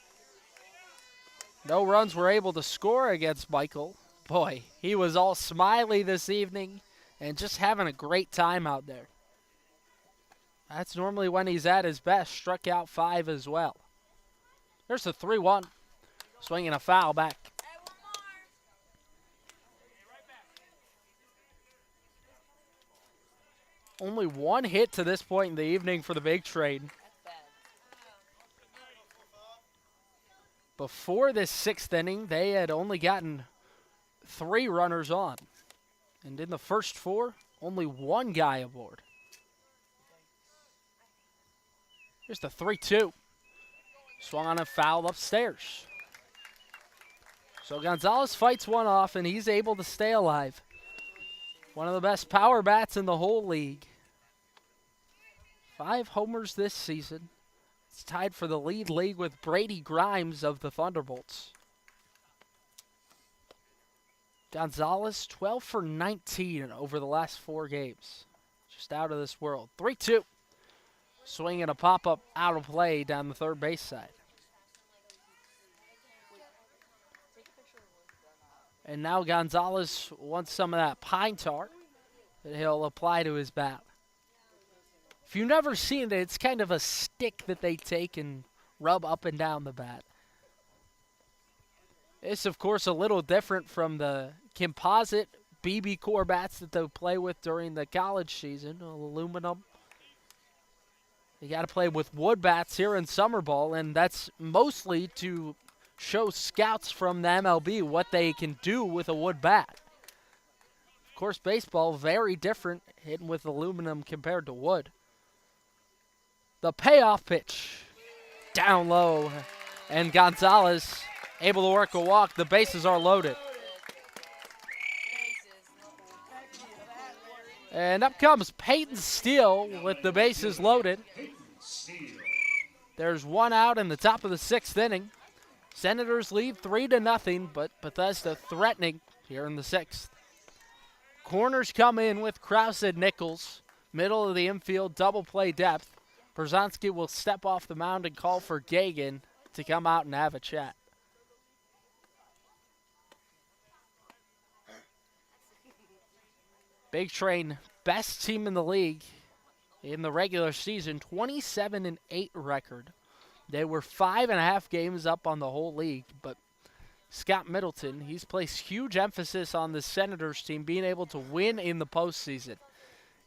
[SPEAKER 1] No runs were able to score against Michael. Boy, he was all smiley this evening and just having a great time out there. That's normally when he's at his best. Struck out 5 as well. There's the 3-1. Swinging a foul back. Only 1 hit to this point in the evening for the Big Train. Before this 6th inning, they had only gotten 3 runners on. And in the first 4, only one guy aboard. Here's the 3-2. Swung on a foul upstairs. So Gonzalez fights one off, and he's able to stay alive. One of the best power bats in the whole league. 5 homers this season. It's tied for the lead with Brady Grimes of the Thunderbolts. Gonzalez, 12 for 19 over the last 4 games. Just out of this world. 3-2. Swinging a pop-up out of play down the third base side. And now Gonzalez wants some of that pine tar that he'll apply to his bat. If you've never seen it, it's kind of a stick that they take and rub up and down the bat. It's, of course, a little different from the composite BB core bats that they'll play with during the college season, aluminum. You got to play with wood bats here in summer ball, and that's mostly to show scouts from the MLB what they can do with a wood bat. Of course, baseball, very different, hitting with aluminum compared to wood. The payoff pitch, down low, and Gonzalez able to work a walk. The bases are loaded. And up comes Peyton Steele with the bases loaded. There's one out in the top of the 6th inning. Senators lead 3-0, but Bethesda threatening here in the 6th. Corners come in with Krause and Nichols. Middle of the infield, double play depth. Berzonski will step off the mound and call for Gagan to come out and have a chat. Big Train, best team in the league in the regular season, 27-8 record. They were 5.5 games up on the whole league, but Scott Middleton, he's placed huge emphasis on the Senators team being able to win in the postseason.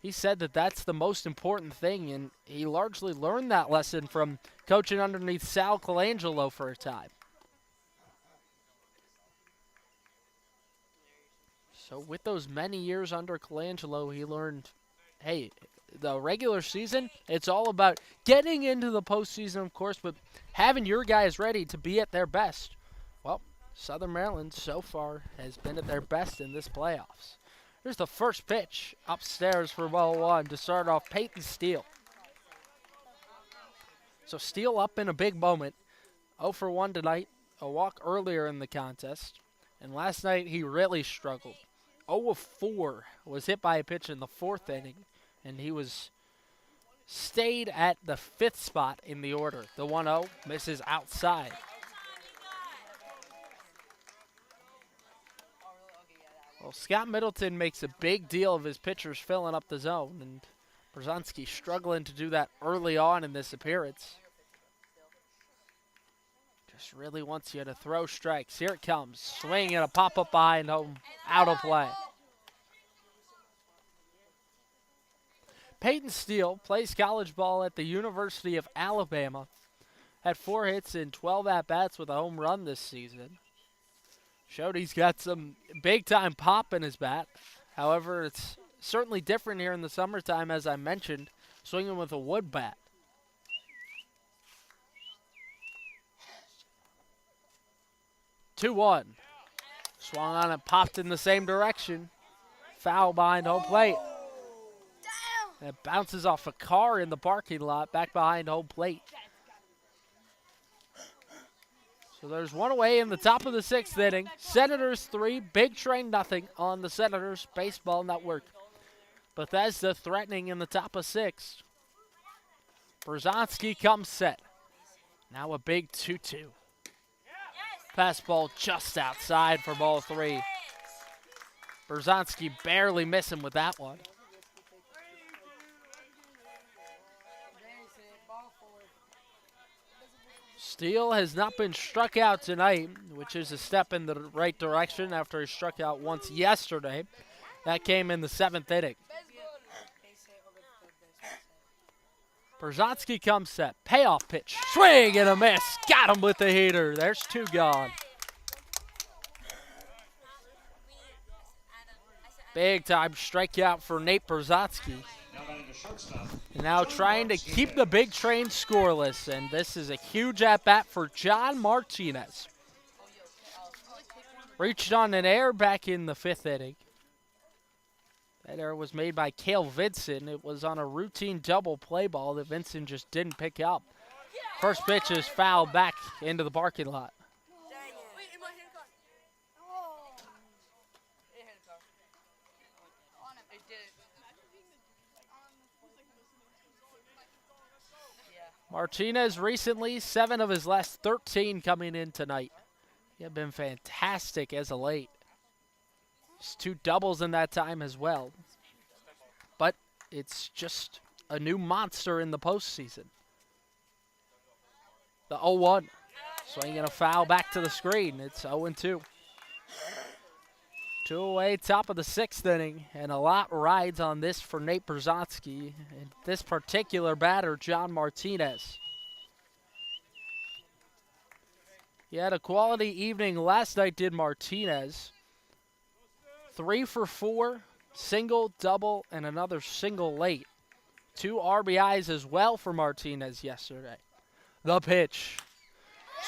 [SPEAKER 1] He said that that's the most important thing, and he largely learned that lesson from coaching underneath Sal Colangelo for a time. So with those many years under Colangelo, he learned, hey, the regular season, it's all about getting into the postseason, of course, but having your guys ready to be at their best. Well, Southern Maryland so far has been at their best in this playoffs. Here's the first pitch upstairs for ball 1 to start off Peyton Steele. So Steele up in a big moment. 0 for 1 tonight, a walk earlier in the contest. And last night he really struggled. 0 of 4 was hit by a pitch in the 4th inning. And he stayed at the 5th spot in the order. The 1-0 misses outside. Well, Scott Middleton makes a big deal of his pitchers filling up the zone, and Berzonski struggling to do that early on in this appearance. Just really wants you to throw strikes. Here it comes. Swing and a pop-up behind home. Out of play. Peyton Steele plays college ball at the University of Alabama. Had 4 hits and 12 at-bats with a home run this season. Showed he's got some big-time pop in his bat. However, it's certainly different here in the summertime, as I mentioned, swinging with a wood bat. Two-1. Swung on it, popped in the same direction. Foul behind home plate. It bounces off a car in the parking lot back behind home plate. So there's one away in the top of the 6th inning. Senators 3, Big Train nothing on the Senators Baseball Network. Bethesda threatening in the top of 6. Berzonski comes set. Now a big 2-2. Fastball just outside for ball 3. Berzonski barely missing with that one. Steele has not been struck out tonight, which is a step in the right direction after he struck out once yesterday. That came in the 7th inning. Berzonski comes set. Payoff pitch. Swing and a miss. Got him with the heater. There's 2 gone. Big time strikeout for Nate Brzezinski.
[SPEAKER 4] Now batting the shortstop.
[SPEAKER 1] And now trying to keep the big train scoreless, and this is a huge at-bat for John Martinez. Reached on an error back in the 5th inning. That error was made by Cale Vincent. It was on a routine double play ball that Vincent just didn't pick up. First pitch is fouled back into the parking lot. Martinez recently, 7 of his last 13 coming in tonight. He had been fantastic as of late. Just 2 doubles in that time as well. But it's just a new monster in the postseason. The 0-1. Swinging a foul back to the screen. It's 0-2. 2 away, top of the 6th inning, and a lot rides on this for Nate Brzezinski and this particular batter, John Martinez. He had a quality evening last night, did Martinez. 3 for 4, single, double, and another single late. 2 RBIs as well for Martinez yesterday. The pitch.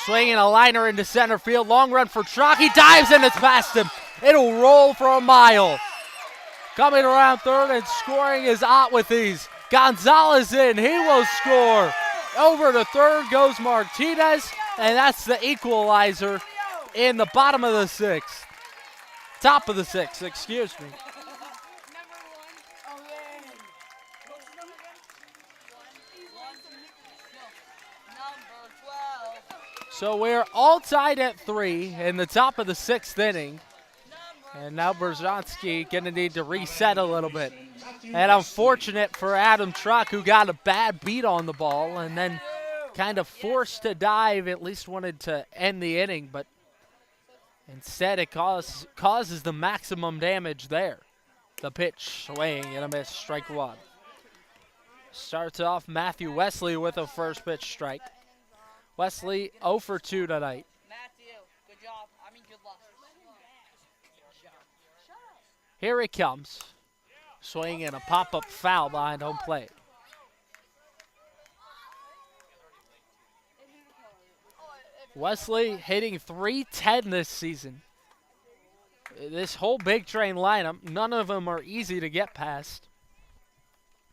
[SPEAKER 1] Swinging a liner into center field. Long run for Trock. He dives and it's past him. It'll roll for a mile. Coming around third and scoring is Ott with these. Gonzalez in. He will score. Over to third goes Martinez. And that's the equalizer in the bottom of the 6th. Top of the 6th, excuse me. So we're all tied at 3 in the top of the 6th inning. And now Brzezinski going to need to reset a little bit. And unfortunate for Adam Truck, who got a bad beat on the ball and then kind of forced to dive, at least wanted to end the inning, but instead it causes the maximum damage there. The pitch, swing and a miss, strike 1. Starts off Matthew Wesley with a first pitch strike. Wesley 0 for 2 tonight.
[SPEAKER 5] Matthew, good job. Good luck.
[SPEAKER 1] Here it comes. Swing and a pop-up foul behind home plate. Wesley hitting .310 this season. This whole big train lineup, none of them are easy to get past.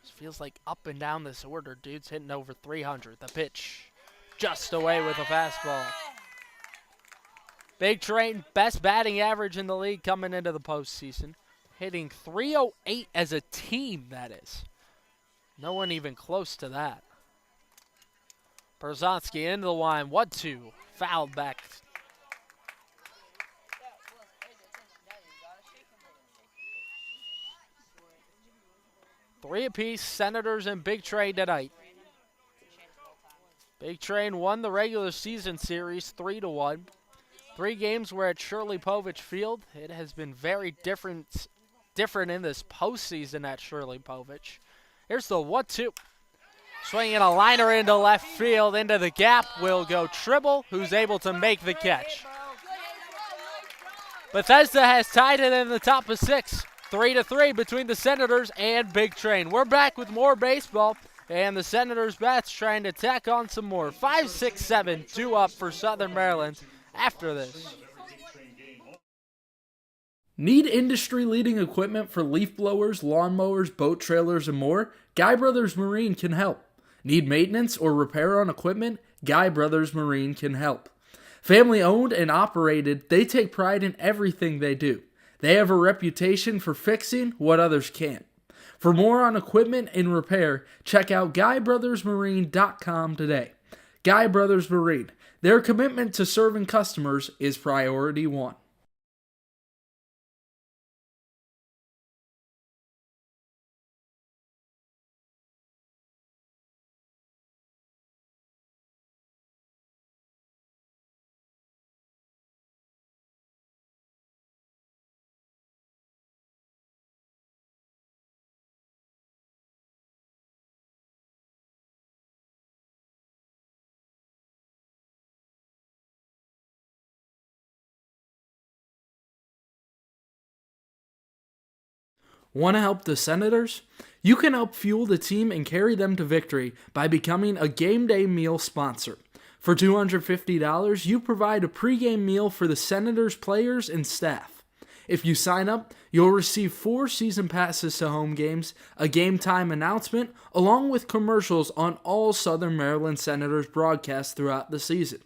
[SPEAKER 1] This feels like up and down this order. Dude's hitting over 300. The pitch. Just away with a fastball. Big Train, best batting average in the league coming into the postseason. Hitting .308 as a team, that is. No one even close to that. Brzezinski into the line. 1-2. Fouled back. Three apiece, Senators and Big Train tonight. Big Train won the regular season series 3-1. 3 games were at Shirley Povich Field. It has been very different in this postseason at Shirley Povich. Here's the 1-2. Swinging a liner into left field, into the gap will go Tribble, who's able to make the catch. Bethesda has tied it in the top of 6. 3-3 between the Senators and Big Train. We're back with more baseball. And the Senators bats trying to tack on some more. 5, 6, 7, 2 up for Southern Maryland after this.
[SPEAKER 3] Need industry-leading equipment for leaf blowers, lawnmowers, boat trailers, and more? Guy Brothers Marine can help. Need maintenance or repair on equipment? Guy Brothers Marine can help. Family owned and operated, they take pride in everything they do. They have a reputation for fixing what others can't. For more on equipment and repair, check out GuyBrothersMarine.com today. Guy Brothers Marine. Their commitment to serving customers is priority 1. Want to help the Senators? You can help fuel the team and carry them to victory by becoming a game day meal sponsor. For $250, you provide a pregame meal for the Senators players and staff. If you sign up, you'll receive 4 season passes to home games, a game time announcement, along with commercials on all Southern Maryland Senators broadcasts throughout the season.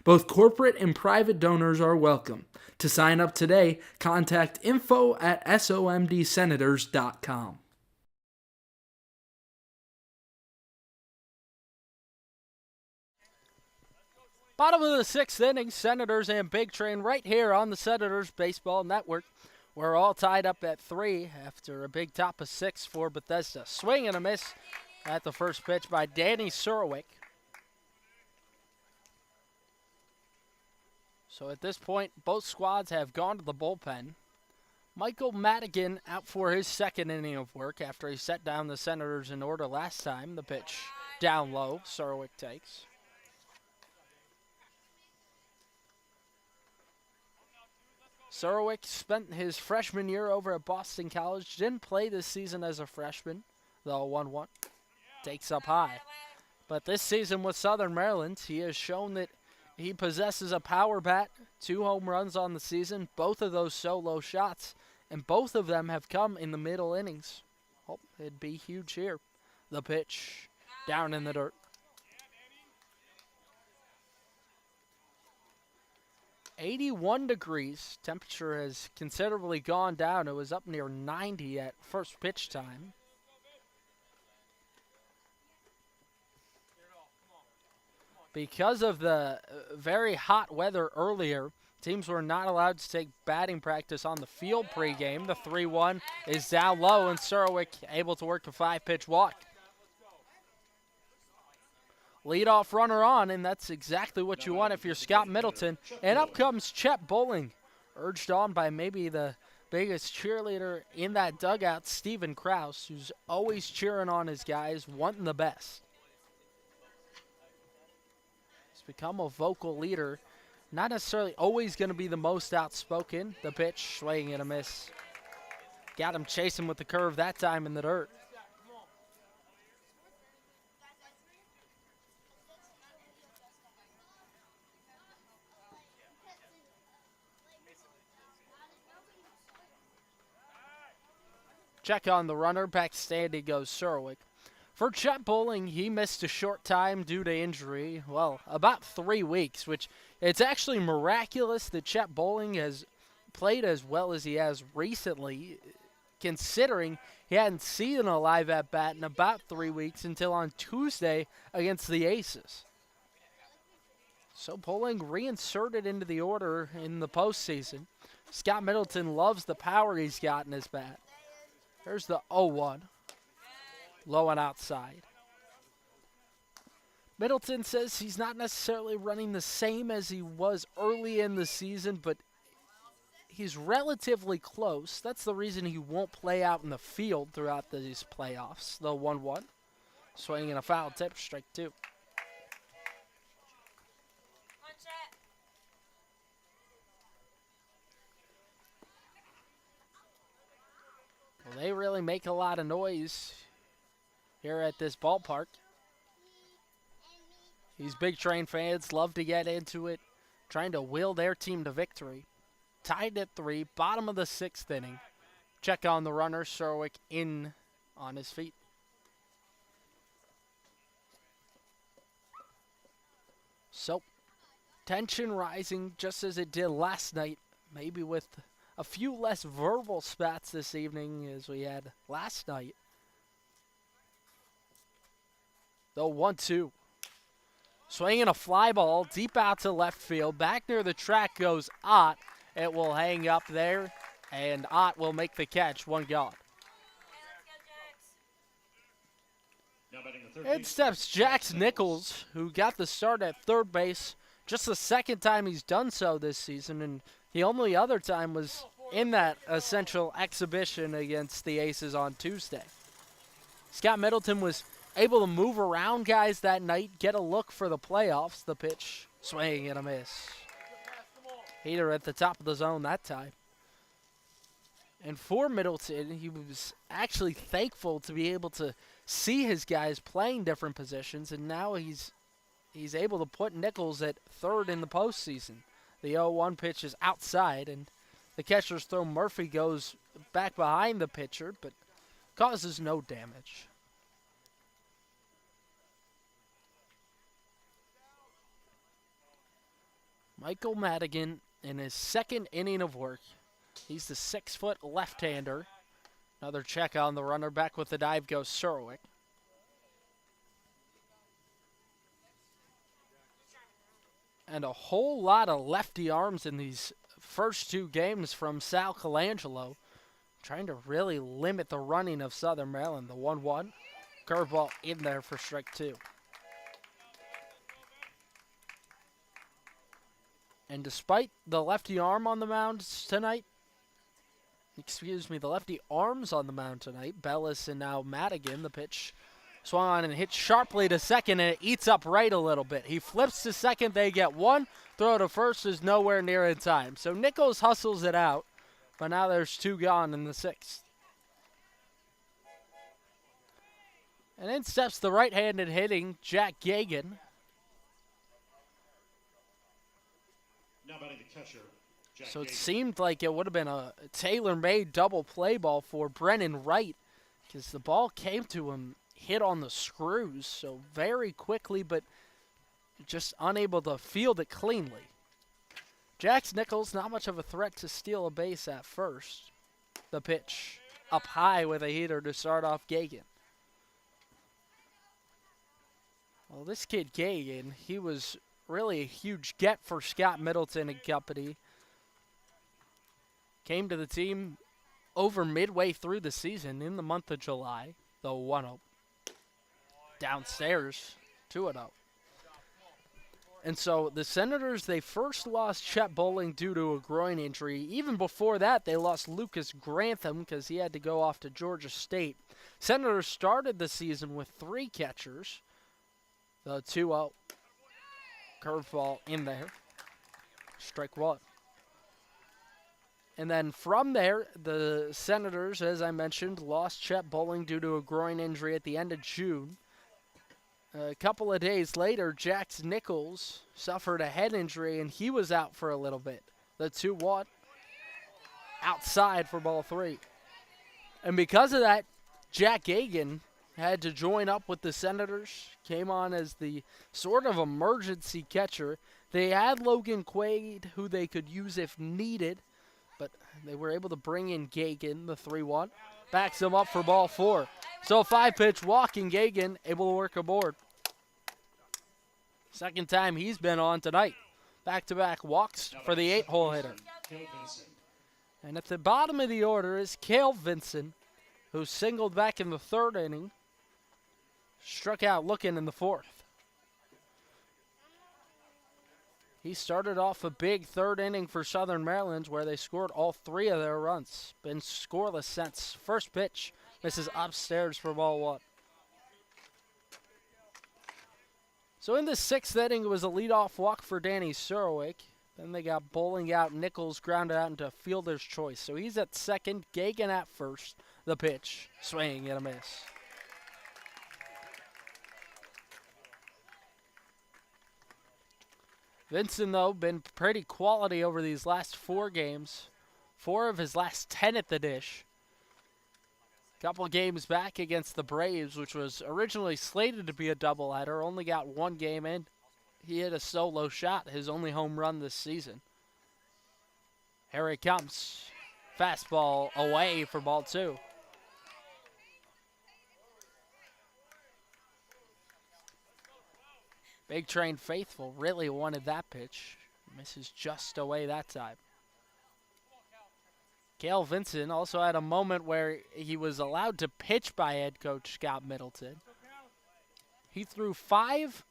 [SPEAKER 3] Both corporate and private donors are welcome. To sign up today, contact info@somdsenators.com.
[SPEAKER 1] Bottom of the 6th inning, Senators and Big Train right here on the Senators Baseball Network. We're all tied up at 3 after a big top of 6 for Bethesda. Swing and a miss at the first pitch by Danny Surwick. So at this point, both squads have gone to the bullpen. Michael Madigan out for his second inning of work after he set down the Senators in order last time. The pitch down low, Surwick takes. Surwick spent his freshman year over at Boston College. Didn't play this season as a freshman, though 1-1. Takes up high. But this season with Southern Maryland, he has shown that he possesses a power bat, 2 home runs on the season, both of those solo shots, and both of them have come in the middle innings. Oh, it'd be huge here. The pitch down in the dirt. 81 degrees. Temperature has considerably gone down. It was up near 90 at first pitch time. Because of the very hot weather earlier, teams were not allowed to take batting practice on the field pregame. The 3-1 is down low, and Surwick able to work a 5-pitch walk. Leadoff runner on, and that's exactly what you want if you're Scott Middleton. And up comes Chet Bowling, urged on by maybe the biggest cheerleader in that dugout, Stephen Krause, who's always cheering on his guys, wanting the best. Become a vocal leader, not necessarily always going to be the most outspoken. The pitch, swing and a miss. Got him chasing with the curve that time in the dirt. Check on the runner, back standing goes Surwick. For Chet Bowling, he missed a short time due to injury, well, about 3 weeks, which it's actually miraculous that Chet Bowling has played as well as he has recently, considering he hadn't seen a live at-bat in about 3 weeks until on Tuesday against the Aces. So Bowling reinserted into the order in the postseason. Scott Middleton loves the power he's got in his bat. There's the 0-1. Low and outside. Middleton says he's not necessarily running the same as he was early in the season, but he's relatively close. That's the reason he won't play out in the field throughout these playoffs. The 1-1. Swinging a foul tip, strike 2. Well, they really make a lot of noise here at this ballpark. These Big Train fans love to get into it, trying to will their team to victory. Tied at 3, bottom of the 6th inning. Check on the runner, Surwick in on his feet. So, tension rising just as it did last night, maybe with a few less verbal spats this evening as we had last night. The 1-2. Swinging a fly ball deep out to left field. Back near the track goes Ott. It will hang up there, and Ott will make the catch. 1 gone. In steps Jax Nichols, who got the start at third base. Just the second time he's done so this season, and the only other time was in that essential exhibition against the Aces on Tuesday. Scott Middleton was able to move around guys that night, get a look for the playoffs. The pitch, swing and a miss. Heater at the top of the zone that time. And for Middleton, he was actually thankful to be able to see his guys playing different positions, and now he's able to put Nichols at third in the postseason. The 0-1 pitch is outside, and the catcher's throw, Murphy, goes back behind the pitcher, but causes no damage. Michael Madigan in his second inning of work. He's the 6-foot left-hander. Another check on the runner. Back with the dive goes Surwick. And a whole lot of lefty arms in these first two games from Sal Colangelo, trying to really limit the running of Southern Maryland. The 1-1. Curveball in there for strike two. And despite the lefty arm on the mound tonight, the lefty arms on the mound tonight, Bellis and now Madigan, the pitch swung on and hit sharply to second, and it eats up right a little bit. He flips to second, they get one. Throw to first is nowhere near in time. So Nichols hustles it out, but now there's two gone in the sixth. And in steps the right-handed hitting Jack Gagan.
[SPEAKER 4] Now batting the catcher, Jack
[SPEAKER 1] So it
[SPEAKER 4] Gagan.
[SPEAKER 1] seemed like it would have been a tailor-made double play ball for Brennan Wright, because the ball came to him, hit on the screws, so very quickly, but just unable to field it cleanly. Jax Nichols, not much of a threat to steal a base at first. The pitch up high with a heater to start off Gagan. Well, this kid Gagan, he was really a huge get for Scott Middleton and company. Came to the team over midway through the season in the month of July, the 1-0. Downstairs, 2-0. And so the Senators, they first lost Chet Bowling due to a groin injury. Even before that, they lost Lucas Grantham because he had to go off to Georgia State. Senators started the season with three catchers. The 2-0 curveball in there. Strike one. And then from there, the Senators, as I mentioned, lost Chet Bowling due to a groin injury at the end of June. A couple of days later, Jax Nichols suffered a head injury, and he was out for a little bit. The 2-1 outside for ball three. And because of that, Jack Gagan had to join up with the Senators, came on as the sort of emergency catcher. They had Logan Quaid, who they could use if needed, but they were able to bring in Gagan, the 3-1. Backs him up for ball four. So a 5-pitch walk, and Gagan able to work aboard. Second time he's been on tonight. Back-to-back walks for the 8-hole hitter.
[SPEAKER 4] Cale Vinson.
[SPEAKER 1] And at the bottom of the order is Cale Vinson, who singled back in the third inning. Struck out looking in the fourth. He started off a big third inning for Southern Maryland, where they scored all three of their runs. Been scoreless since. First pitch misses upstairs for ball one. So in the sixth inning, it was a leadoff walk for Danny Surwick. Then they got Bowling out, Nichols grounded out into fielder's choice. So he's at second, Gagan at first. The pitch, swinging and a miss. Vincent, though, been pretty quality over these last 4 games. 4 of his last 10 at the dish. Couple games back against the Braves, which was originally slated to be a doubleheader, only got 1 game in. He hit a solo shot, his only home run this season. Here he comes. Fastball away for ball 2. Big Train faithful really wanted that pitch. Misses just away that time. Cale Vinson also had a moment where he was allowed to pitch by head coach Scott Middleton. He threw 5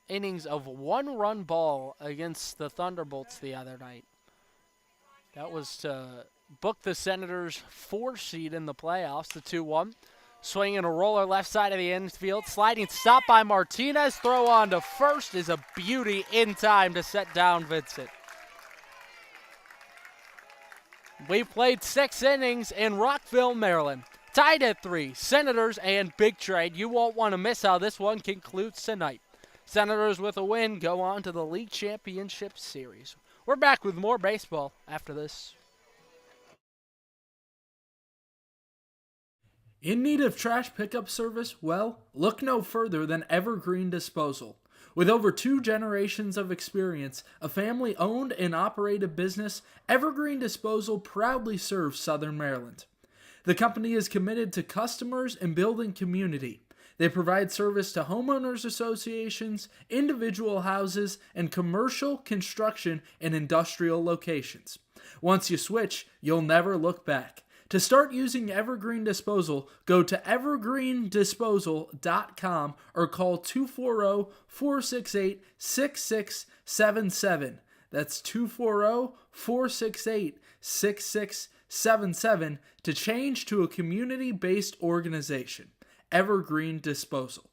[SPEAKER 1] innings of 1-run ball against the Thunderbolts the other night. That was to book the Senators' 4 seed in the playoffs, the 2-1. Swinging a roller left side of the infield. Sliding stop by Martinez. Throw on to first is a beauty in time to set down Vincent. We played 6 innings in Rockville, Maryland. Tied at 3, Senators and Big Trade. You won't want to miss how this one concludes tonight. Senators with a win go on to the league championship series. We're back with more baseball after this.
[SPEAKER 3] In need of trash pickup service? Well, look no further than Evergreen Disposal. With over 2 generations of experience, a family-owned and operated business, Evergreen Disposal proudly serves Southern Maryland. The company is committed to customers and building community. They provide service to homeowners associations, individual houses, and commercial, construction, and industrial locations. Once you switch, you'll never look back. To start using Evergreen Disposal, go to evergreendisposal.com or call 240-468-6677. That's 240-468-6677 to change to a community-based organization. Evergreen Disposal.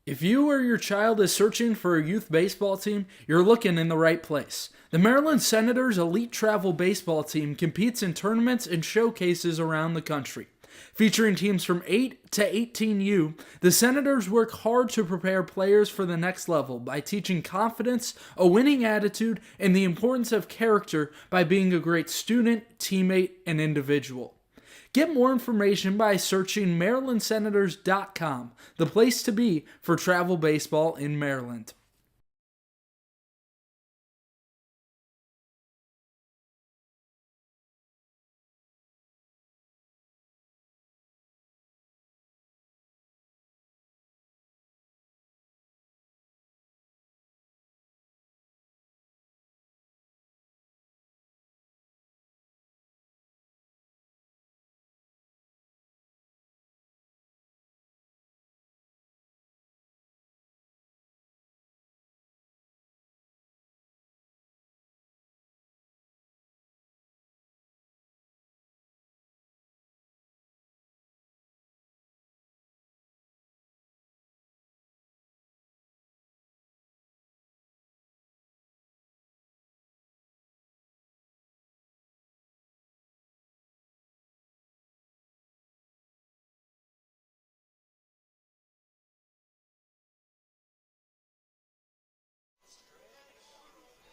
[SPEAKER 3] If you or your child is searching for a youth baseball team, you're looking in the right place. The Maryland Senators Elite Travel Baseball Team competes in tournaments and showcases around the country. Featuring teams from 8 to 18U, the Senators work hard to prepare players for the next level by teaching confidence, a winning attitude, and the importance of character by being a great student, teammate, and individual. Get more information by searching MarylandSenators.com, the place to be for travel baseball in Maryland.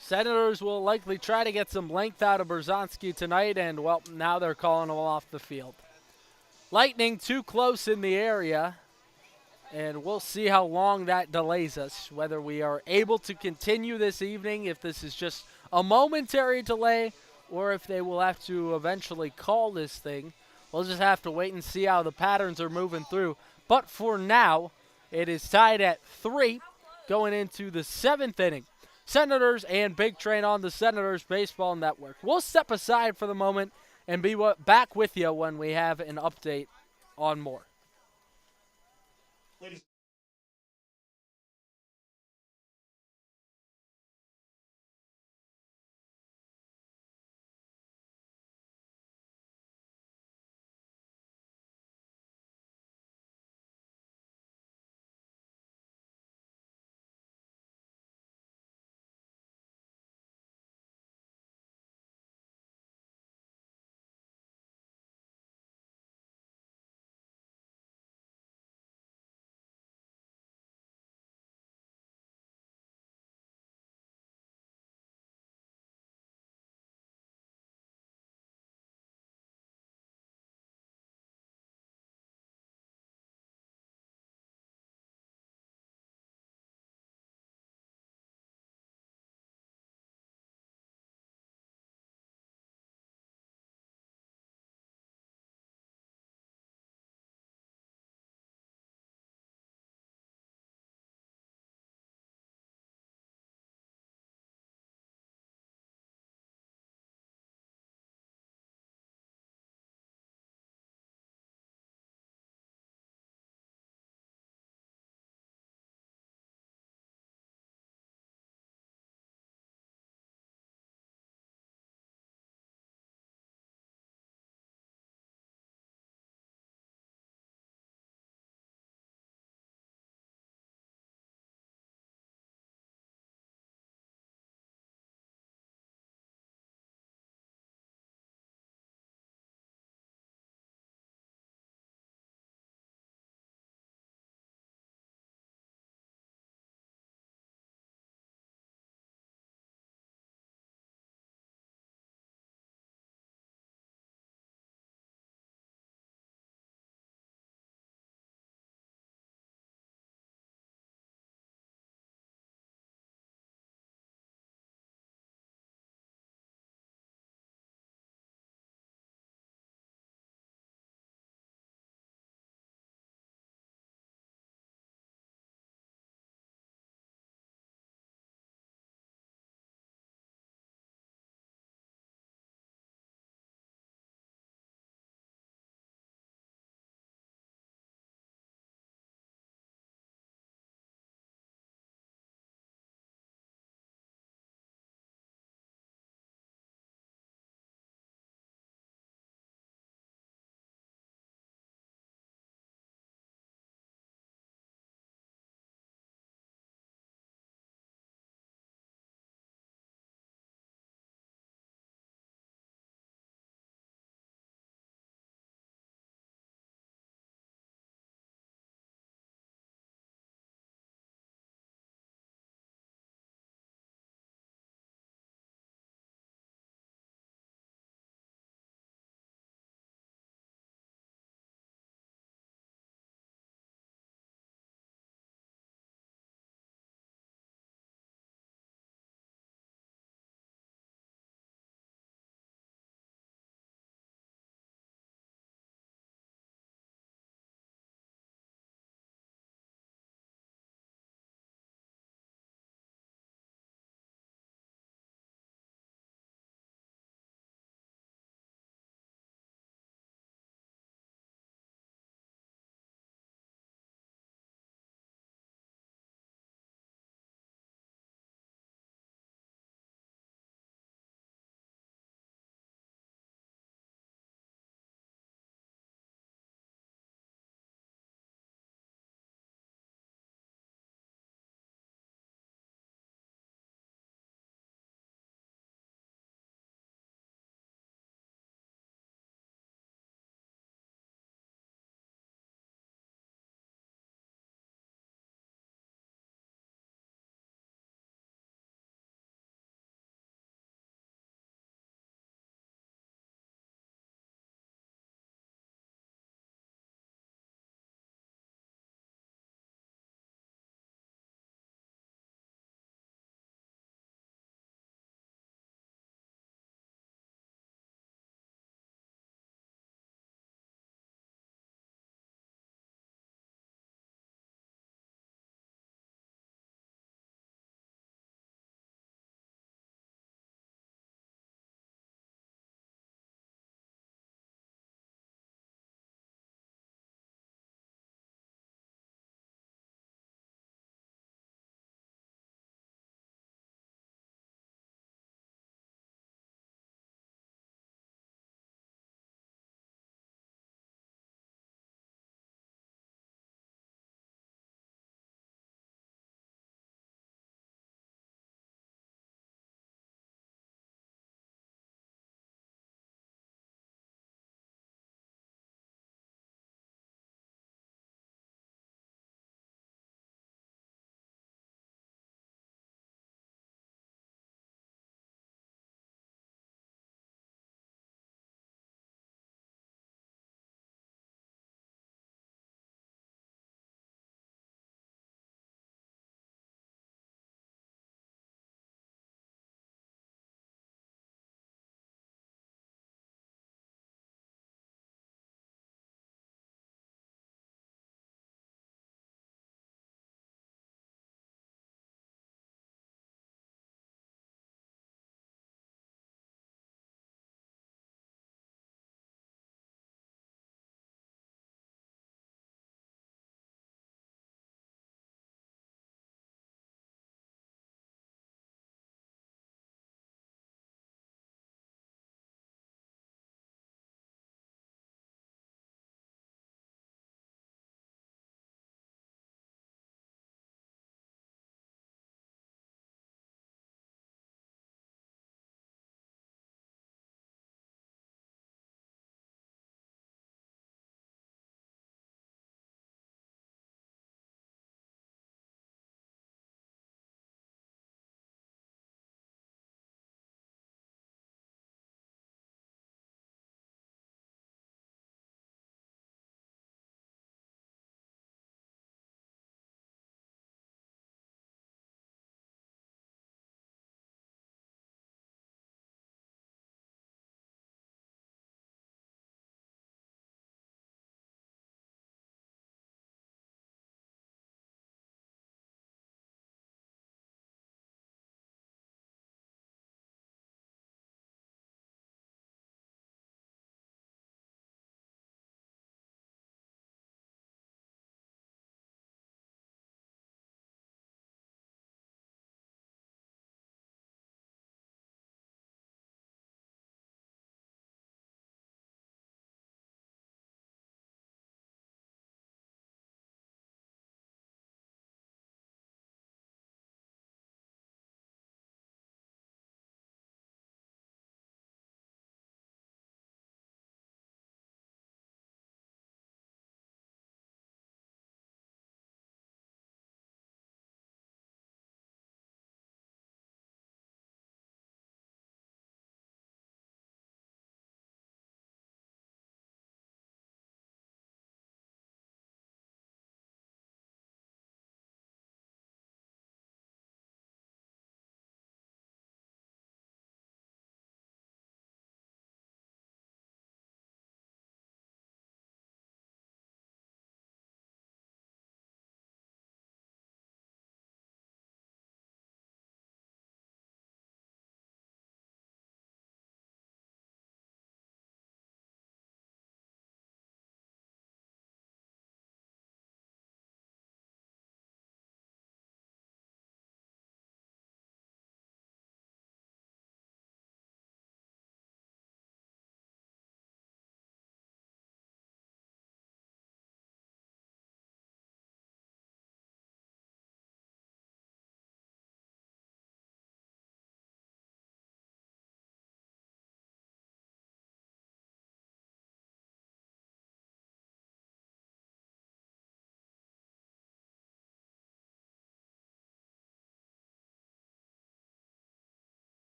[SPEAKER 1] Senators will likely try to get some length out of Berzonski tonight, and, well, now they're calling him off the field. Lightning too close in the area, and we'll see how long that delays us, whether we are able to continue this evening, if this is just a momentary delay, or if they will have to eventually call this thing. We'll just have to wait and see how the patterns are moving through. But for now, it is tied at 3 going into the 7th inning. Senators and Big Train on the Senators Baseball Network. We'll step aside for the moment and be back with you when we have an update on more.
[SPEAKER 4] Ladies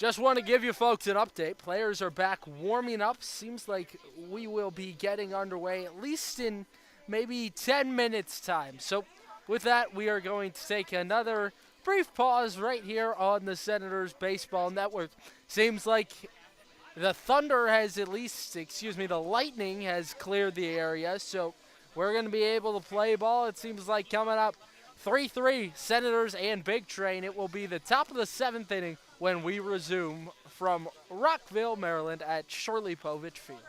[SPEAKER 1] Just want to give you folks an update. Players are back warming up. Seems like we will be getting underway at least in maybe 10 minutes time. So with that, we are going to take another brief pause right here on the Senators Baseball Network. Seems like the Thunder has the Lightning has cleared the area, so we're going to be able to play ball. It seems like coming up 3-3 Senators and Big Train. It will be the top of the 7th inning when we resume from Rockville, Maryland at Shirley Povich Field.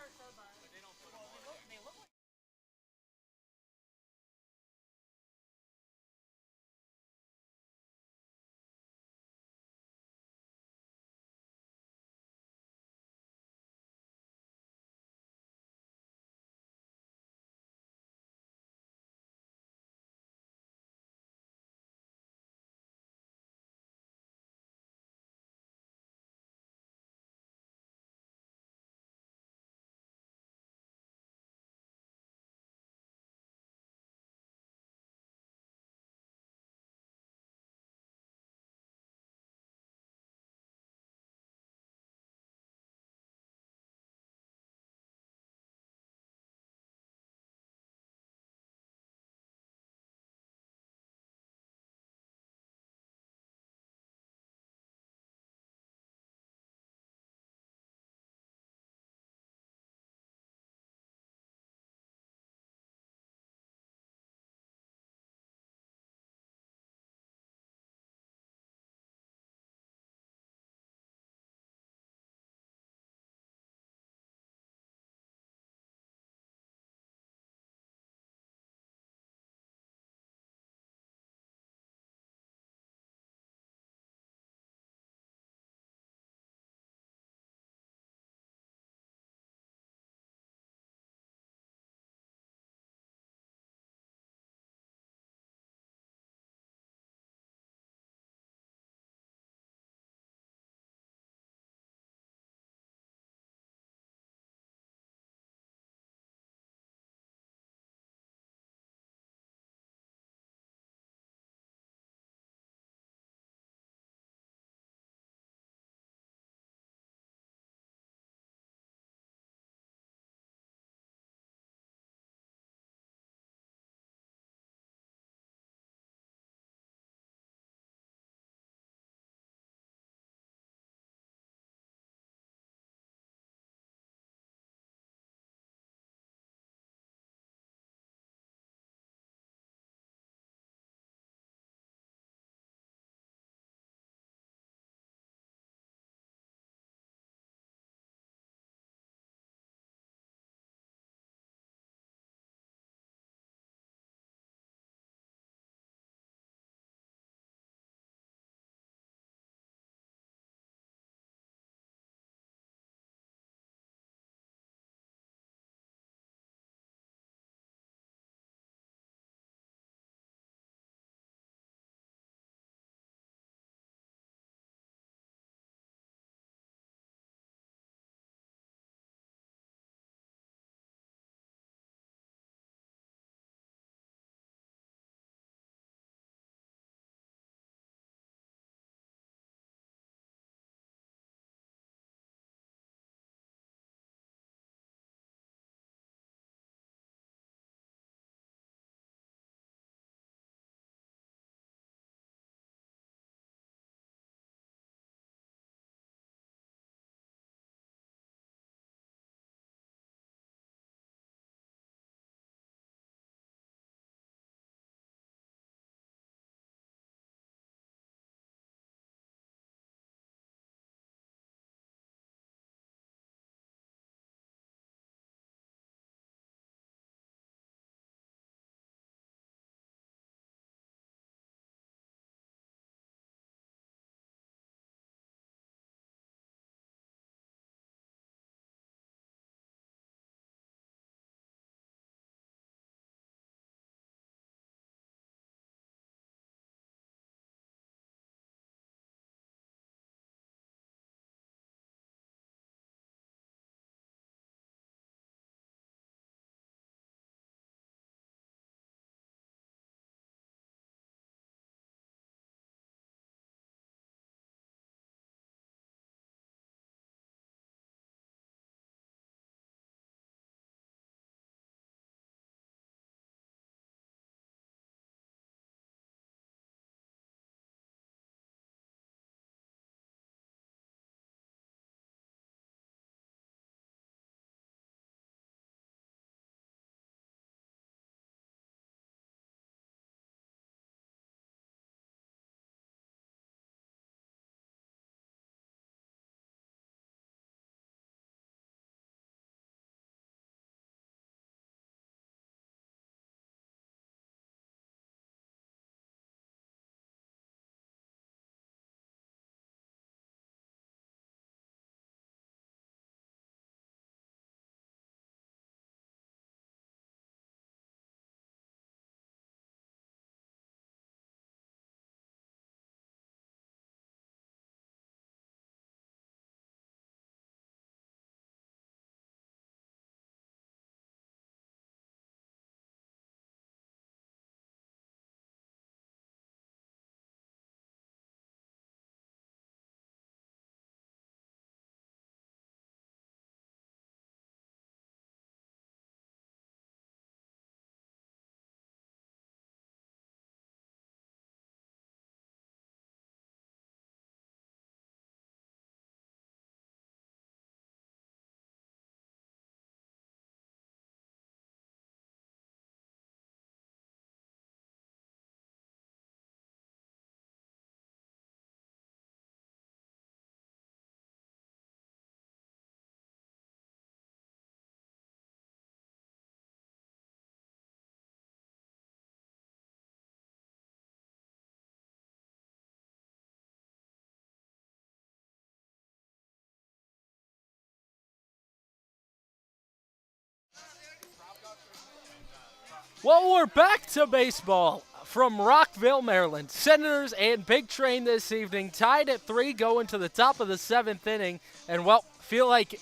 [SPEAKER 1] Well, we're back to baseball from Rockville, Maryland. Senators and Big Train this evening tied at 3 going to the top of the 7th inning. And, well, feel like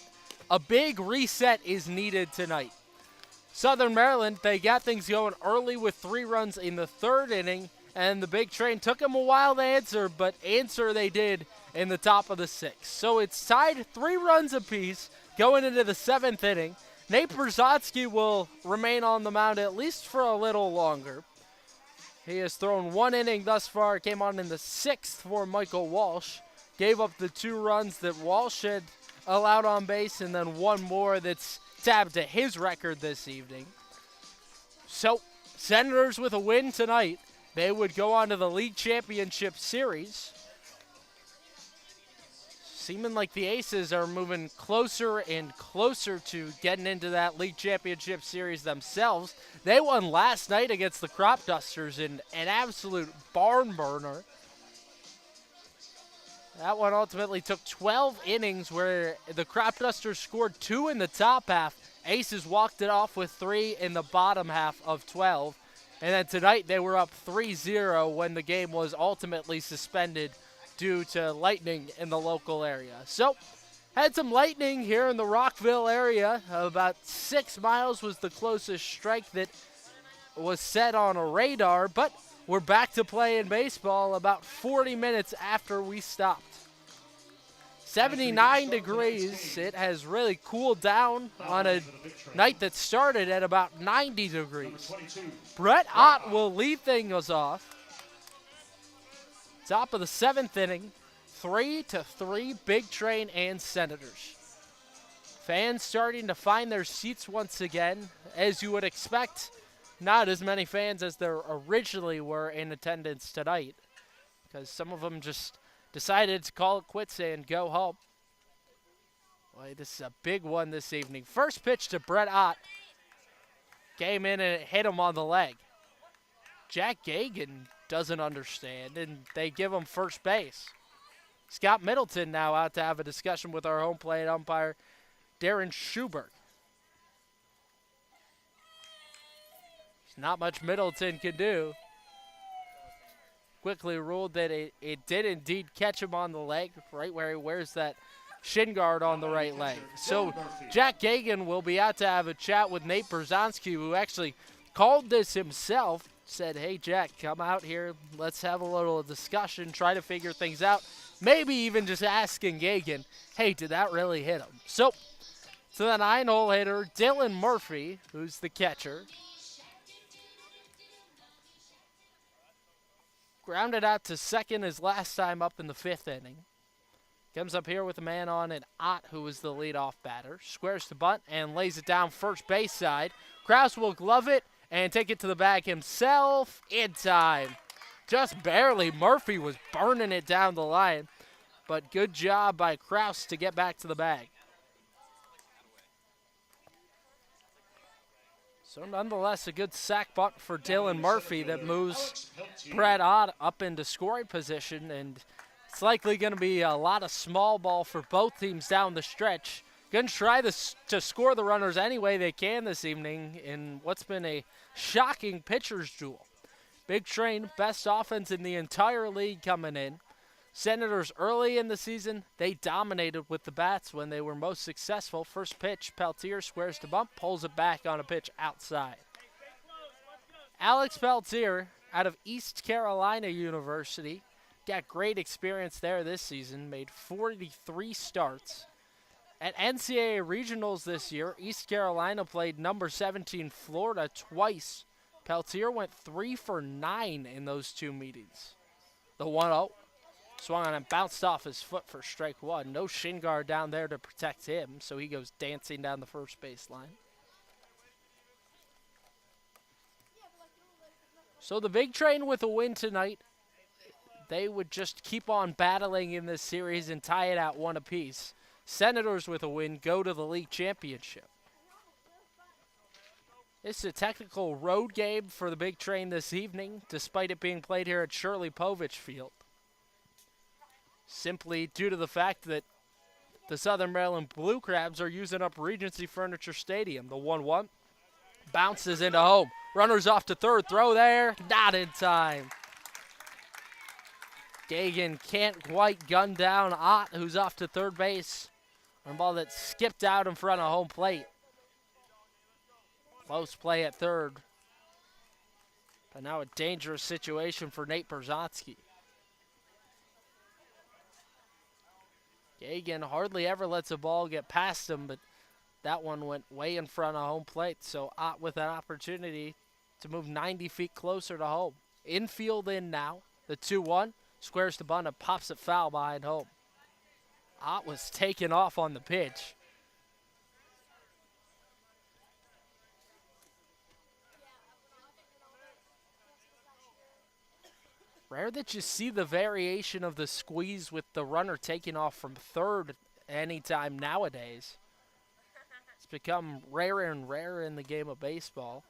[SPEAKER 1] a big reset is needed tonight. Southern Maryland, they got things going early with 3 runs in the 3rd inning. And the Big Train took them a while to answer, but answer they did in the top of the 6th. So it's tied 3 runs apiece going into the 7th inning. Nate Brzezinski will remain on the mound at least for a little longer. He has thrown 1 inning thus far. Came on in the 6th for Michael Walsh. Gave up the 2 runs that Walsh had allowed on base, and then 1 more that's tabbed to his record this evening. So, Senators with a win tonight. They would go on to the league championship series. Seeming like the Aces are moving closer and closer to getting into that league championship series themselves. They won last night against the Crop Dusters in an absolute barn burner. That one ultimately took 12 innings where the Crop Dusters scored 2 in the top half. Aces walked it off with 3 in the bottom half of 12. And then tonight they were up 3-0 when the game was ultimately suspended due to lightning in the local area. So, had some lightning here in the Rockville area. About 6 miles was the closest strike that was set on a radar, but we're back to playing baseball about 40 minutes after we stopped. 79 degrees. It has really cooled down on a night that started at about 90 degrees. Brett Ott will lead things off. Top of the 7th inning, 3-3 Big Train and Senators. Fans starting to find their seats once again. As you would expect, not as many fans as there originally were in attendance tonight, because some of them just decided to call it quits and go home. Boy, this is a big one this evening. First pitch to Brett Ott. Came in and it hit him on the leg. Jack Gagan doesn't understand, and they give him first base. Scott Middleton now out to have a discussion with our home plate umpire, Darren Schubert. There's not much Middleton can do. Quickly ruled that it did indeed catch him on the leg, right where he wears that shin guard on the right leg. So Jack Gagan will be out to have a chat with Nate Brzezinski, who actually called this himself. Said, hey, Jack, come out here. Let's have a little discussion, try to figure things out. Maybe even just asking Gagan, hey, did that really hit him? So, to the 9-hole hitter, Dylan Murphy, who's the catcher. Grounded out to second his last time up in the 5th inning. Comes up here with a man on, and Ott, who was the leadoff batter. Squares the bunt and lays it down first base side. Krause will glove it and take it to the bag himself in time. Just barely. Murphy was burning it down the line, but good job by Krause to get back to the bag. So nonetheless, a good sack bunt for Dylan Murphy that moves Brett Ott up into scoring position, and it's likely going to be a lot of small ball for both teams down the stretch. Going to try to score the runners any way they can this evening in what's been a shocking pitcher's duel. Big Train, best offense in the entire league coming in. Senators early in the season, they dominated with the bats when they were most successful. First pitch, Peltier squares the bump, pulls it back on a pitch outside. Alex Peltier out of East Carolina University. Got great experience there this season, made 43 starts. At NCAA Regionals this year, East Carolina played number 17 Florida twice. Peltier went 3 for 9 in those 2 meetings. The 1-0 swung on and bounced off his foot for strike 1. No shin guard down there to protect him, so he goes dancing down the first baseline. So the Big Train with a win tonight. They would just keep on battling in this series and tie it at 1 apiece. Senators with a win go to the league championship. It's a technical road game for the Big Train this evening, despite it being played here at Shirley Povich Field. Simply due to the fact that the Southern Maryland Blue Crabs are using up Regency Furniture Stadium. The 1-1 bounces into home. Runners off to third. Throw there. Not in time. Gagan can't quite gun down Ott, who's off to third base. On a ball that skipped out in front of home plate. Close play at third. But now a dangerous situation for Nate Berzonski. Gagan hardly ever lets a ball get past him, but that one went way in front of home plate. So Ott with an opportunity to move 90 feet closer to home. Infield in now. The 2-1. Squares to bunt and pops it foul behind home. Ott was taken off on the pitch. Rare that you see the variation of the squeeze with the runner taking off from third anytime nowadays. It's become rarer and rarer in the game of baseball.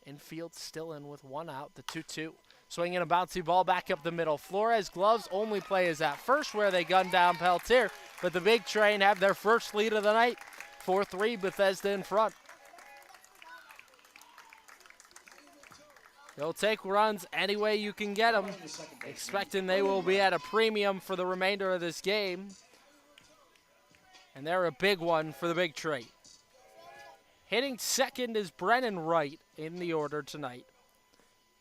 [SPEAKER 1] Infield still in with one out, the 2-2. Swinging a bouncy ball back up the middle. Flores gloves only play is at first where they gun down Peltier, but the Big Train have their first lead of the night. 4-3, Bethesda in front. They'll take runs any way you can get them, expecting they will be at a premium for the remainder of this game. And they're a big one for the Big Train. Hitting second is Brennan Wright in the order tonight.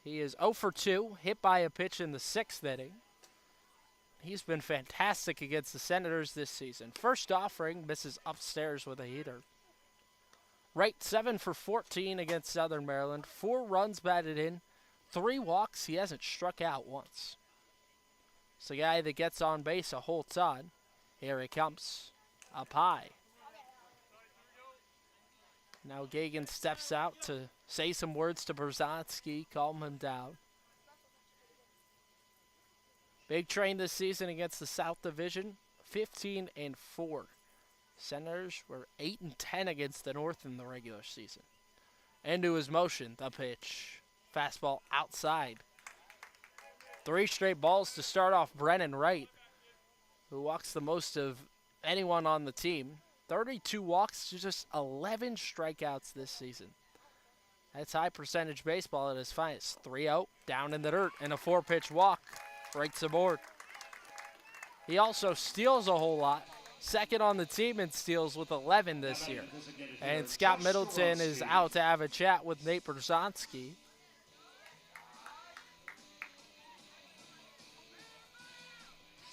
[SPEAKER 1] He is 0 for 2, hit by a pitch in the 6th inning. He's been fantastic against the Senators this season. First offering, misses upstairs with a heater. Wright 7 for 14 against Southern Maryland. 4 runs batted in, 3 walks. He hasn't struck out once. It's the guy that gets on base a whole ton. Here he comes, up high. Now Gagan steps out to say some words to Berzonski, calm him down. Big Train this season against the South Division, 15-4. Senators were 8-10 against the North in the regular season. Into his motion, the pitch. Fastball outside. 3 straight balls to start off Brennan Wright, who walks the most of anyone on the team. 32 walks to just 11 strikeouts this season. That's high percentage baseball at its finest. 3-0, down in the dirt, and a 4-pitch walk breaks the board. He also steals a whole lot. Second on the team in steals with 11 this year. And Scott Middleton is out to have a chat with Nate Berzonski.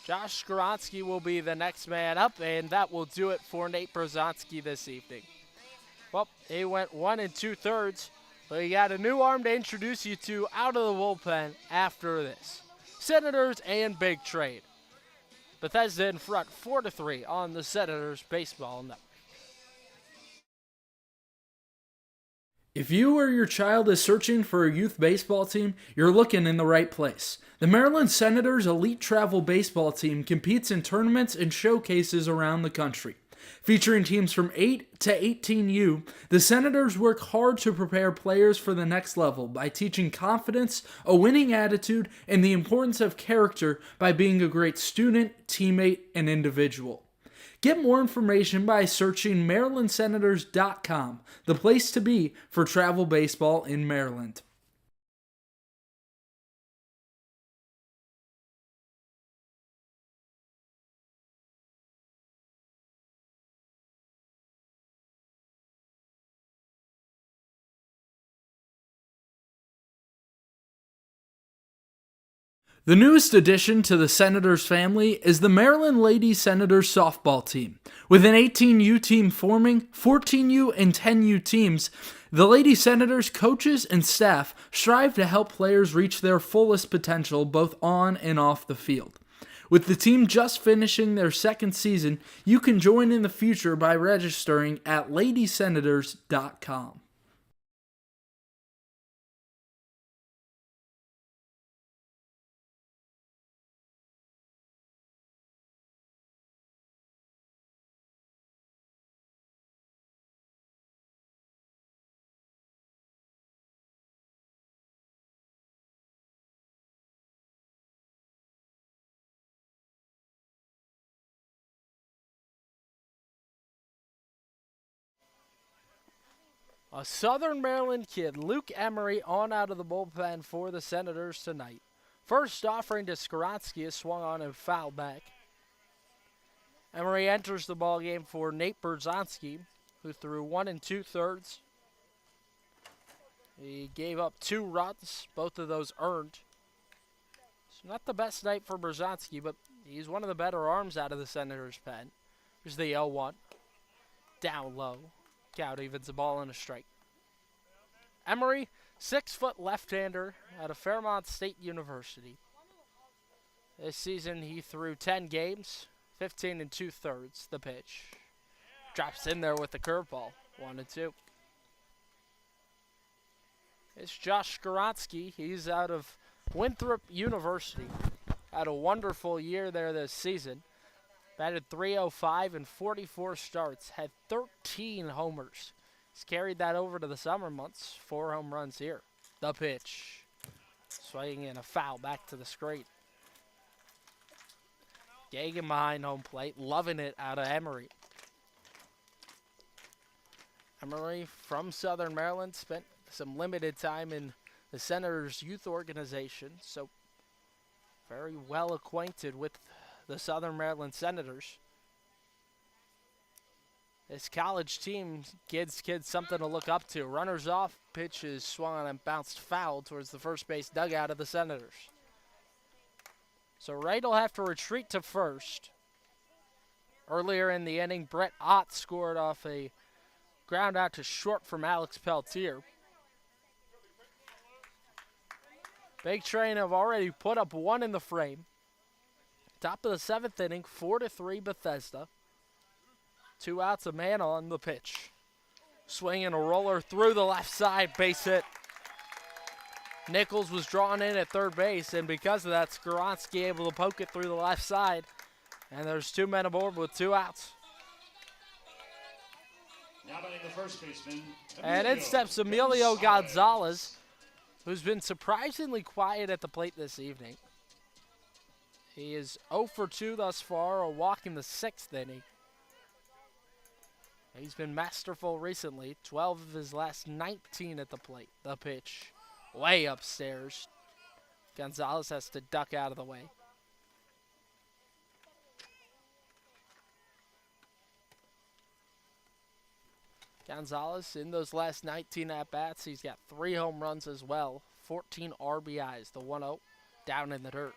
[SPEAKER 1] Josh Skoronsky will be the next man up, and that will do it for Nate Berzonski this evening. Well, he went 1 2/3, but he got a new arm to introduce you to out of the bullpen after this. Senators and Big Trade. Bethesda in front, 4-3 on the Senators Baseball Network.
[SPEAKER 3] If you or your child is searching for a youth baseball team, you're looking in the right place. The Maryland Senators Elite Travel Baseball Team competes in tournaments and showcases around the country. Featuring teams from 8 to 18U, the Senators work hard to prepare players for the next level by teaching confidence, a winning attitude, and the importance of character by being a great student, teammate, and individual. Get more information by searching MarylandSenators.com, the place to be for travel baseball in Maryland. The newest addition to the Senators family is the Maryland Lady Senators softball team. With an 18U team forming, 14U and 10U teams, the Lady Senators coaches and staff strive to help players reach their fullest potential both on and off the field. With the team just finishing their second season, you can join in the future by registering at LadySenators.com.
[SPEAKER 1] A Southern Maryland kid, Luke Emery, on out of the bullpen for the Senators tonight. First offering to Skowronski is swung on and fouled back. Emery enters the ballgame for Nate Berzonski, who threw 1 2/3. He gave up 2 runs, both of those earned. So not the best night for Berzonski, but he's one of the better arms out of the Senators' pen. Here's the 0-1. Down low. Count evens the ball in a strike. Emery, 6-foot left-hander out of Fairmont State University. This season he threw 10 games, 15 2/3. The pitch. Drops in there with the curveball. 1-2. It's Josh Skowronski. He's out of Winthrop University. Had a wonderful year there this season. Batted .305 in 44 starts. Had 13 homers. He's carried that over to the summer months. 4 home runs here. The pitch. Swinging in a foul back to the screen. Gagan behind home plate. Loving it out of Emery. Emery from Southern Maryland. Spent some limited time in the Senators youth organization. So very well acquainted with the Southern Maryland Senators. This college team gives kids something to look up to. Runners off, pitch is swung on and bounced foul towards the first base dugout of the Senators. So Wright will have to retreat to first. Earlier in the inning, Brett Ott scored off a ground out to short from Alex Peltier. Big Train have already put up 1 in the frame. Top of the 7th inning, 4-3 Bethesda. 2 outs, a man on the pitch. Swinging a roller through the left side, base hit. Nichols was drawn in at third base, and because of that, Skowronski able to poke it through the left side. And there's 2 men aboard with 2 outs.
[SPEAKER 4] Now batting the first baseman.
[SPEAKER 1] And in steps Emilio Gonzalez, who's been surprisingly quiet at the plate this evening. He is 0 for 2 thus far, a walk in the 6th inning. He's been masterful recently, 12 of his last 19 at the plate. The pitch, way upstairs. Gonzalez has to duck out of the way. Gonzalez, in those last 19 at-bats, he's got 3 home runs as well, 14 RBIs. The 1-0 down in the dirt.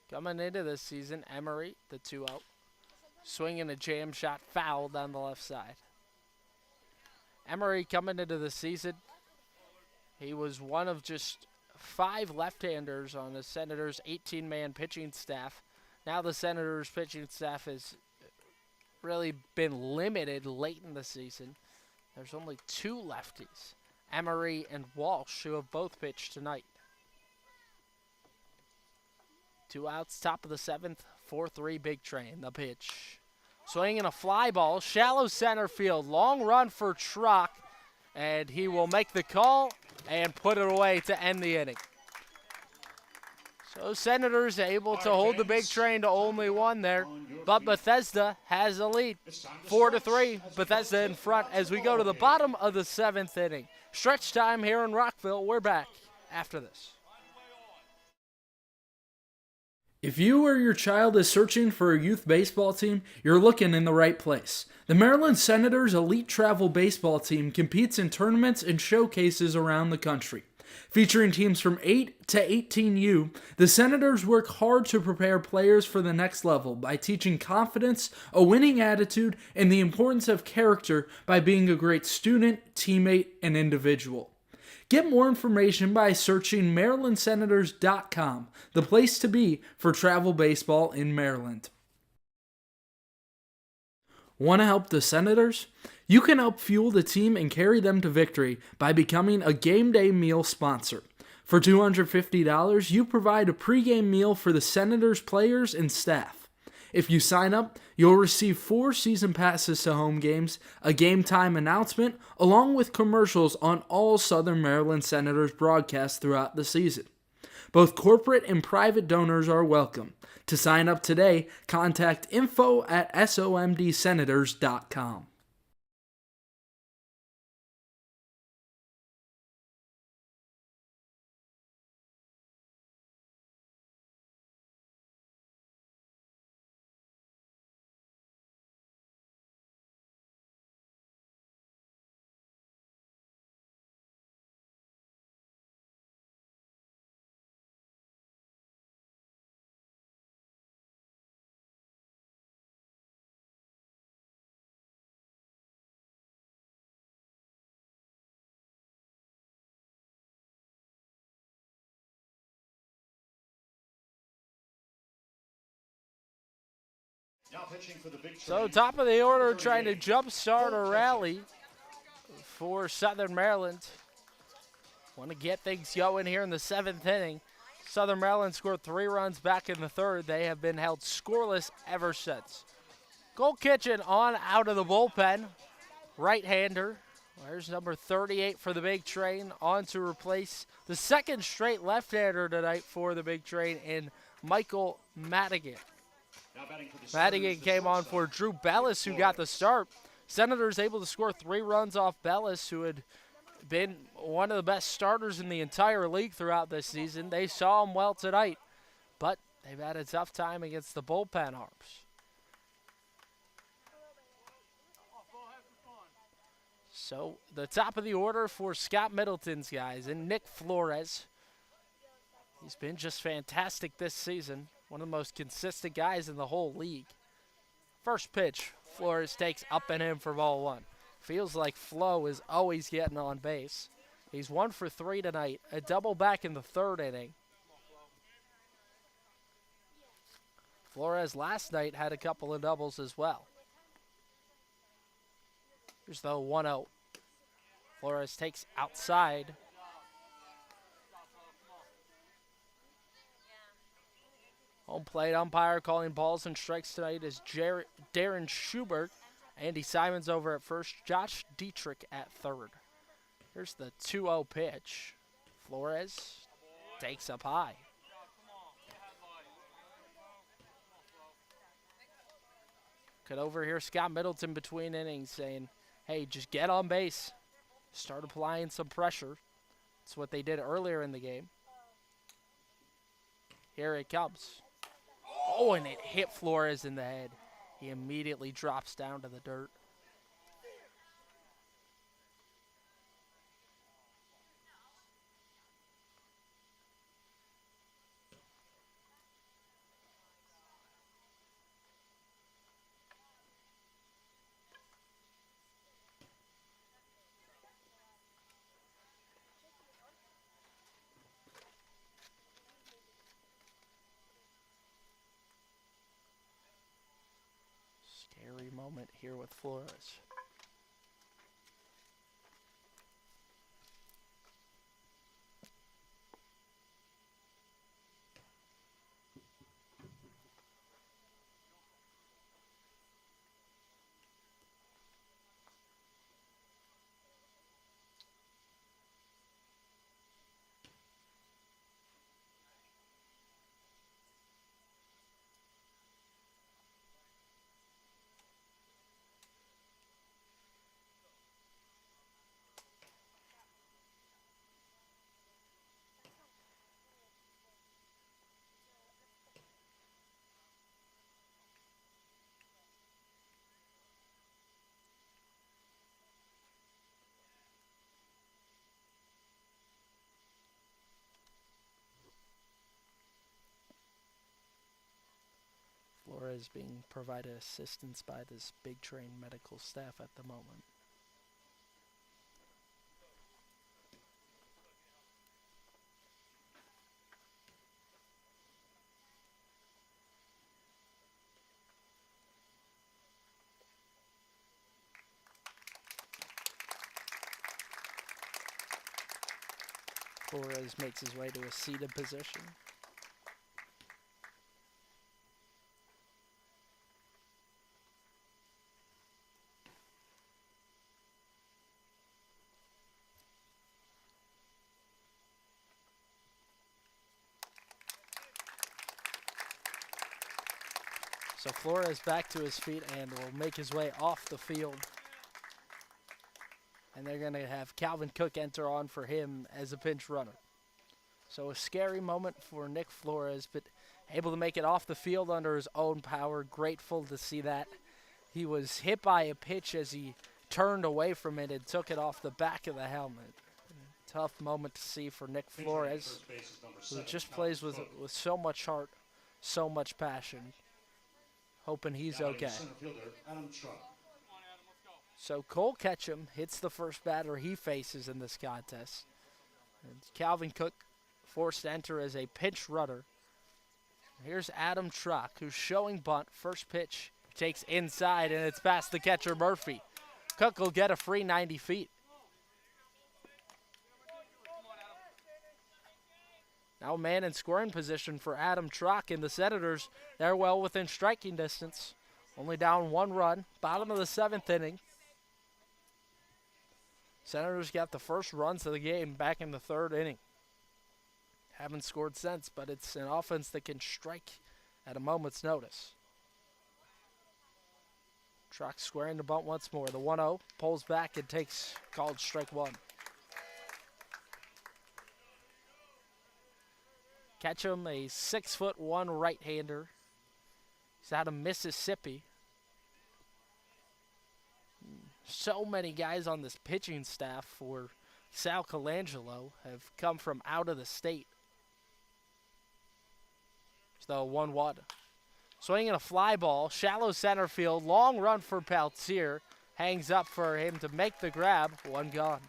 [SPEAKER 1] Coming into this season, Emery, the 2-0. Swinging a jam shot foul down the left side. Emery coming into the season, he was one of just 5 left-handers on the Senators' 18-man pitching staff. Now the Senators' pitching staff has really been limited late in the season. There's only 2 lefties, Emery and Walsh, who have both pitched tonight. 2 outs, top of the 7th, 4-3 Big Train. The pitch. Swinging a fly ball, shallow center field. Long run for Trock, and he will make the call and put it away to end the inning. So Senators able to hold the Big Train to only 1 there, but Bethesda has a lead. 4-3, Bethesda in front as we go to the bottom of the 7th inning. Stretch time here in Rockville. We're back after this.
[SPEAKER 3] If you or your child is searching for a youth baseball team, you're looking in the right place. The Maryland Senators Elite Travel Baseball Team competes in tournaments and showcases around the country. Featuring teams from 8 to 18U, the Senators work hard to prepare players for the next level by teaching confidence, a winning attitude, and the importance of character by being a great student, teammate, and individual. Get more information by searching MarylandSenators.com, the place to be for travel baseball in Maryland. Want to help the Senators? You can help fuel the team and carry them to victory by becoming a game day meal sponsor. For $250, you provide a pregame meal for the Senators players and staff. If you sign up, you'll receive 4 season passes to home games, a game time announcement, along with commercials on all Southern Maryland Senators broadcasts throughout the season. Both corporate and private donors are welcome. To sign up today, contact info@somdsenators.com.
[SPEAKER 4] Now pitching for the big
[SPEAKER 1] So
[SPEAKER 4] train.
[SPEAKER 1] top of the order, trying to jumpstart a rally for Southern Maryland. Want to get things going here in the 7th inning. Southern Maryland scored 3 runs back in the 3rd. They have been held scoreless ever since. Gold Kitchen on out of the bullpen. Right-hander. There's number 38 for the Big Train on to replace the 2nd straight left-hander tonight for the Big Train in Michael Madigan.
[SPEAKER 4] Now batting for the
[SPEAKER 1] Madigan
[SPEAKER 4] Senators, the
[SPEAKER 1] came on
[SPEAKER 4] shortstop.
[SPEAKER 1] for Drew Bellis, who got the start. Senators able to score 3 runs off Bellis, who had been one of the best starters in the entire league throughout this season. They saw him well tonight, but they've had a tough time against the bullpen arms. So the top of the order for Scott Middleton's guys and Nick Flores. He's been just fantastic this season. One of the most consistent guys in the whole league. First pitch, Flores takes up and in for ball 1. Feels like Flo is always getting on base. He's 1 for 3 tonight. A double back in the 3rd inning. Flores last night had a couple of doubles as well. Here's the 1-0. Flores takes outside. Home plate umpire calling balls and strikes tonight is Darren Schubert. Andy Simons over at first. Josh Dietrich at 3rd. Here's the 2-0 pitch. Flores takes up high. Could overhear Scott Middleton between innings saying, hey, just get on base. Start applying some pressure. That's what they did earlier in the game. Here it comes. Oh, and it hit Flores in the head. He immediately drops down to the dirt. Scary moment here with Flores. Flores being provided assistance by this Big Train medical staff at the moment. Flores makes his way to a seated position. So Flores back to his feet and will make his way off the field. And they're going to have Calvin Cook enter on for him as a pinch runner. So a scary moment for Nick Flores, but able to make it off the field under his own power. Grateful to see that. He was hit by a pitch as he turned away from it and took it off the back of the helmet. Tough moment to see for Nick Flores, who just plays with so much heart, so much passion. Hoping he's okay. So Cole Ketchum hits the first batter he faces in this contest. And Calvin Cook forced to enter as a pinch runner. Here's Adam Truck, who's showing bunt. First pitch takes inside, and it's past the catcher Murphy. Cook will get a free 90 feet. Now a man in scoring position for Adam Truck, and the Senators, they're well within striking distance. Only down 1 run, bottom of the 7th inning. Senators got the first runs of the game back in the 3rd inning. Haven't scored since, but it's an offense that can strike at a moment's notice. Truck squaring the bunt once more. The 1-0 pulls back and takes called strike 1. Ketchum, a 6'1" right-hander. He's out of Mississippi. So many guys on this pitching staff for Sal Colangelo have come from out of the state. So 1-1. Swinging a fly ball, shallow center field, long run for Peltier. Hangs up for him to make the grab, 1 gone.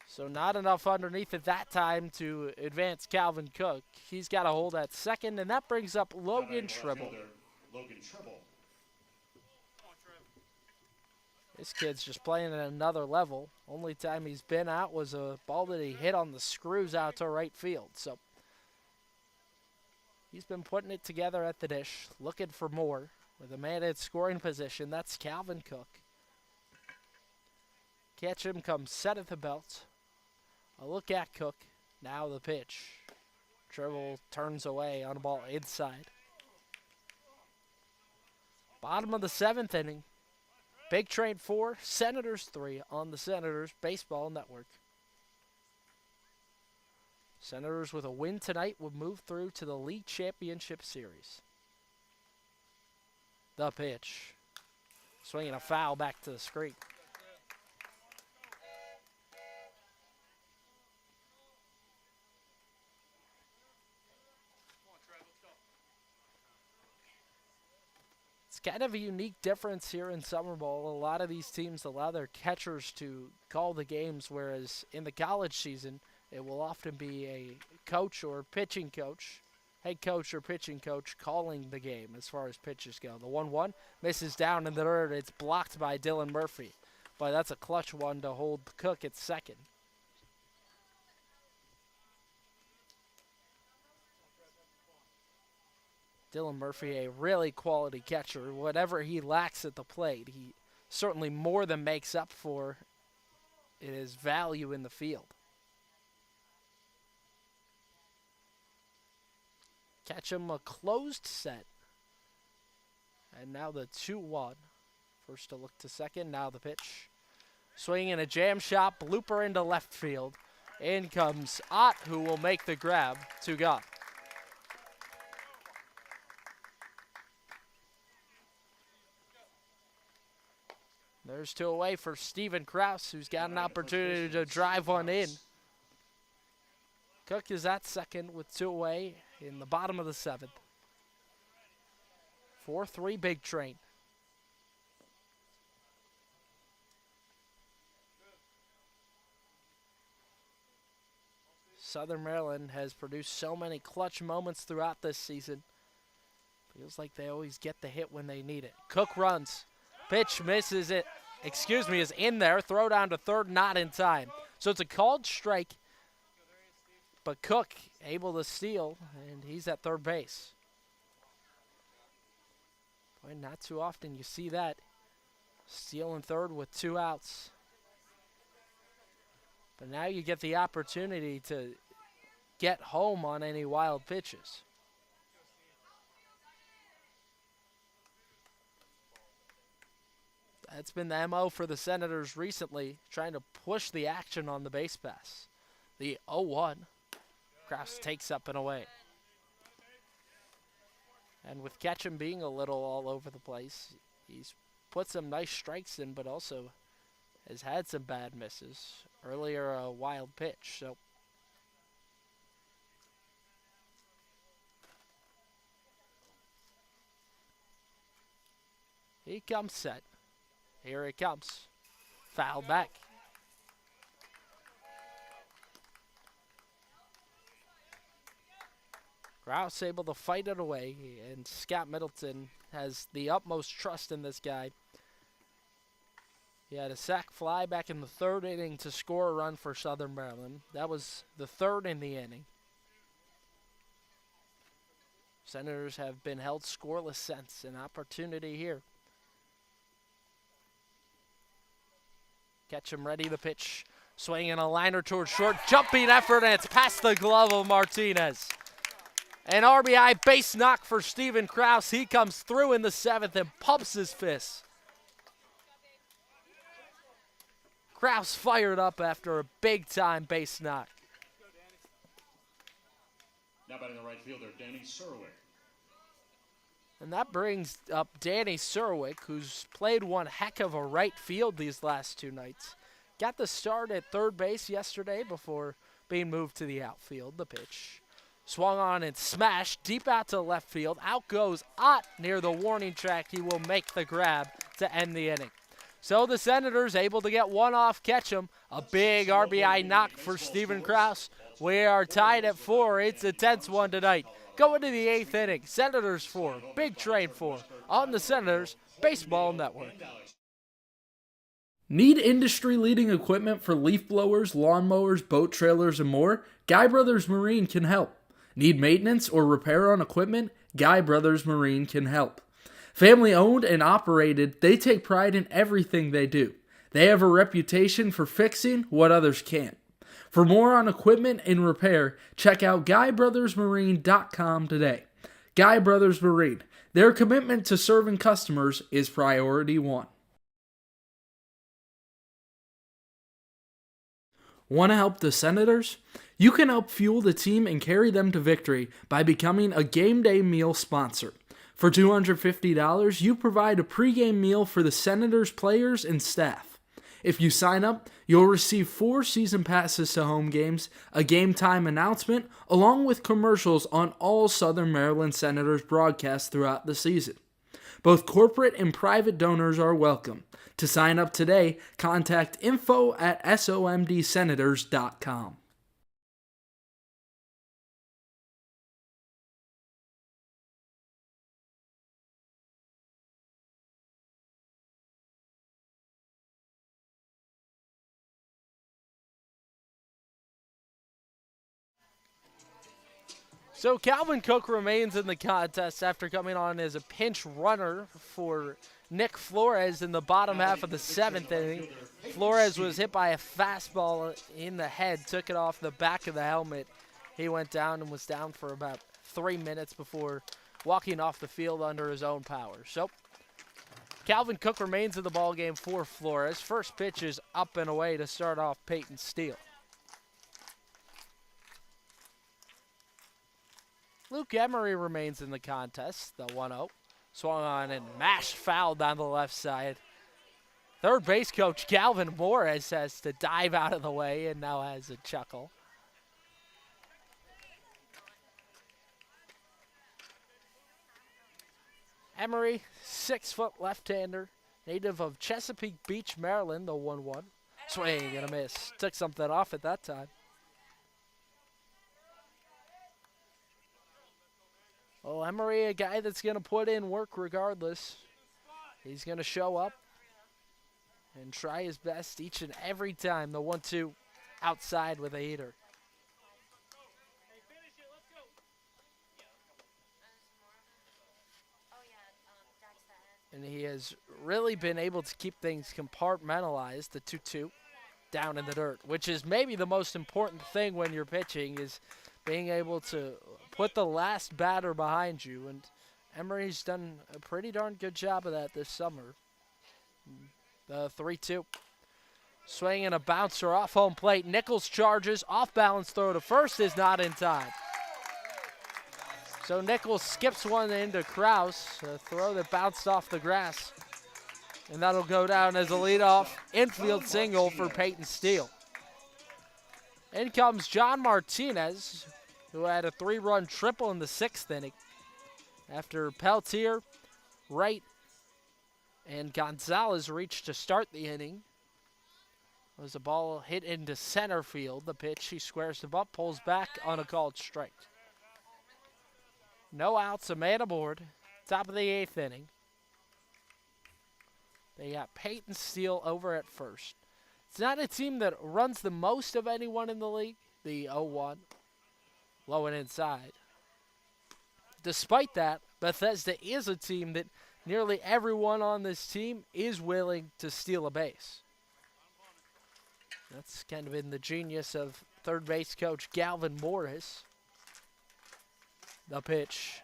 [SPEAKER 1] So not enough underneath at that time to advance Calvin Cook. He's got a hold at second, and that brings up Logan Tribble. This kid's just playing at another level. Only time he's been out was a ball that he hit on the screws out to right field. So he's been putting it together at the dish, looking for more. With a man in scoring position, that's Calvin Cook. Ketchum comes set at the belt. A look at Cook. Now the pitch. Tribble turns away on a ball inside. Bottom of the 7th inning. Big Train 4, Senators 3 on the Senators Baseball Network. Senators with a win tonight would move through to the League Championship Series. The pitch. Swinging a foul back to the screen. It's kind of a unique difference here in summer ball. A lot of these teams allow their catchers to call the games, whereas in the college season, it will often be a coach or pitching coach, head coach or pitching coach calling the game as far as pitches go. The 1-1 misses down in the third. It's blocked by Dylan Murphy. But that's a clutch one to hold Cook at second. Dylan Murphy, a really quality catcher. Whatever he lacks at the plate, he certainly more than makes up for in his value in the field. Ketchum, a closed set. And now the 2-1. First to look to second, now the pitch. Swinging a jam shot, blooper into left field. In comes Ott, who will make the grab. 2 gone. There's 2 away for Steven Krause, who's got an opportunity to drive one in. Cook is at second with 2 away in the bottom of the 7th. 4-3 Big Train. Southern Maryland has produced so many clutch moments throughout this season. Feels like they always get the hit when they need it. Cook runs. Pitch misses it. Is in there. Throw down to third, not in time. So it's a called strike. But Cook able to steal, and he's at third base. Boy, not too often you see that. Stealing third with 2 outs. But now you get the opportunity to get home on any wild pitches. That's been the MO for the Senators recently, trying to push the action on the base pass. The 0-1. Kraus takes up and away. And with Ketchum being a little all over the place, he's put some nice strikes in, but also has had some bad misses. Earlier, a wild pitch. So he comes set. Here it comes. Foul back. Kraus able to fight it away, and Scott Middleton has the utmost trust in this guy. He had a sac fly back in the third inning to score a run for Southern Maryland. That was the third in the inning. Senators have been held scoreless since. An opportunity here. Ketchum ready to pitch. Swinging a liner towards short. Jumping effort, and it's past the glove of Martinez. An RBI base knock for Steven Kraus. He comes through in the seventh and pumps his fist. Kraus fired up after a big-time base knock.
[SPEAKER 4] Now batting the right fielder, Danny Surwick.
[SPEAKER 1] And that brings up Danny Surwick, who's played one heck of a right field these last two nights. Got the start at third base yesterday before being moved to the outfield. The pitch swung on and smashed deep out to left field. Out goes Ott near the warning track. He will make the grab to end the inning. So the Senators able to get one off Ketchum. A big RBI knock for Steven Kraus. We are tied at 4. It's a tense one tonight. Going to the 8th inning. Senators 4, Big Train 4 on the Senators Baseball Network.
[SPEAKER 3] Need industry-leading equipment for leaf blowers, lawnmowers, boat trailers, and more? Guy Brothers Marine can help. Need maintenance or repair on equipment? Guy Brothers Marine can help. Family owned and operated, they take pride in everything they do. They have a reputation for fixing what others can't. For more on equipment and repair, check out GuyBrothersMarine.com today. Guy Brothers Marine, their commitment to serving customers is priority one. Want to help the Senators? You can help fuel the team and carry them to victory by becoming a game day meal sponsor. For $250, you provide a pregame meal for the Senators players and staff. If you sign up, you'll receive 4 season passes to home games, a game time announcement, along with commercials on all Southern Maryland Senators broadcasts throughout the season. Both corporate and private donors are welcome. To sign up today, contact info@somdsenators.com.
[SPEAKER 1] So Calvin Cook remains in the contest after coming on as a pinch runner for Nick Flores in the bottom half of the 7th inning. Flores was hit by a fastball in the head, took it off the back of the helmet. He went down and was down for about 3 minutes before walking off the field under his own power. So Calvin Cook remains in the ballgame for Flores. First pitch is up and away to start off Peyton Steele. Luke Emery remains in the contest, the 1-0. Swung on and mashed foul down the left side. Third base coach Calvin Morris has to dive out of the way and now has a chuckle. Emery, 6-foot left-hander, native of Chesapeake Beach, Maryland, the 1-1. Swing and a miss. Took something off at that time. Well, Emery, a guy that's going to put in work regardless. He's going to show up and try his best each and every time. The 1-2 outside with a heater. And he has really been able to keep things compartmentalized, the 2-2, down in the dirt, which is maybe the most important thing when you're pitching, is being able to put the last batter behind you. And Emery's done a pretty darn good job of that this summer. The 3-2. Swing and a bouncer off home plate. Nichols charges. Off balance throw to first is not in time. So Nichols skips one into Kraus. A throw that bounced off the grass. And that'll go down as a leadoff infield single for Peyton Steele. In comes John Martinez, who had a 3-run triple in the 6th inning. After Peltier, Wright, and Gonzalez reached to start the inning. Was a ball hit into center field. The pitch, he squares the butt, pulls back on a called strike. No outs, a man aboard. Top of the 8th inning. They got Peyton Steele over at first. It's not a team that runs the most of anyone in the league. The 0-1, low and inside. Despite that, Bethesda is a team that nearly everyone on this team is willing to steal a base. That's kind of been the genius of third base coach Galvin Morris. The pitch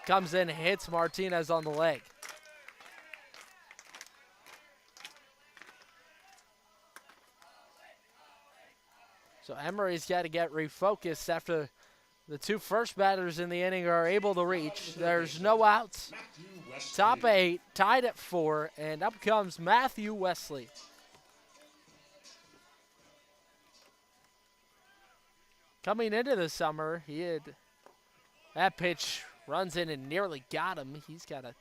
[SPEAKER 1] comes in, hits Martinez on the leg. So Emery's got to get refocused after the 2 first batters in the inning are able to reach. There's no outs. Top 8, tied at 4, and up comes Matthew Wesley. Coming into the summer, he had that pitch runs in and nearly got him. He's got to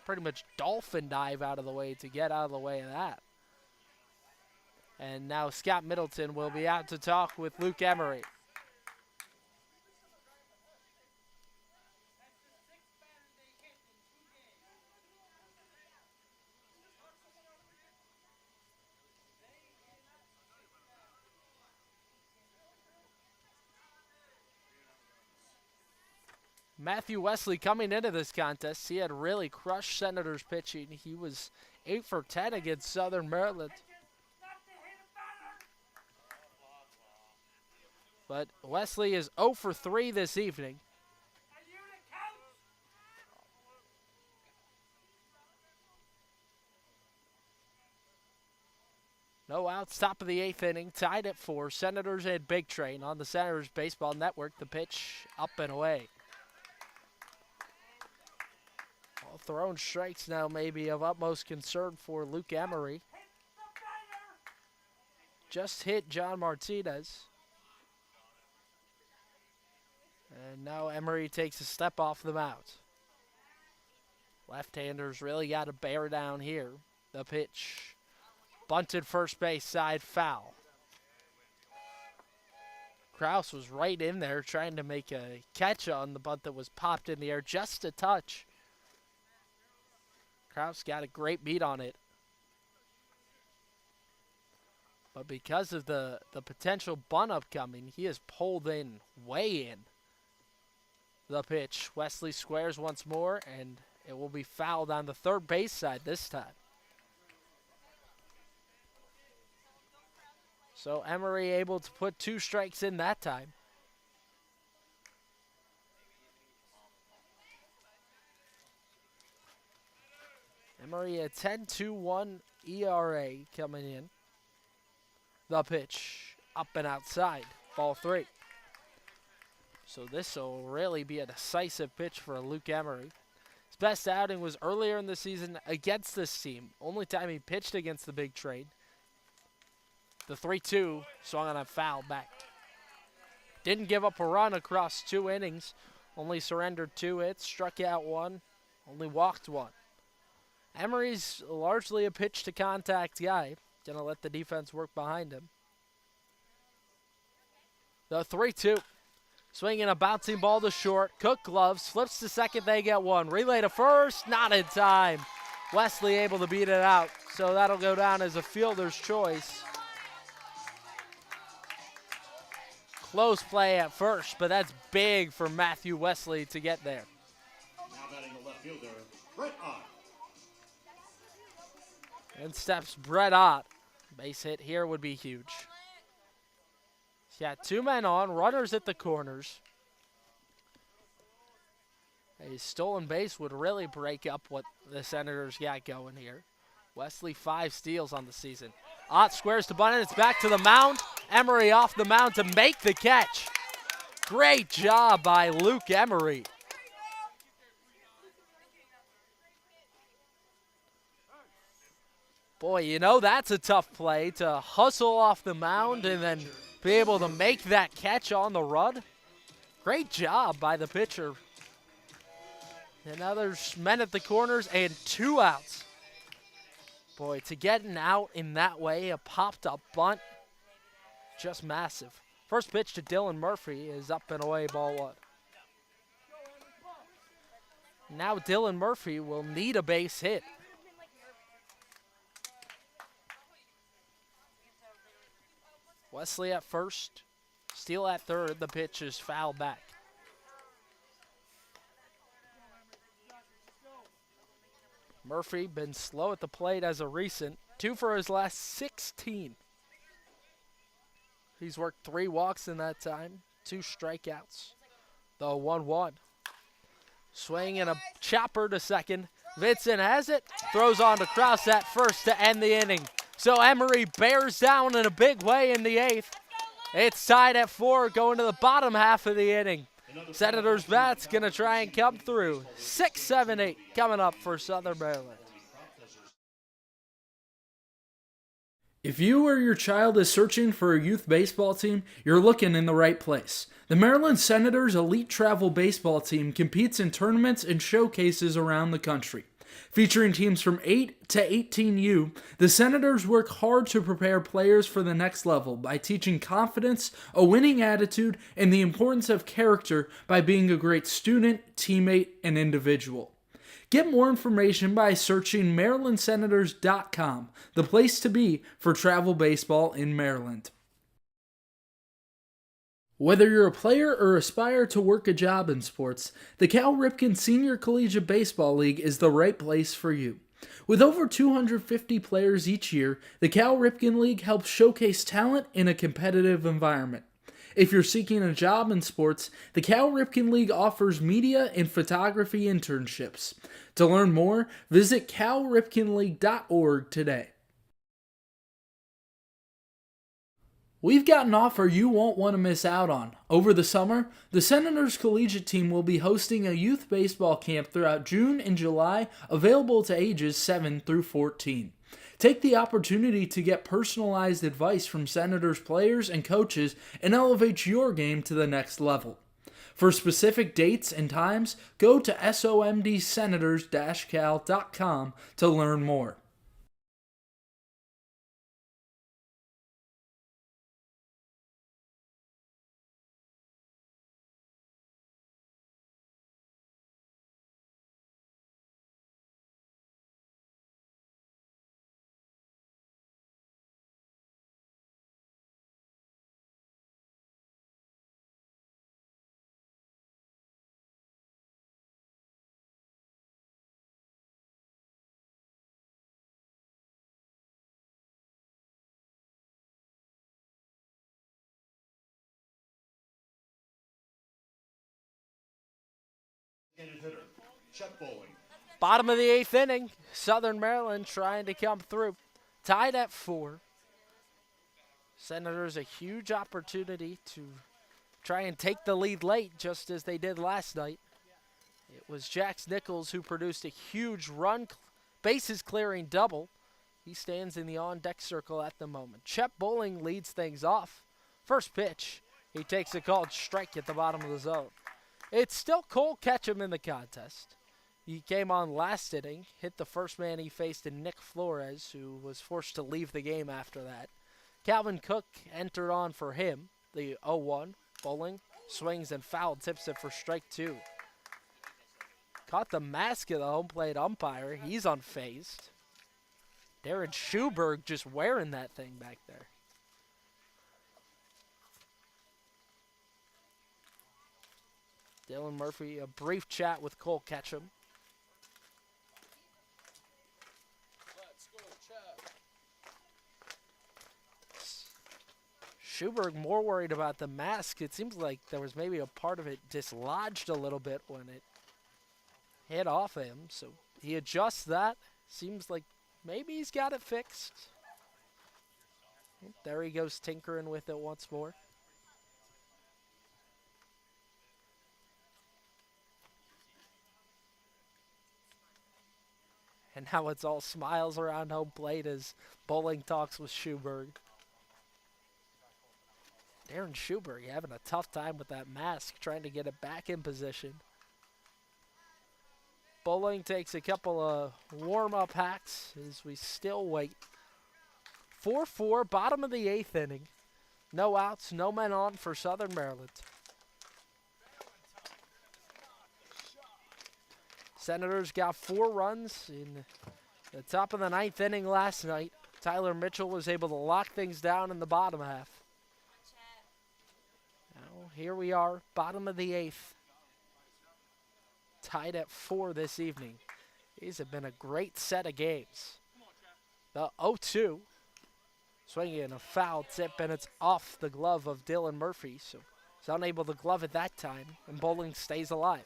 [SPEAKER 1] pretty much dolphin dive out of the way to get out of the way of that. And now Scott Middleton will be out to talk with Luke Emery. Matthew Wesley coming into this contest, he had really crushed Senators pitching. He was 8 for 10 against Southern Maryland. But Wesley is 0 for 3 this evening. No outs, top of the 8th inning, tied at 4. Senators and Big Train on the Senators Baseball Network. The pitch up and away. All thrown strikes now may be of utmost concern for Luke Emery. Just hit John Martinez. And now Emery takes a step off the mound. Left-handers really got to bear down here. The pitch. Bunted first base side, foul. Kraus was right in there trying to make a catch on the bunt that was popped in the air just a touch. Kraus got a great beat on it. But because of the potential bunt upcoming, he is pulled in, way in. The pitch. Wesley squares once more, and it will be fouled on the third base side this time. So Emery able to put 2 strikes in that time. Emery a 10-2-1 ERA coming in. The pitch. Up and outside. Ball 3. So this will really be a decisive pitch for Luke Emery. His best outing was earlier in the season against this team. Only time he pitched against the Big Train. The 3-2 swung on a foul back. Didn't give up a run across 2 innings. Only surrendered 2 hits, struck out 1, only walked 1. Emery's largely a pitch-to-contact guy. Gonna let the defense work behind him. The 3-2. Swinging a bouncing ball to short. Cook gloves, flips to second, they get 1. Relay to first, not in time. Wesley able to beat it out. So that'll go down as a fielder's choice. Close play at first, but that's big for Matthew Wesley to get there.
[SPEAKER 4] Now batting the left fielder, Brett Ott.
[SPEAKER 1] In steps Brett Ott. Base hit here would be huge. He's got 2 men on, runners at the corners. A stolen base would really break up what the Senators got going here. Wesley 5 steals on the season. Ott squares to bunt, it's back to the mound. Emery off the mound to make the catch. Great job by Luke Emery. Boy, you know that's a tough play to hustle off the mound and then be able to make that catch on the run. Great job by the pitcher. And now there's men at the corners and 2 outs. Boy, to get an out in that way, a popped-up bunt, just massive. First pitch to Dylan Murphy is up and away, ball 1. Now Dylan Murphy will need a base hit. Wesley at first, Steele at third. The pitch is fouled back. Murphy been slow at the plate as a recent. 2 for his last 16. He's worked 3 walks in that time, 2 strikeouts. The 1-1. Swing and a chopper to second. Vincent has it, throws on to Krause at first to end the inning. So Emery bears down in a big way in the 8th. It's tied at 4 going to the bottom half of the inning. Senators bat's going to try and come through. 6, 7, 8 coming up for Southern Maryland.
[SPEAKER 3] If you or your child is searching for a youth baseball team, you're looking in the right place. The Maryland Senators Elite Travel Baseball Team competes in tournaments and showcases around the country. Featuring teams from 8 to 18U, the Senators work hard to prepare players for the next level by teaching confidence, a winning attitude, and the importance of character by being a great student, teammate, and individual. Get more information by searching MarylandSenators.com, the place to be for travel baseball in Maryland. Whether you're a player or aspire to work a job in sports, the Cal Ripken Senior Collegiate Baseball League is the right place for you. With over 250 players each year, the Cal Ripken League helps showcase talent in a competitive environment. If you're seeking a job in sports, the Cal Ripken League offers media and photography internships. To learn more, visit calripkenleague.org today. We've got an offer you won't want to miss out on. Over the summer, the Senators Collegiate team will be hosting a youth baseball camp throughout June and July, available to ages 7 through 14. Take the opportunity to get personalized advice from Senators players and coaches and elevate your game to the next level. For specific dates and times, go to somdsenators-cal.com to learn more.
[SPEAKER 4] Hitter, Chet Bowling.
[SPEAKER 1] Bottom of the 8th inning. Southern Maryland trying to come through. Tied at 4. Senators a huge opportunity to try and take the lead late, just as they did last night. It was Jax Nichols who produced a huge run, bases clearing double. He stands in the on-deck circle at the moment. Chet Bowling leads things off. First pitch, he takes a called strike at the bottom of the zone. It's still Cole Ketchum in the contest. He came on last inning, hit the first man he faced in Nick Flores, who was forced to leave the game after that. Calvin Cook entered on for him, the 0-1. Bowling swings and foul, tips it for strike 2. Caught the mask of the home plate umpire. He's unfazed. Darren Schuberg just wearing that thing back there. Dylan Murphy, a brief chat with Cole Ketchum. Schuberg more worried about the mask. It seems like there was maybe a part of it dislodged a little bit when it hit off him. So he adjusts that. Seems like maybe he's got it fixed. There he goes tinkering with it once more. And now it's all smiles around home plate as Bowling talks with Schuberg. Darren Schuberg having a tough time with that mask, trying to get it back in position. Bowling takes a couple of warm-up hacks as we still wait. 4-4, bottom of the 8th inning. No outs, no men on for Southern Maryland. Senators got 4 runs in the top of the 9th inning last night. Tyler Mitchell was able to lock things down in the bottom half. Now, here we are, bottom of the 8th. Tied at 4 this evening. These have been a great set of games. The 0-2. Swinging a foul tip, and it's off the glove of Dylan Murphy. So he's unable to glove it that time, and Bowling stays alive.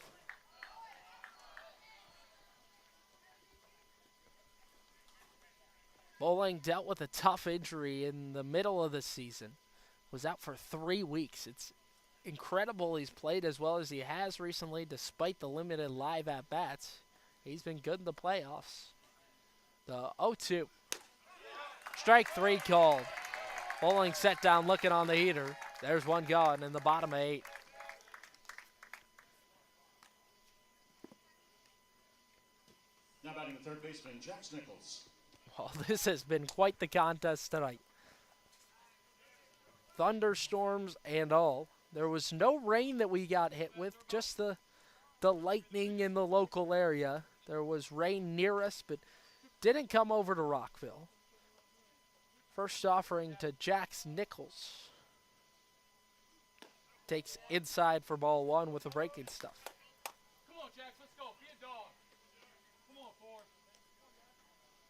[SPEAKER 1] Bowling dealt with a tough injury in the middle of the season. Was out for 3 weeks. It's incredible he's played as well as he has recently despite the limited live at-bats. He's been good in the playoffs. The 0-2. Strike 3 called. Bowling set down looking on the heater. There's one gone in the bottom of 8.
[SPEAKER 4] Now batting the third baseman, Jax Nichols.
[SPEAKER 1] Well, this has been quite the contest tonight. Thunderstorms and all. There was no rain that we got hit with, just the lightning in the local area. There was rain near us, but didn't come over to Rockville. First offering to Jax Nichols. Takes inside for ball 1 with the breaking stuff.
[SPEAKER 6] Come on, Jax, let's go. Be a dog. Come on, Ford.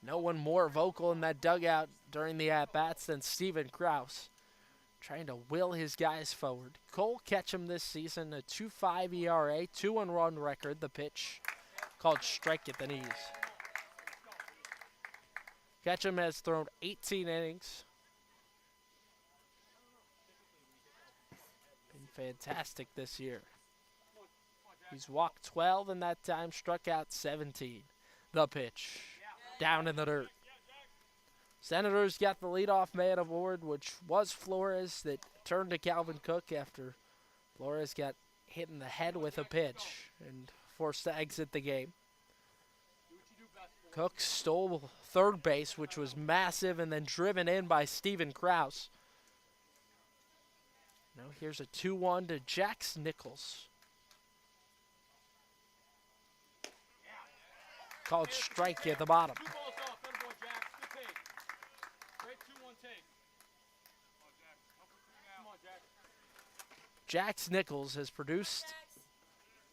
[SPEAKER 1] No one more vocal in that dugout during the at-bats than Steven Krause, trying to will his guys forward. Cole Ketchum this season, a 2.5 ERA, 2-1 record. The pitch called strike at the knees. Ketchum has thrown 18 innings. Been fantastic this year. He's walked 12 in that time, struck out 17. The pitch, down in the dirt. Senators got the leadoff man aboard, which was Flores, that turned to Calvin Cook after Flores got hit in the head with a pitch and forced to exit the game. Cook stole third base, which was massive, and then driven in by Steven Krause. Now here's a 2-1 to Jax Nichols. Called strike at the bottom.
[SPEAKER 6] 2 balls off. Better boy, Jax. Good take. Great 2-1 take. Come on, Jax.
[SPEAKER 1] Jax Nichols has produced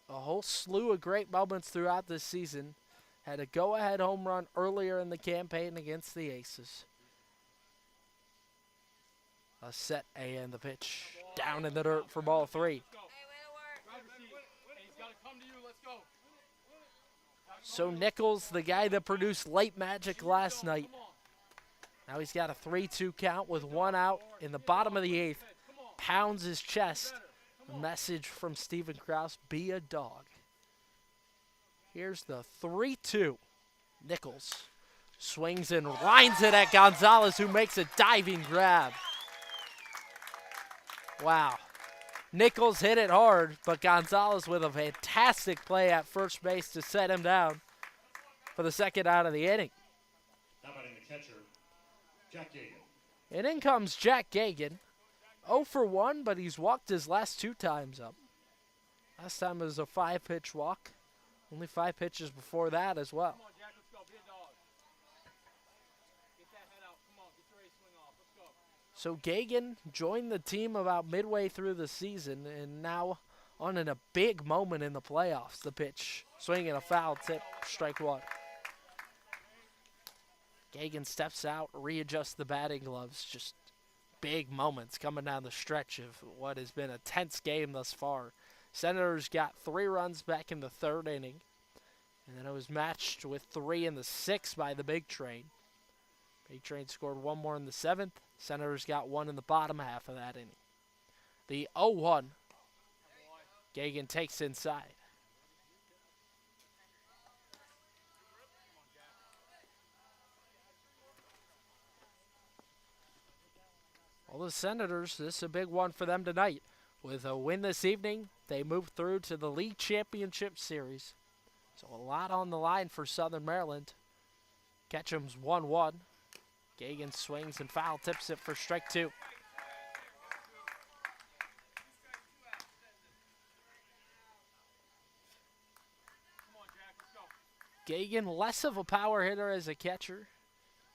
[SPEAKER 1] a whole slew of great moments throughout this season. Had a go-ahead home run earlier in the campaign against the Aces. A set A and the pitch. Down in the dirt for ball 3.
[SPEAKER 6] Grab your seat. Hey, he's got to come to you. Let's go.
[SPEAKER 1] So Nichols, the guy that produced late magic last night, now he's got a 3-2 count with 1 out in the bottom of the 8th. Pounds his chest. A message from Steven Krause, be a dog. Here's the 3-2. Nichols swings and lines it at Gonzalez, who makes a diving grab. Wow. Nichols hit it hard, but Gonzalez with a fantastic play at first base to set him down for the second out of the inning.
[SPEAKER 4] Now batting the catcher, Jack Gagan.
[SPEAKER 1] And in comes Jack Gagan. 0 for 1, but he's walked his last 2 times up. Last time it was a 5-pitch walk. Only 5 pitches before that as well.
[SPEAKER 6] Come on, Jack. Let's go. Be a dog. Get that head out. Come on. Get ready to swing off. Let's go.
[SPEAKER 1] So Gagan joined the team about midway through the season and now on in a big moment in the playoffs. The pitch, swinging a foul tip, strike 1. Gagan steps out, readjusts the batting gloves. Just big moments coming down the stretch of what has been a tense game thus far. Senators got 3 runs back in the 3rd inning, and then it was matched with 3 in the 6th by the big train. Big Train scored one more in the 7th. Senators got one in the bottom half of that inning. The 0-1. Gagan takes inside. Well, the Senators, this is a big one for them tonight. With a win this evening, they move through to the League Championship Series. So a lot on the line for Southern Maryland. Ketchum's 1-1. Gagan swings and foul tips it for strike 2. Gagan, less of a power hitter as a catcher,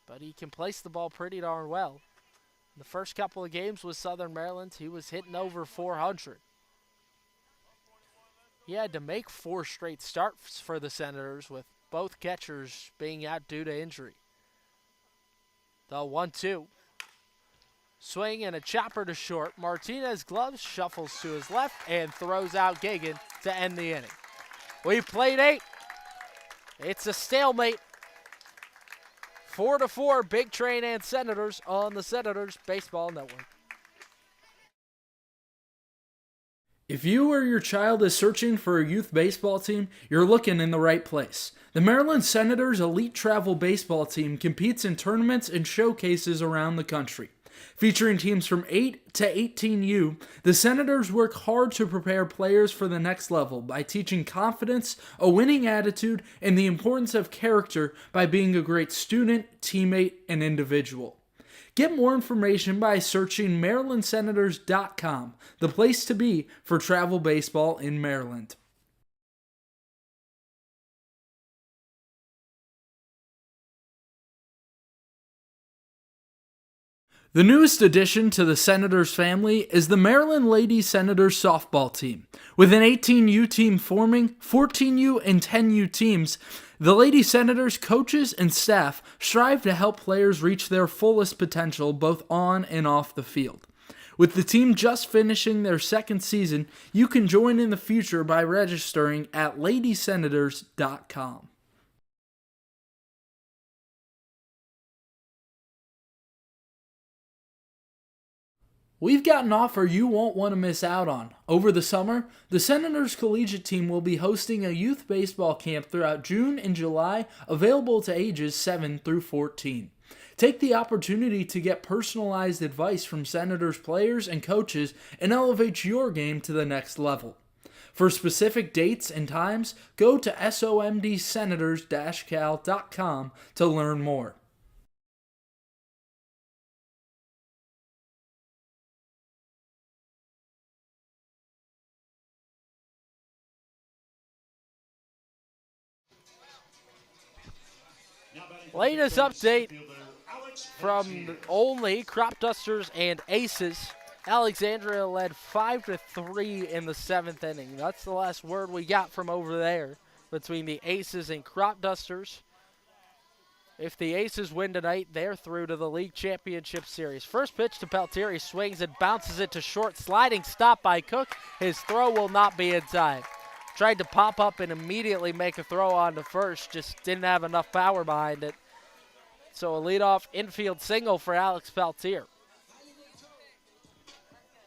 [SPEAKER 1] but he can place the ball pretty darn well. In the first couple of games with Southern Maryland, he was hitting over 400. He had to make 4 straight starts for the Senators, with both catchers being out due to injury. The 1-2. Swing and a chopper to short. Martinez gloves, shuffles to his left, and throws out Gagan to end the inning. We've played 8. It's a stalemate. 4-4, Big Train and Senators on the Senators Baseball Network.
[SPEAKER 3] If you or your child is searching for a youth baseball team, you're looking in the right place. The Maryland Senators Elite Travel Baseball Team competes in tournaments and showcases around the country. Featuring teams from 8 to 18U, the Senators work hard to prepare players for the next level by teaching confidence, a winning attitude, and the importance of character by being a great student, teammate, and individual. Get more information by searching MarylandSenators.com, the place to be for travel baseball in Maryland. The newest addition to the Senators family is the Maryland Lady Senators softball team. With an 18U team forming, 14U and 10U teams, the Lady Senators coaches and staff strive to help players reach their fullest potential both on and off the field. With the team just finishing their second season, you can join in the future by registering at LadySenators.com. We've got an offer you won't want to miss out on. Over the summer, the Senators Collegiate team will be hosting a youth baseball camp throughout June and July, available to ages 7 through 14. Take the opportunity to get personalized advice from Senators players and coaches and elevate your game to the next level. For specific dates and times, go to somdsenators-cal.com to learn more.
[SPEAKER 1] Latest update from Olney, Crop Dusters, and Aces. Alexandria led 5-3 in the 7th inning. That's the last word we got from over there between the Aces and Crop Dusters. If the Aces win tonight, they're through to the League Championship Series. First pitch to Peltieri, swings and bounces it to short. Sliding stop by Cook. His throw will not be in time. Tried to pop up and immediately make a throw on to first, just didn't have enough power behind it. So a leadoff infield single for Alex Peltier.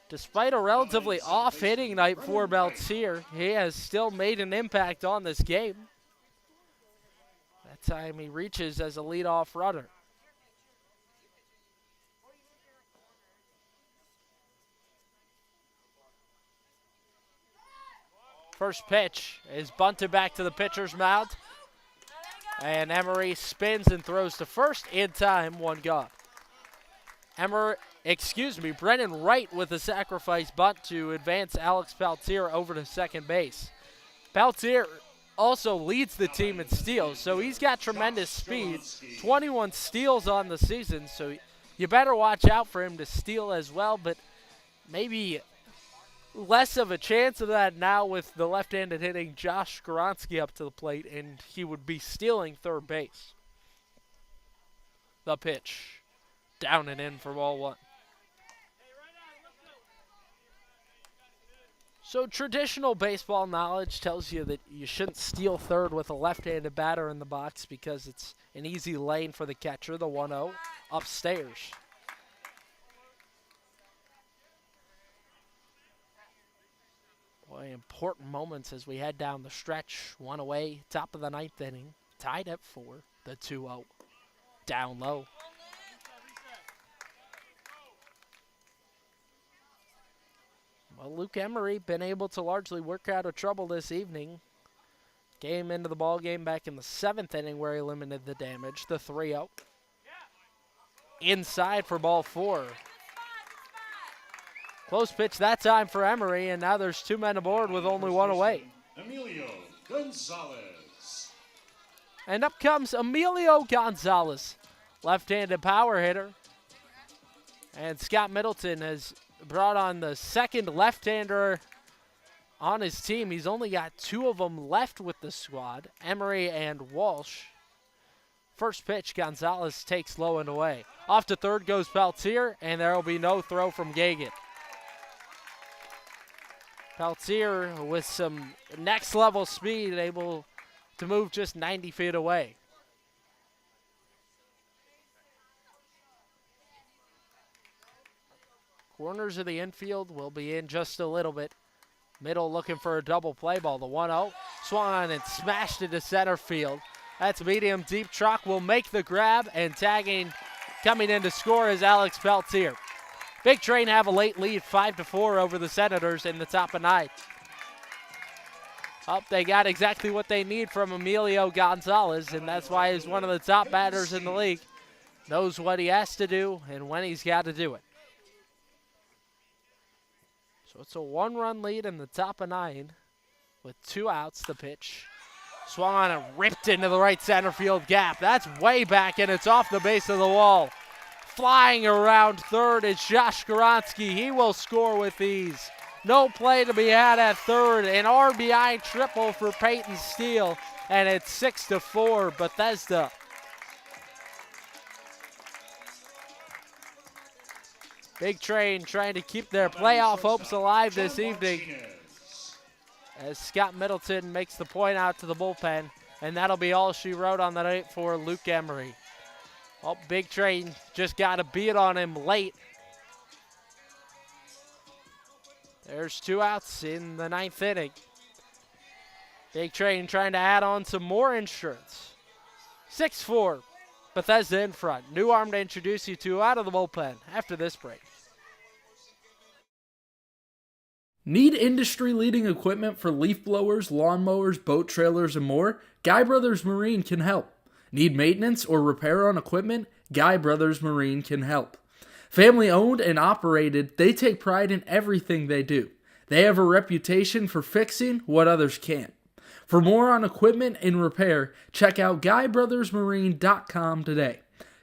[SPEAKER 1] Despite a relatively off-hitting night for Peltier, he has still made an impact on this game. That time he reaches as a leadoff runner. First pitch is bunted back to the pitcher's mound. And Emery spins and throws to first in time, one gone. Brennan Wright with a sacrifice bunt to advance Alex Peltier over to second base. Peltier also leads the team in steals, so he's got tremendous speed. 21 steals on the season, so you better watch out for him to steal as well, but maybe less of a chance of that now with the left-handed hitting Josh Skoronsky up to the plate, and he would be stealing third base. The pitch, down and in for ball 1. So traditional baseball knowledge tells you that you shouldn't steal third with a left-handed batter in the box because it's an easy lane for the catcher, the 1-0, upstairs. Boy, important moments as we head down the stretch. One away, top of the ninth inning, tied at 4, the 2-0, down low. Well, Luke Emery been able to largely work out of trouble this evening. Came into the ball game back in the 7th inning where he limited the damage, the 3-0. Inside for ball 4. Close pitch that time for Emery, and now there's 2 men aboard with only 1 away.
[SPEAKER 4] Emilio Gonzalez.
[SPEAKER 1] And up comes Emilio Gonzalez, left-handed power hitter. And Scott Middleton has brought on the second left-hander on his team. He's only got 2 of them left with the squad, Emery and Walsh. First pitch, Gonzalez takes low and away. Off to third goes Peltier, and there will be no throw from Gagan. Peltier with some next-level speed, able to move just 90 feet away. Corners of the infield will be in just a little bit. Middle looking for a double play ball. The 1-0 swung on and smashed into center field. That's medium deep. Truck will make the grab, and tagging coming in to score is Alex Peltier. Big Train have a late lead, 5-4 over the Senators in the top of 9. Up, they got exactly what they need from Emilio Gonzalez, and that's why he's one of the top batters in the league. Knows what he has to do and when he's got to do it. So it's a 1-run lead in the top of 9 with 2 outs. The pitch swung on and ripped into the right center field gap. That's way back, and it's off the base of the wall. Flying around third is Josh Goronsky. He will score with ease. No play to be had at third. An RBI triple for Peyton Steele, and it's 6-4 Bethesda. Big Train trying to keep their playoff hopes alive this evening as Scott Middleton makes the point out to the bullpen, and that'll be all she wrote on the night for Luke Emery. Oh, Big Train just got a beat on him late. There's 2 outs in the 9th inning. Big Train trying to add on some more insurance. 6-4, Bethesda in front. New arm to introduce you to out of the bullpen after this break.
[SPEAKER 3] Need industry-leading equipment for leaf blowers, lawnmowers, boat trailers, and more? Guy Brothers Marine can help. Need maintenance or repair on equipment? Guy Brothers Marine can help. Family owned and operated, they take pride in everything they do. They have a reputation for fixing what others can't. For more on equipment and repair, check out GuyBrothersMarine.com today.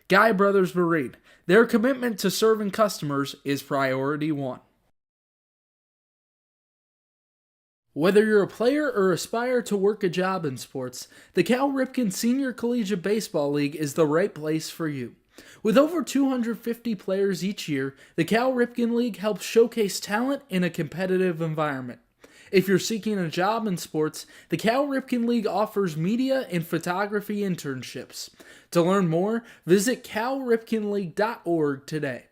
[SPEAKER 3] Guy Brothers Marine, their commitment to serving customers is priority 1. Whether you're a player or aspire to work a job in sports, the Cal Ripken Senior Collegiate Baseball League is the right place for you. With over 250 players each year, the Cal Ripken League helps showcase talent in a competitive environment. If you're seeking a job in sports, the Cal Ripken League offers media and photography internships. To learn more, visit calripkenleague.org today.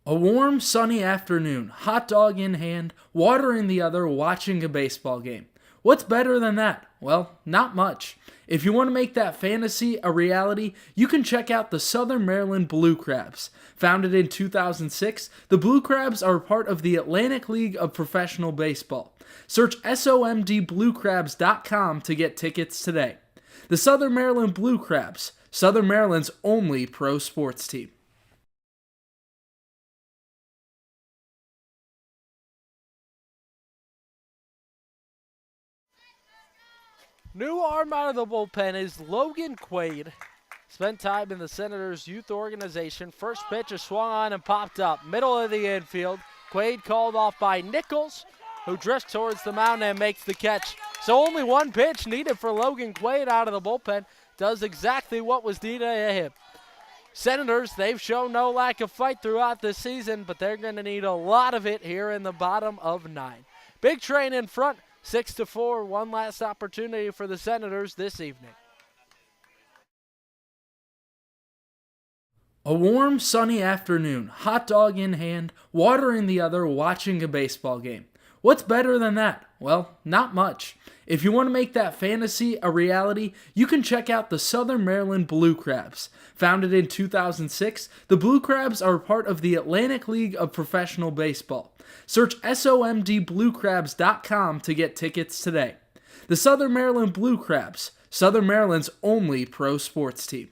[SPEAKER 3] A warm, sunny afternoon, hot dog in hand, water in the other, watching a baseball game. What's better than that? Well, not much. If you want to make that fantasy a reality, you can check out the Southern Maryland Blue Crabs. Founded in 2006, the Blue Crabs are part of the Atlantic League of Professional Baseball. Search SOMDBlueCrabs.com to get tickets today. The Southern Maryland Blue Crabs, Southern Maryland's only pro sports team.
[SPEAKER 1] New arm out of the bullpen is Logan Quaid. Spent time in the Senators youth organization. First pitch is swung on and popped up. Middle of the infield. Quaid called off by Nichols, who drifts towards the mound and makes the catch. So only one pitch needed for Logan Quaid out of the bullpen. Does exactly what was needed of him. Senators, they've shown no lack of fight throughout this season, but they're going to need a lot of it here in the bottom of 9. Big Train in front, 6-4. One last opportunity for the Senators this evening.
[SPEAKER 3] A warm, sunny afternoon, hot dog in hand, water in the other, watching a baseball game. What's better than that? Well, not much. If you want to make that fantasy a reality, you can check out the Southern Maryland Blue Crabs. Founded in 2006, the Blue Crabs are part of the Atlantic League of Professional Baseball. Search somdbluecrabs.com to get tickets today. The Southern Maryland Blue Crabs, Southern Maryland's only pro sports team.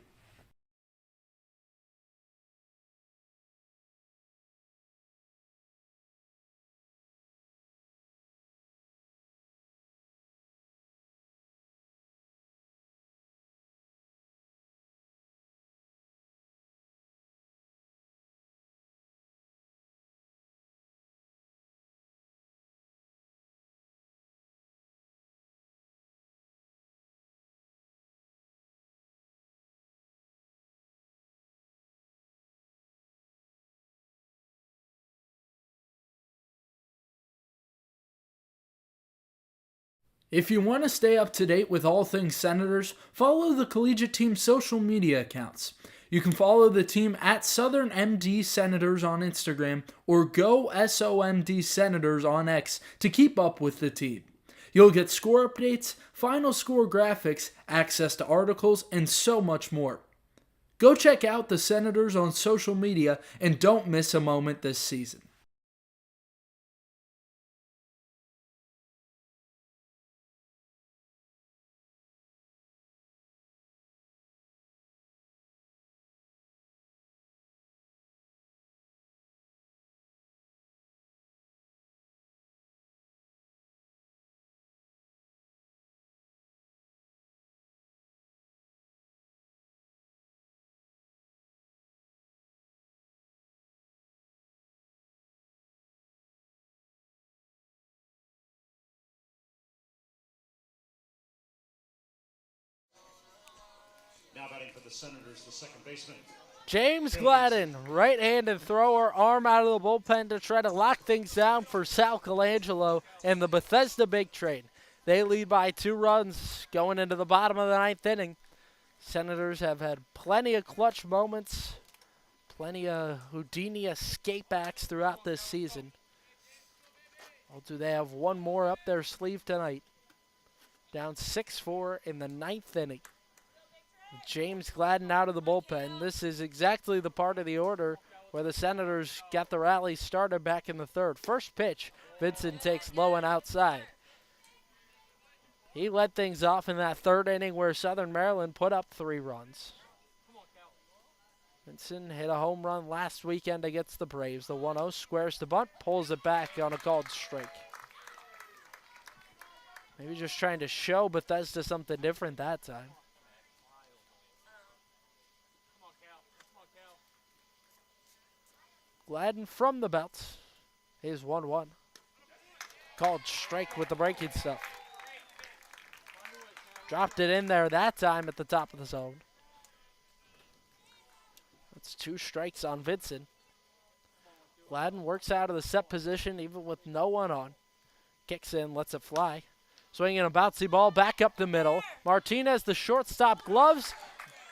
[SPEAKER 3] If you want to stay up to date with all things Senators, follow the collegiate team's social media accounts. You can follow the team at Southern MD Senators on Instagram or Go SOMD Senators on X to keep up with the team. You'll get score updates, final score graphics, access to articles, and so much more. Go check out the Senators on social media and don't miss a moment this season.
[SPEAKER 4] Now batting for the Senators, the second baseman.
[SPEAKER 1] James Gladden, right-handed thrower, arm out of the bullpen to try to lock things down for Sal Colangelo and the Bethesda Big Train. They lead by 2 runs going into the bottom of the 9th inning. Senators have had plenty of clutch moments, plenty of Houdini escape acts throughout this season. Well, do they have one more up their sleeve tonight? Down 6-4 in the 9th inning. James Gladden out of the bullpen. This is exactly the part of the order where the Senators got the rally started back in the 3rd. First pitch, Vincent takes low and outside. He led things off in that 3rd inning where Southern Maryland put up 3 runs. Vincent hit a home run last weekend against the Braves. The 1-0 squares the bunt, pulls it back on a called strike. Maybe just trying to show Bethesda something different that time. Gladden from the belt is 1-1. Called strike with the breaking stuff. Dropped it in there that time at the top of the zone. That's 2 strikes on Vincent. Gladden works out of the set position even with no one on. Kicks in, lets it fly. Swinging a bouncy ball back up the middle. Martinez, the shortstop, gloves.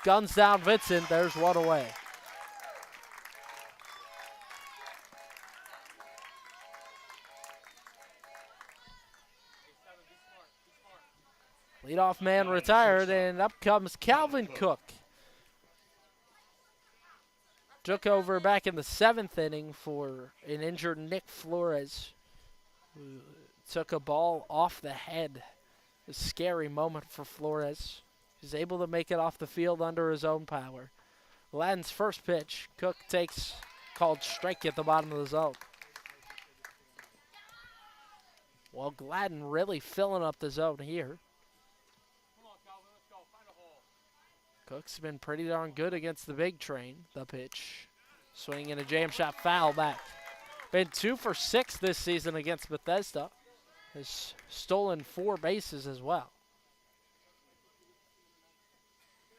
[SPEAKER 1] Guns down Vincent. There's 1 away. Leadoff man retired, and up comes Calvin Cook. Took over back in the 7th inning for an injured Nick Flores, who took a ball off the head. A scary moment for Flores. He's able to make it off the field under his own power. Gladden's first pitch, Cook takes called strike at the bottom of the zone. Well, Gladden really filling up the zone here.
[SPEAKER 6] Come on, Calvin, let's go. Find a hole.
[SPEAKER 1] Cook's been pretty darn good against the big train. The pitch. Swing and a jam shot foul back. Been 2 for 6 this season against Bethesda. Has stolen 4 bases as well.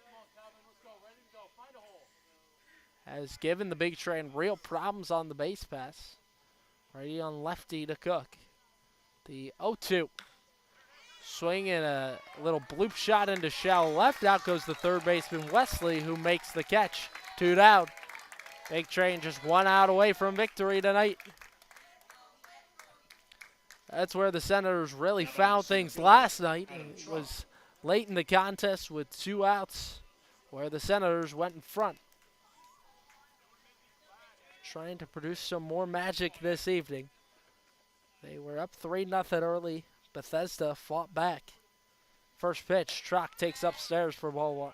[SPEAKER 6] Come on, Calvin, let's go. Ready to go. Find a hole.
[SPEAKER 1] Has given the big train real problems on the base pass. Ready on lefty to Cook. The 0-2. Swing and a little bloop shot into shallow left. Out goes the third baseman Wesley, who makes the catch. 2 down. Big train just 1 out away from victory tonight. That's where the Senators really found things last night. It was late in the contest with 2 outs where the Senators went in front. Trying to produce some more magic this evening. They were up 3-0 early. Bethesda fought back. First pitch, Trock takes upstairs for ball 1.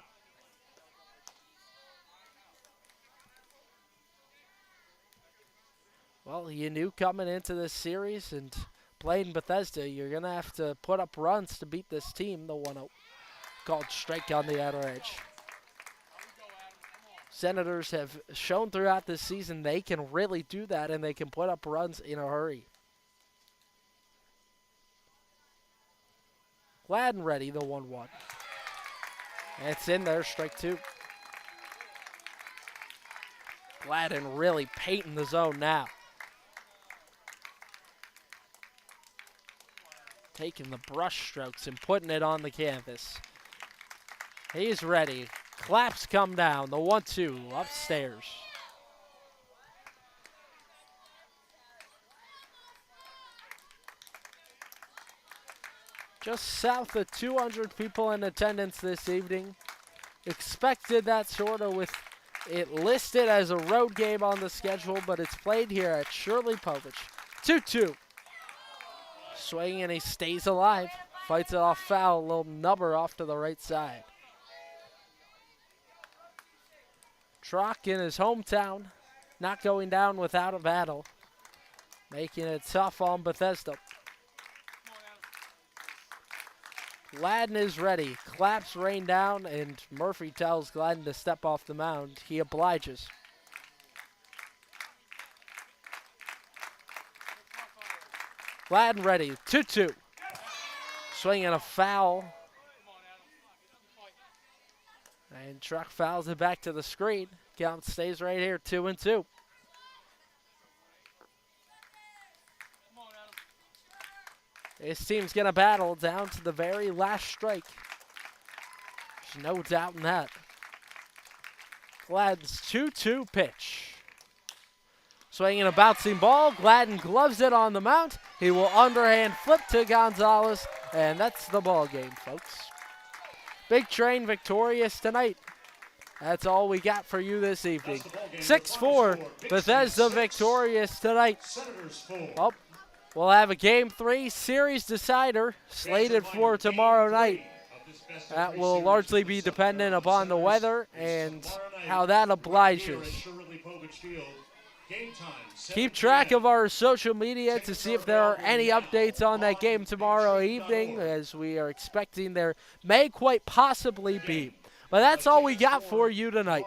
[SPEAKER 1] Well, you knew coming into this series and playing Bethesda, you're going to have to put up runs to beat this team. The 1-0 called strike on the outer edge. Senators have shown throughout this season they can really do that, and they can put up runs in a hurry. Gladden ready, the 1-1. It's in there, strike 2. Gladden really painting the zone now. Taking the brush strokes and putting it on the canvas. He's ready. Claps come down. The 1-2 upstairs. Just south of 200 people in attendance this evening. Expected that sort of with it listed as a road game on the schedule, but it's played here at Shirley Povich. 2-2. Swing and he stays alive. Fights it off foul. A little nubber off to the right side. Trock in his hometown. Not going down without a battle. Making it tough on Bethesda. Gladden is ready. Claps rain down, and Murphy tells Gladden to step off the mound. He obliges. Gladden ready. 2-2. Swinging a foul. And Truck fouls it back to the screen. Count stays right here. 2-2. This team's going to battle down to the very last strike. There's no doubt in that. Gladden's 2-2 pitch. Swinging a bouncing ball. Gladden gloves it on the mount. He will underhand flip to Gonzalez, and that's the ball game, folks. Big Train victorious tonight. That's all we got for you this evening. 6-4, Bethesda victorious tonight. Oh, we'll have a Game 3 series decider slated for tomorrow night. That will largely be dependent upon the weather and how that obliges. Keep track of our social media to see if there are any updates on that game tomorrow evening, as we are expecting there may quite possibly be. But that's all we got for you tonight.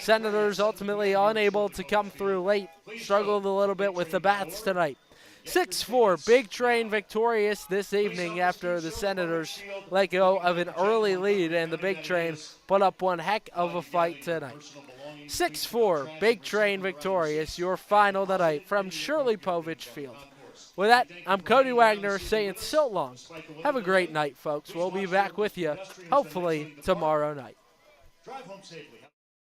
[SPEAKER 1] Senators ultimately unable to come through late. Struggled a little bit with the bats tonight. 6-4, Big Train victorious this evening after the Senators let go of an early lead, and the Big Train put up one heck of a fight tonight. 6-4, Big Train victorious, your final tonight from Shirley Povich Field. With that, I'm Cody Wagner saying so long. Have a great night, folks. We'll be back with you, hopefully, tomorrow night.
[SPEAKER 4] Drive home safely.